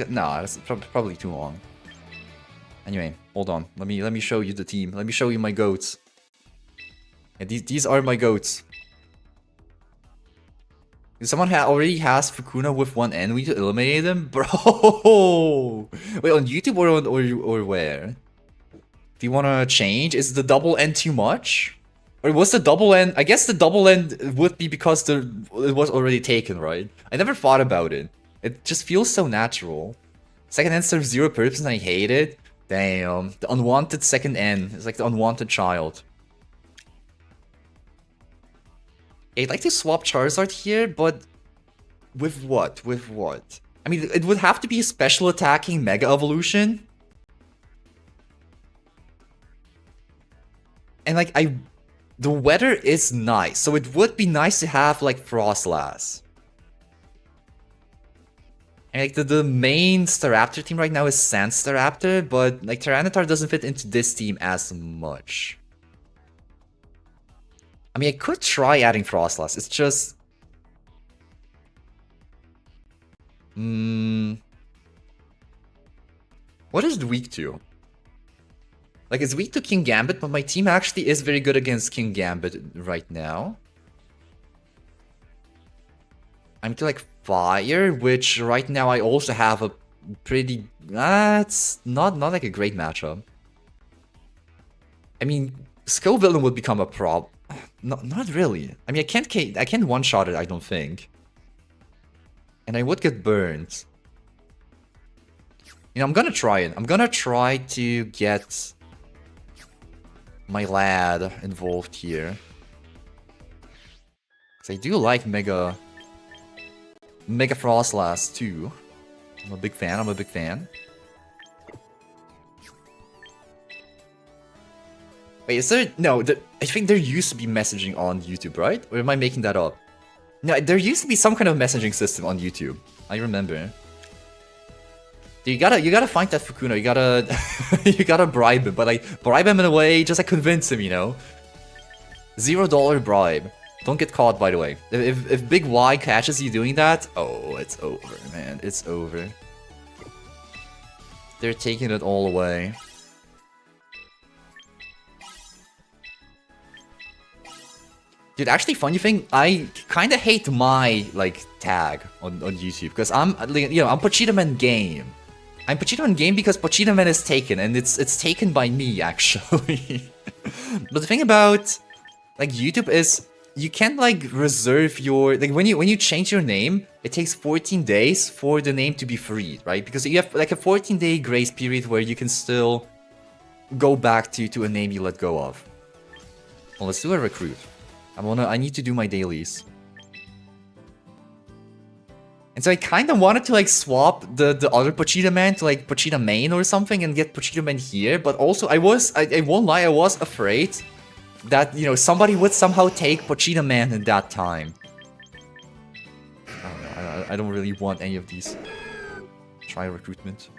No, that's probably too long. Anyway, hold on. Let me show you the team. Let me show you my goats. Yeah, these are my goats. Someone already has Fukuna with 1 N. We need to eliminate him, bro. Wait, on YouTube or where? Do you want to change? Is the double N too much? Or was the double N? I guess the double N would be because it was already taken, right? I never thought about it. It just feels so natural. Second N serves 0 purpose and I hate it. Damn. The unwanted second N. It's like the unwanted child. I'd like to swap Charizard here, but with what? With what? I mean, it would have to be a special attacking Mega Evolution. And like, the weather is nice, so it would be nice to have like Frostlass. And like the main Staraptor team right now is Sand Staraptor, but like Tyranitar doesn't fit into this team as much. I mean, I could try adding Frostlass. It's just... What is it weak to? Like, it's weak to King Gambit, but my team actually is very good against King Gambit right now. I'm to like Fire, which right now I also have a pretty... it's not like a great matchup. I mean, Skull Villain would become a problem. Not really. I mean, I can't one-shot it, I don't think. And I would get burned. You know, I'm gonna try it. I'm gonna try to get my lad involved here. Because I do like Mega Frostlass too. I'm a big fan. Wait, is there... No, I think there used to be messaging on YouTube, right? Or am I making that up? No, there used to be some kind of messaging system on YouTube. I remember. You gotta find that Fukuna. You gotta bribe him, but like bribe him in a way, just like convince him, you know. $0 bribe. Don't get caught, by the way. If Big Y catches you doing that, oh, it's over, man. It's over. They're taking it all away. Dude, actually, funny thing, I kind of hate my like tag on YouTube because I'm Pochita Man Game. I'm Pochita Man Game because Pochita Man is taken, and it's taken by me actually. But the thing about like YouTube is you can't like reserve your like when you change your name, it takes 14 days for the name to be freed, right? Because you have like a 14-day grace period where you can still go back to a name you let go of. Well, let's do a recruit. I need to do my dailies. And so I kind of wanted to like swap the other Pochita Man to like Pochita Main or something and get Pochita Man here, but also I won't lie, I was afraid that, you know, somebody would somehow take Pochita Man in that time. I don't know, I don't really want any of these. Try recruitment.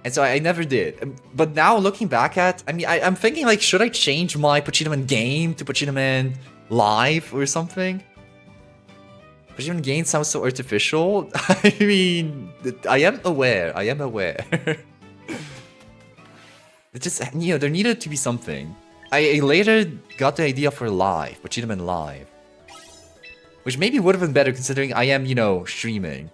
And so I never did. But now looking back at, I mean, I'm thinking like, should I change my Pochita Man Game to Pochita Man Live or something? Pochita Man Game sounds so artificial. I mean, I am aware. It just, you know, there needed to be something. I later got the idea for Live, Pochita Man Live. Which maybe would have been better considering I am, you know, streaming.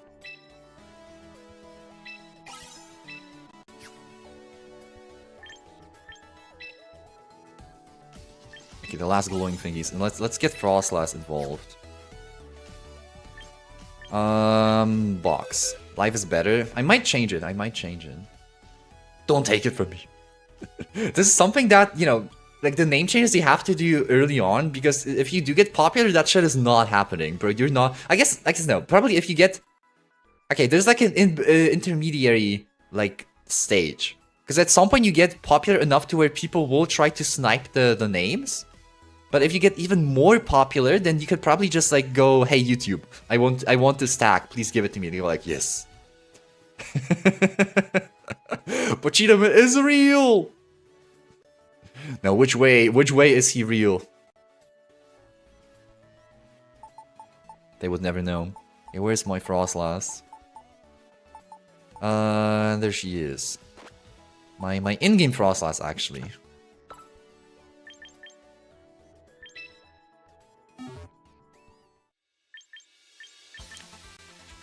Okay, the last glowing thingies, and let's get Frostlass involved. Box. Life is better. I might change it. Don't take it from me. This is something that, you know, Like, the name changes you have to do early on, because if you do get popular, that shit is not happening, bro. You're not... I guess no. Probably if you get... Okay, there's like an intermediary, like, stage. Because at some point you get popular enough to where people will try to snipe the names. But if you get even more popular, then you could probably just, like, go, hey, YouTube, I want this stack. Please give it to me. And you're like, yes. Pochita is real! Now, which way is he real? They would never know. Hey, where's my Frostlass? There she is. My in-game Frostlass, actually.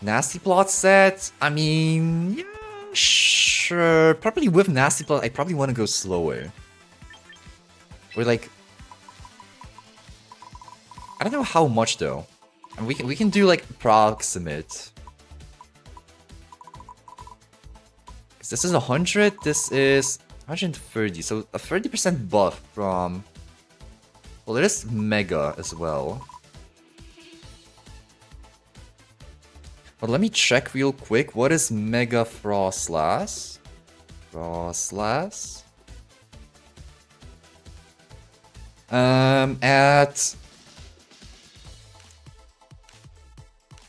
Nasty Plot set? I mean, yeah, sure. Probably with Nasty Plot, I probably want to go slower. Or like, I don't know how much though. And we can do like approximate. Cause this is 100. This is 130. So a 30% buff from. Well, there is Mega as well. But let me check real quick. What is Mega Frostlass? Frostlass. At...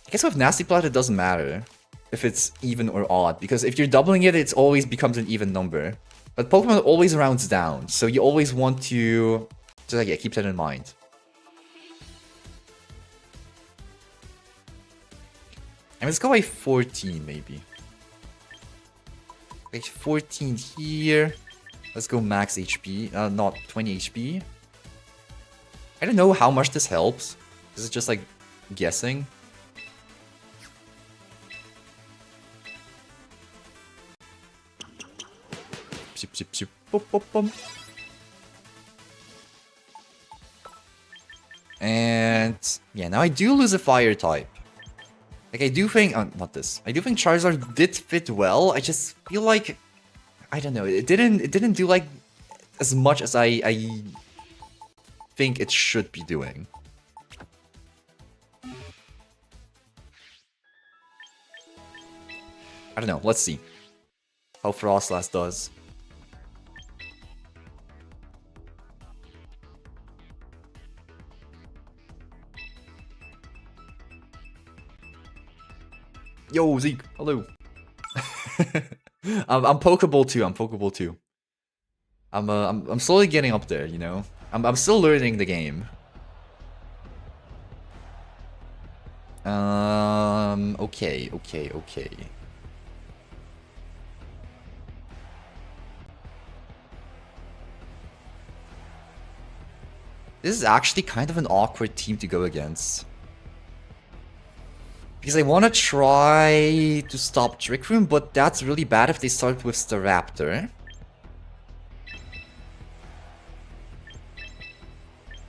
I guess with Nasty Plot it doesn't matter if it's even or odd, because if you're doubling it, it always becomes an even number. But Pokemon always rounds down, so you always want to just like, yeah, keep that in mind. And let's go by 14 maybe. Like 14 here. Let's go max HP, not 20 HP. I don't know how much this helps. This is just like guessing. Zip, zip, zip. Boop, boop, boop. And yeah, now I do lose a fire type. Like I do think, not this. I do think Charizard did fit well. I just feel like, I don't know. It didn't do like as much as I think it should be doing. I don't know. Let's see how Frostlass does. Yo, Zeke, hello. I'm Pokeball too. I'm Pokeball too. I'm slowly getting up there, you know. I'm still learning the game. Okay. This is actually kind of an awkward team to go against. Because I want to try to stop Trick Room, but that's really bad if they start with Staraptor.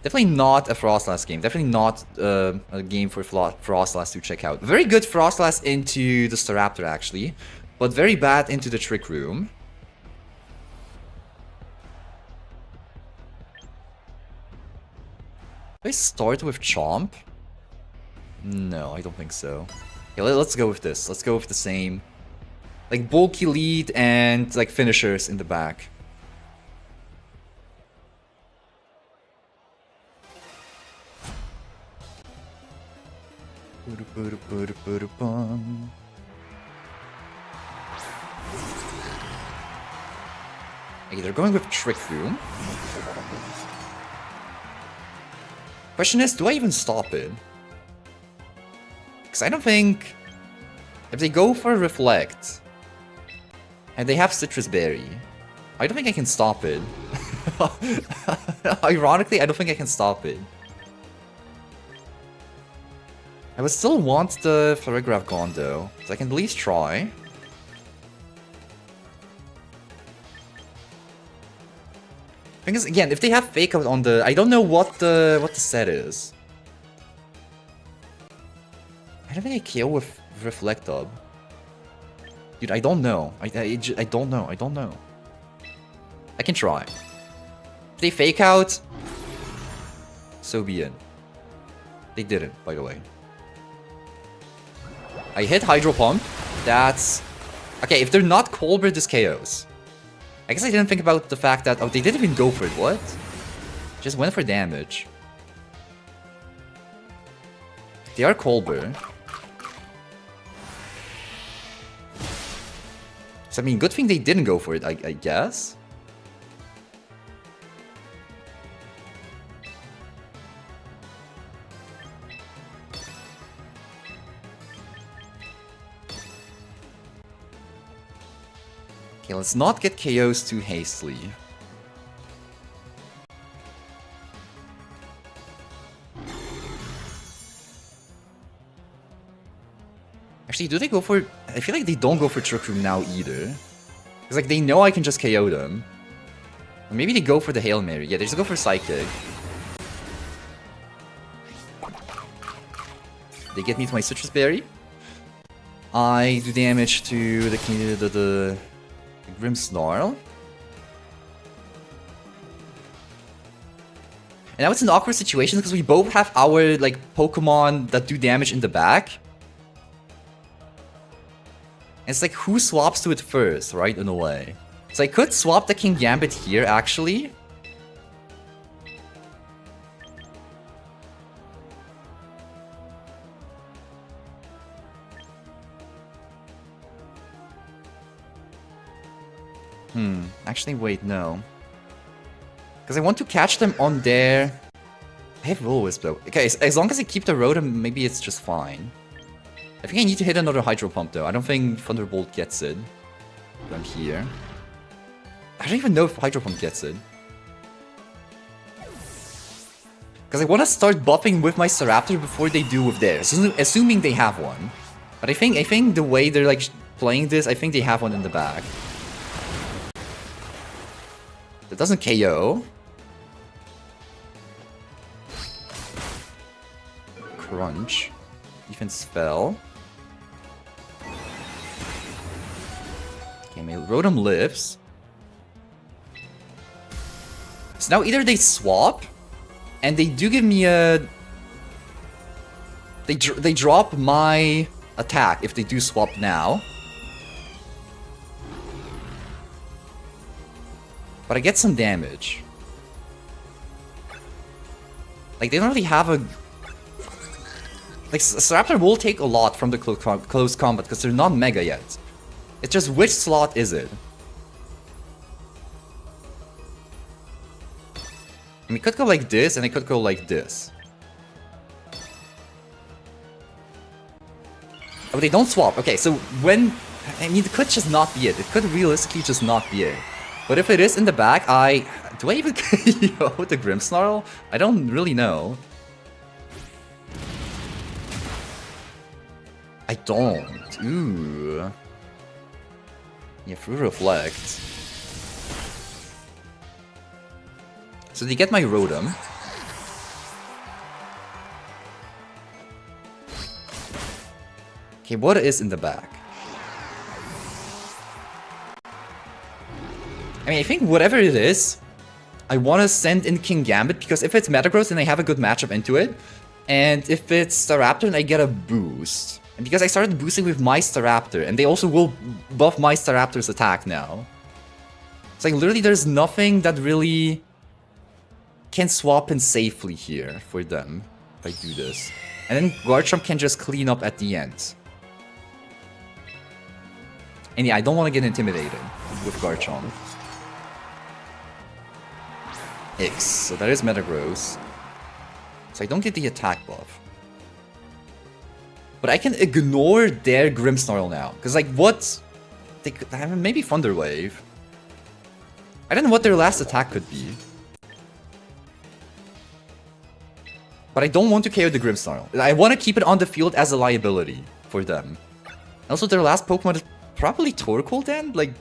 Definitely not a Frostlass game. Definitely not a game for Frostlass to check out. Very good Frostlass into the Staraptor, actually. But very bad into the Trick Room. Do I start with Chomp? No, I don't think so. Okay, let's go with this. Let's go with the same. Like, bulky lead and, like, finishers in the back. Okay, they're going with Trick Room. Question is, do I even stop it? Because I don't think... If they go for Reflect, and they have Citrus Berry, I don't think I can stop it. Ironically, I don't think I can stop it. I would still want the Farigiraf gone though, so I can at least try. Because again, if they have Fake Out on the... I don't know what the set is. I don't think I KO with Reflectub. Dude, I don't know. I don't know. I can try. If they fake out, so be it. They didn't, by the way. I hit Hydro Pump. That's... Okay, if they're not Colbert, this KOs. I guess I didn't think about the fact that... Oh, they didn't even go for it. What? Just went for damage. They are Colbert. So, I mean, good thing they didn't go for it, I guess. Okay, let's not get KOs too hastily. Actually, do they go for... I feel like they don't go for Trick Room now either. Because, like, they know I can just KO them. Or maybe they go for the Hail Mary. Yeah, they just go for Psychic. They get me to my Citrus Berry. I do damage to the Grimmsnarl. And now it's an awkward situation because we both have our, like, Pokemon that do damage in the back. And it's like, who swaps to it first, right? In a way. So I could swap the Kingambit here, actually. Actually, wait, no. Because I want to catch them on their... I have Will-O-Wisp though. Okay, as long as I keep the Rotom, maybe it's just fine. I think I need to hit another Hydro Pump though. I don't think Thunderbolt gets it. I'm here. I don't even know if Hydro Pump gets it. Because I want to start buffing with my Staraptor before they do with theirs, assuming they have one. But I think the way they're like playing this, I think they have one in the back. That doesn't KO. Crunch. Defense fell. Okay, my Rotom lives. So now either they swap, and they do give me a... They drop my attack if they do swap now. But I get some damage. Like, they don't really have a... Like, Staraptor will take a lot from the close combat because they're not Mega yet. It's just which slot is it? I mean, it could go like this, and it could go like this. Oh, they don't swap. Okay, so when... I mean, it could just not be it. It could realistically just not be it. But if it is in the back, do I even KO with the Grimmsnarl? I don't really know. I don't. Ooh. Yeah, through Reflect. So they get my Rotom. Okay, what is in the back? I mean, I think whatever it is, I want to send in Kingambit, because if it's Metagross, then I have a good matchup into it. And if it's Staraptor, then I get a boost. And because I started boosting with my Staraptor, and they also will buff my Staraptor's attack now. It's like, literally, there's nothing that really can swap in safely here for them, if I do this. And then Garchomp can just clean up at the end. And yeah, I don't want to get intimidated with Garchomp. X, so that is Metagross. So I don't get the attack buff. But I can ignore their Grimmsnarl now. Because, like, what? They could have maybe Thunder Wave. I don't know what their last attack could be. But I don't want to KO the Grimmsnarl. I want to keep it on the field as a liability for them. Also, their last Pokemon is probably Torkoal then? Like,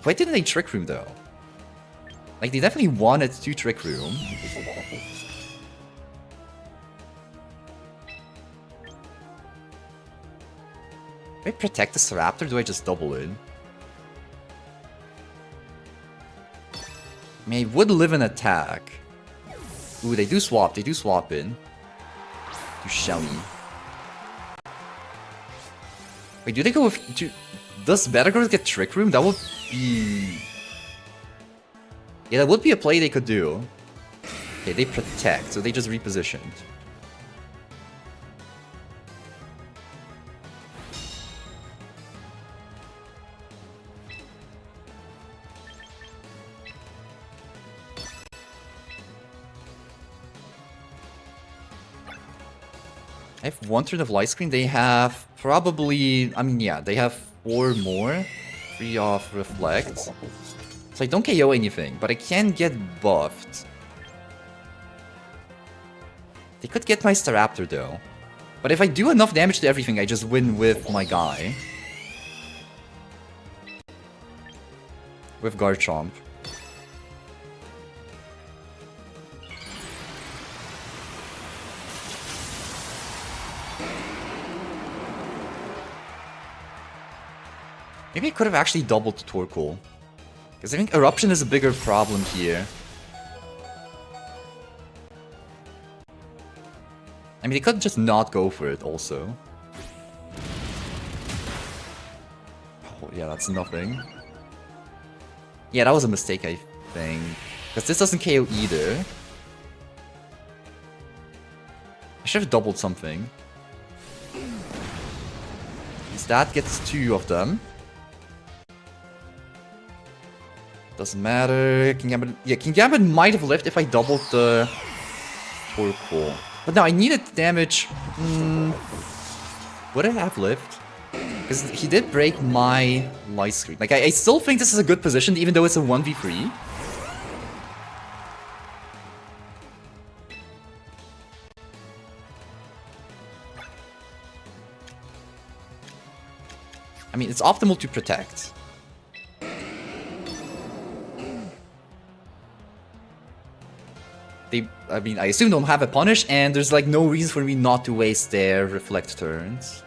why didn't they Trick Room though? Like, they definitely wanted to Trick Room. Do I protect the Staraptor or do I just double it? I mean, I would live an attack. Ooh, they do swap. They do swap in. To Shelly. Wait, do they go with... Does Metagross get Trick Room? That would be... Yeah, that would be a play they could do. Okay, they protect, so they just repositioned. I have one turn of Light Screen. They have probably... I mean, yeah, they have 4 more. 3 off Reflect. So I don't KO anything, but I can get buffed. They could get my Staraptor though. But if I do enough damage to everything, I just win with my guy. With Garchomp. Maybe I could have actually doubled the Torkoal. Because I think Eruption is a bigger problem here. I mean, they could just not go for it also. Oh, yeah, that's nothing. Yeah, that was a mistake, I think. Because this doesn't KO either. I should have doubled something. Because that gets 2 of them. Doesn't matter. Kingambit, yeah, Kingambit might have lived if I doubled the Torkoal. But no, I needed damage. Would it have lived? Because he did break my Light Screen. Like, I still think this is a good position, even though it's a 1v3. I mean, it's optimal to protect. I mean, I assume don't have a punish, and there's like no reason for me not to waste their reflect turns.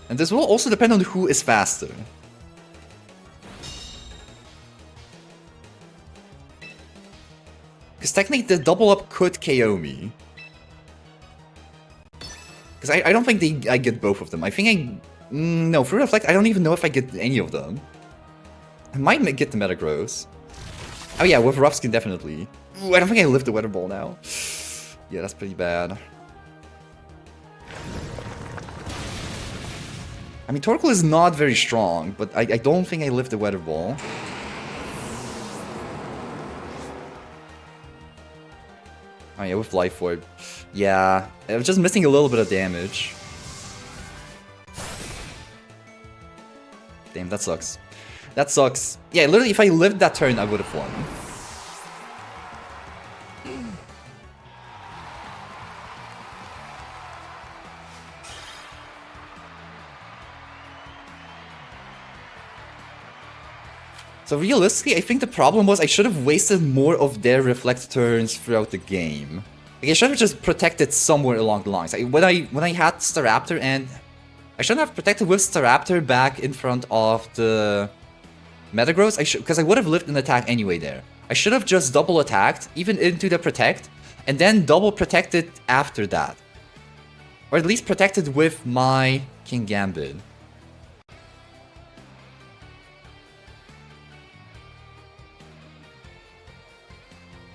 And this will also depend on who is faster. Because technically the double up could KO me. Because I don't think I get both of them. I think no, for Reflect, I don't even know if I get any of them. I might get the Metagross. Oh yeah, with Rough Skin, definitely. Ooh, I don't think I lift the Weather Ball now. Yeah, that's pretty bad. I mean, Torkoal is not very strong, but I don't think I lift the Weather Ball. Oh yeah, with Life Orb. Yeah, I was just missing a little bit of damage. Damn, that sucks. That sucks. Yeah, literally, if I lived that turn, I would have won. So realistically, I think the problem was I should have wasted more of their Reflect turns throughout the game. Like, I should have just protected somewhere along the lines. When I had Staraptor, and I shouldn't have protected with Staraptor back in front of the Metagross, because I would have lived an attack anyway there. I should have just double attacked, even into the protect, and then double protected after that. Or at least protected with my Kingambit.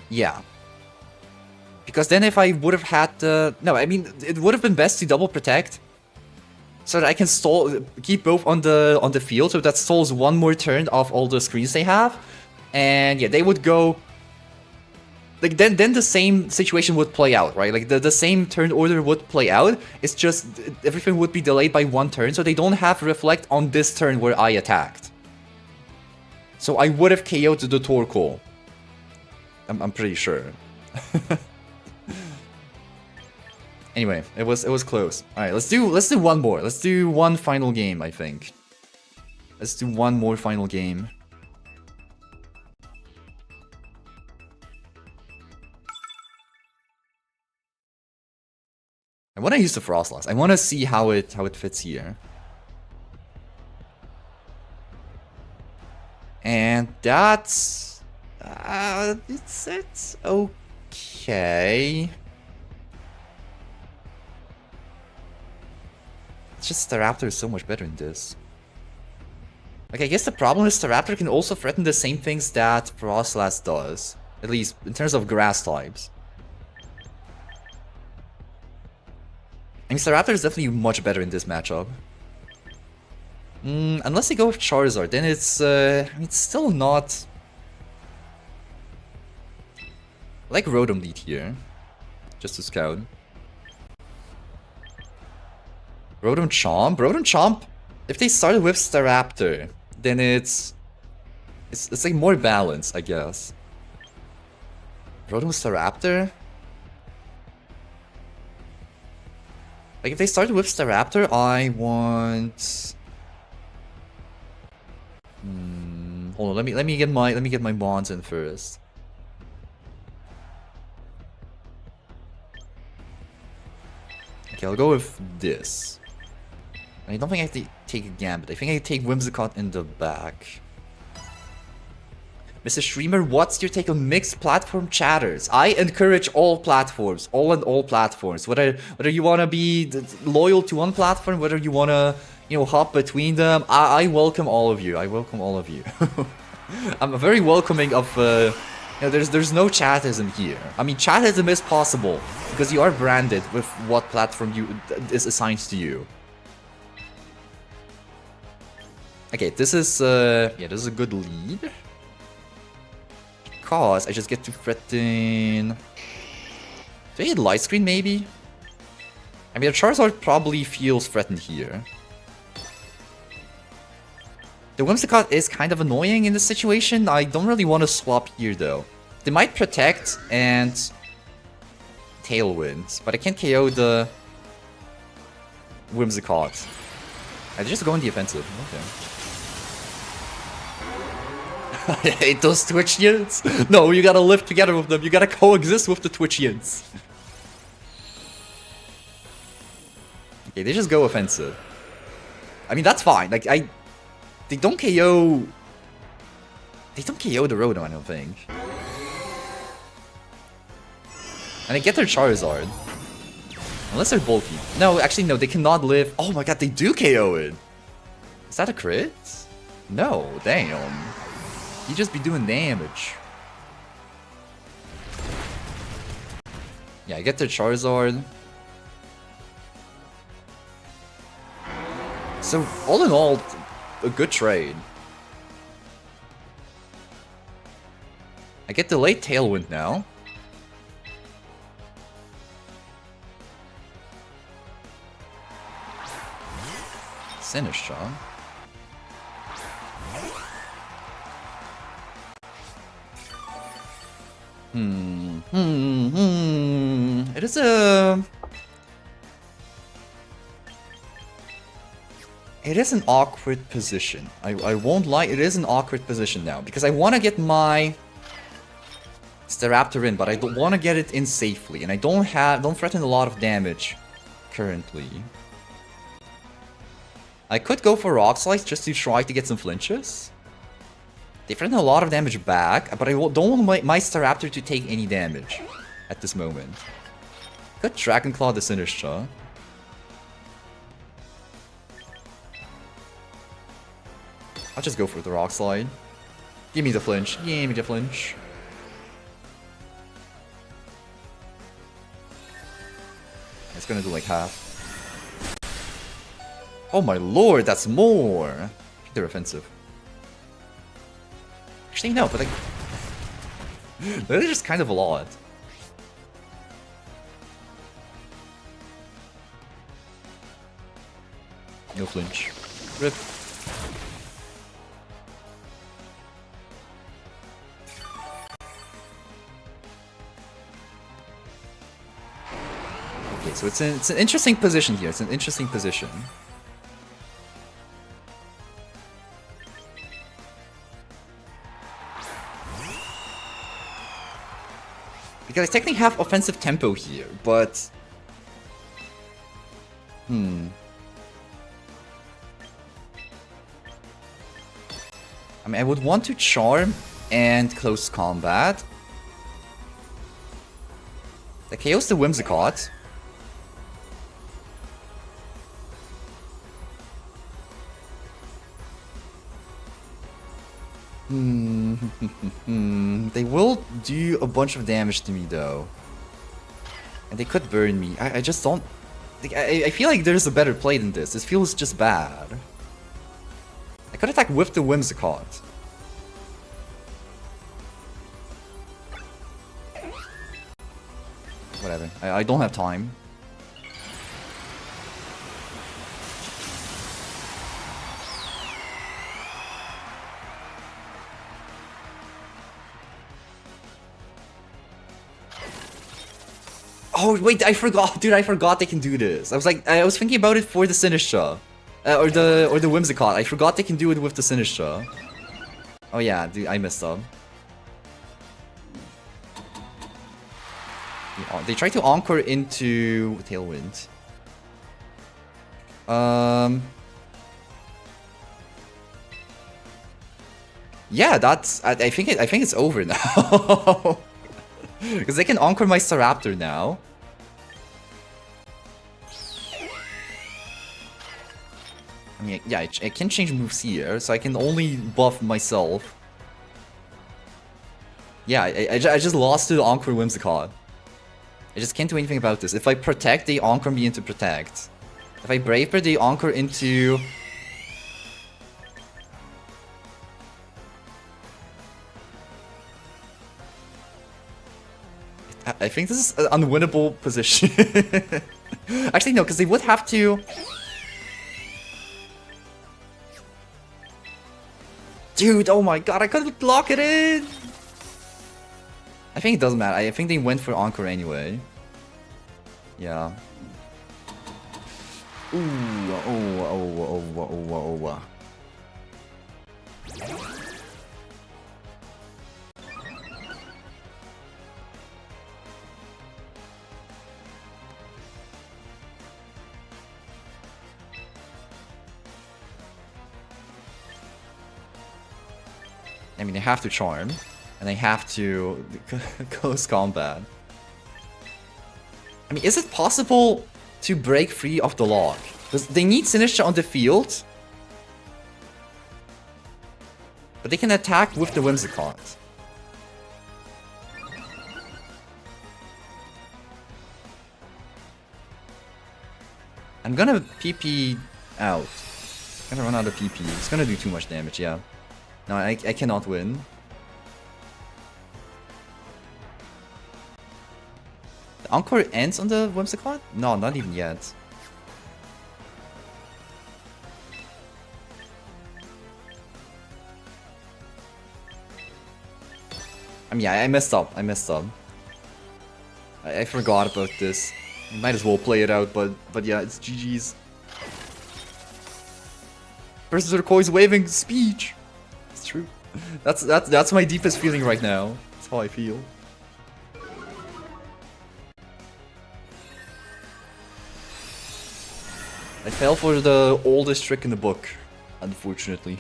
Yeah. Because then if I would have had the... No, I mean, it would have been best to double protect. So that I can keep both on the field, so that stalls one more turn of all the screens they have. And yeah, they would go... Like, then the same situation would play out, right? Like, the same turn order would play out. It's just, everything would be delayed by 1 turn, so they don't have Reflect on this turn where I attacked. So I would have KO'd the Torkoal. I'm pretty sure. Anyway, it was close. All right, let's do one more. Let's do one final game, I think. Let's do one more final game. want to use the Frostlass. I want to see how it fits here. And that's it's okay. It's just Staraptor is so much better in this. Okay, I guess the problem is Staraptor can also threaten the same things that Frostlass does. At least in terms of grass types. I mean, Staraptor is definitely much better in this matchup. Unless they go with Charizard, then it's still not. I like Rotom lead here, just to scout. Rotom Chomp. If they started with Staraptor, then it's like more balanced, I guess. Rotom Staraptor. Like if they started with Staraptor, I want. Hold on, let me get my bonds in first. Okay, I'll go with this. I don't think I have to take a Gambit. I think I take Whimsicott in the back. Mr. Streamer, what's your take on mixed platform chatters? I encourage all platforms, all platforms. Whether you wanna be loyal to one platform, whether you wanna hop between them, I welcome all of you. I welcome all of you. I'm very welcoming of. There's no chatism here. I mean, chatism is possible because you are branded with what platform is assigned to you. Okay, this is this is a good lead. Because I just get to threaten. Do I hit Light Screen maybe? I mean, a Charizard probably feels threatened here. The Whimsicott is kind of annoying in this situation. I don't really want to swap here though. They might protect and Tailwind, but I can't KO the Whimsicott. I just go in the offensive. Okay. I hate those Twitchians. No, you gotta live together with them. You gotta coexist with the Twitchians. Okay, they just go offensive. I mean, that's fine. Like, they don't KO... They don't KO the Rotom, I don't think. And they get their Charizard. Unless they're bulky. No, actually, no, they cannot live... Oh my god, they do KO it! Is that a crit? No, damn. You just be doing damage. Yeah, I get their Charizard. So, all in all, a good trade. I get the late Tailwind now. Sinistcha. It is a... It is an awkward position. I won't lie, it is an awkward position now. Because I want to get my Staraptor in, but I don't want to get it in safely. And I don't threaten a lot of damage currently. I could go for Rock Slice just to try to get some flinches. They threaten a lot of damage back, but I don't want my Staraptor to take any damage at this moment. Could Dragon Claw the Sinistcha. I'll just go for the Rock Slide. Give me the flinch. Give me the flinch. It's gonna do like half. Oh my lord, that's more! I think they're offensive. Actually, no, but like... that is just kind of a lot. No flinch. Rip. Okay, so it's an interesting position here. It's an interesting position. Because I technically have offensive tempo here, but I mean, I would want to charm and close combat. The KO's the Whimsicott. They will do a bunch of damage to me though. And they could burn me. I just don't... I feel like there's a better play than this. This feels just bad. I could attack with the Whimsicott. Whatever. I don't have time. Oh wait, I forgot, dude! I forgot they can do this. I was thinking about it for the Sinistra, or the Whimsicott. I forgot they can do it with the Sinistra. Oh yeah, dude, I messed up. They try to Encore into Tailwind. Yeah, that's. I think it's over now. Because they can Encore my Staraptor now. I mean, yeah, I can change moves here, so I can only buff myself. Yeah, I just lost to the Encore Whimsicott. I just can't do anything about this. If I protect, they Encore me into protect. If I Brave Bird, they Encore into... I think this is an unwinnable position. Actually, no, because they would have to... Dude, oh my god, I couldn't block it in! I think it doesn't matter. I think they went for Encore anyway. Yeah. Ooh, oh. I mean, they have to charm, and they have to close combat. I mean, is it possible to break free of the lock? Because they need Sinistra on the field, but they can attack with the Whimsicott. I'm gonna PP out. I'm gonna run out of PP. It's gonna do too much damage, yeah. No, I cannot win. The Encore ends on the Whimsicott? No, not even yet. I mean, yeah, I messed up. I forgot about this. You might as well play it out, but yeah, it's GG's. Berserkoi's waving speech. It's true. That's my deepest feeling right now. That's how I feel. I fell for the oldest trick in the book, unfortunately.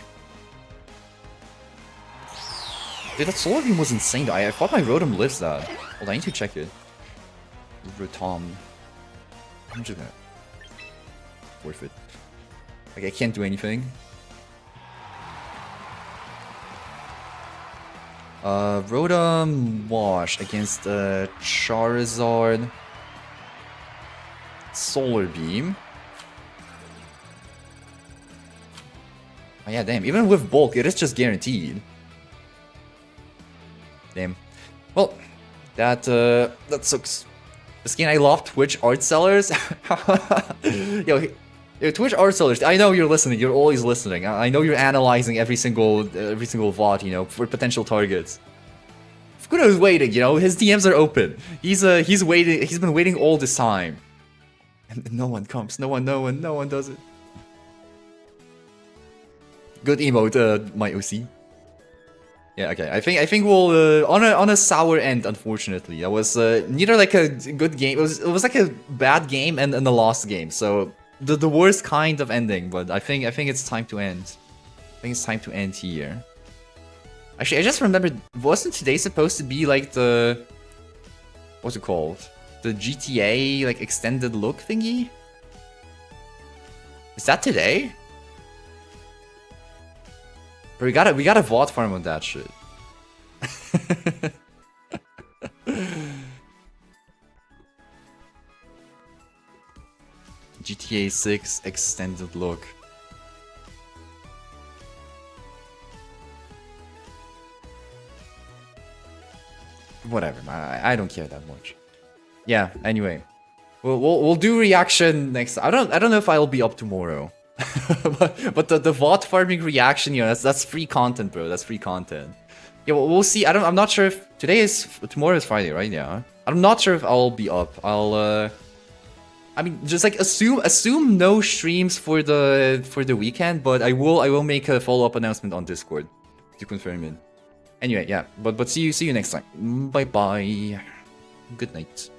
Dude, that Solar Beam was insane though. I thought my Rotom lives that. Hold on, I need to check it. Rotom. How much is that? Worth it. Like, I can't do anything. Rotom Wash against Charizard. Solar Beam. Oh yeah, damn. Even with bulk, it is just guaranteed. Damn. Well, that sucks. Skin, I love Twitch art sellers. Yo, Twitch art sellers. I know you're listening. You're always listening. I know you're analyzing every single VOD, you know, for potential targets. Fukuda is waiting. You know, his DMs are open. He's waiting. He's been waiting all this time, and no one comes. No one does it. Good emote, my OC. Yeah, okay. I think we'll on a sour end. Unfortunately, that was neither like a good game. It was like a bad game and a lost game. So the worst kind of ending, but I think it's time to end. I think it's time to end here. Actually, I just remembered, wasn't today supposed to be like the, what's it called? The GTA like extended look thingy? Is that today? But we got a VOD farm on that shit. GTA 6 extended look. Whatever, I don't care that much. Yeah. Anyway, we'll do reaction next. I don't know if I'll be up tomorrow, but the VOD farming reaction, you know, that's free content, bro. That's free content. Yeah, we'll see. I'm not sure if tomorrow is Friday, right? Yeah. I'm not sure if I'll be up. I mean, just like assume no streams for the weekend, but I will make a follow-up announcement on Discord to confirm it. Anyway, yeah, but see you next time. Bye bye. Good night.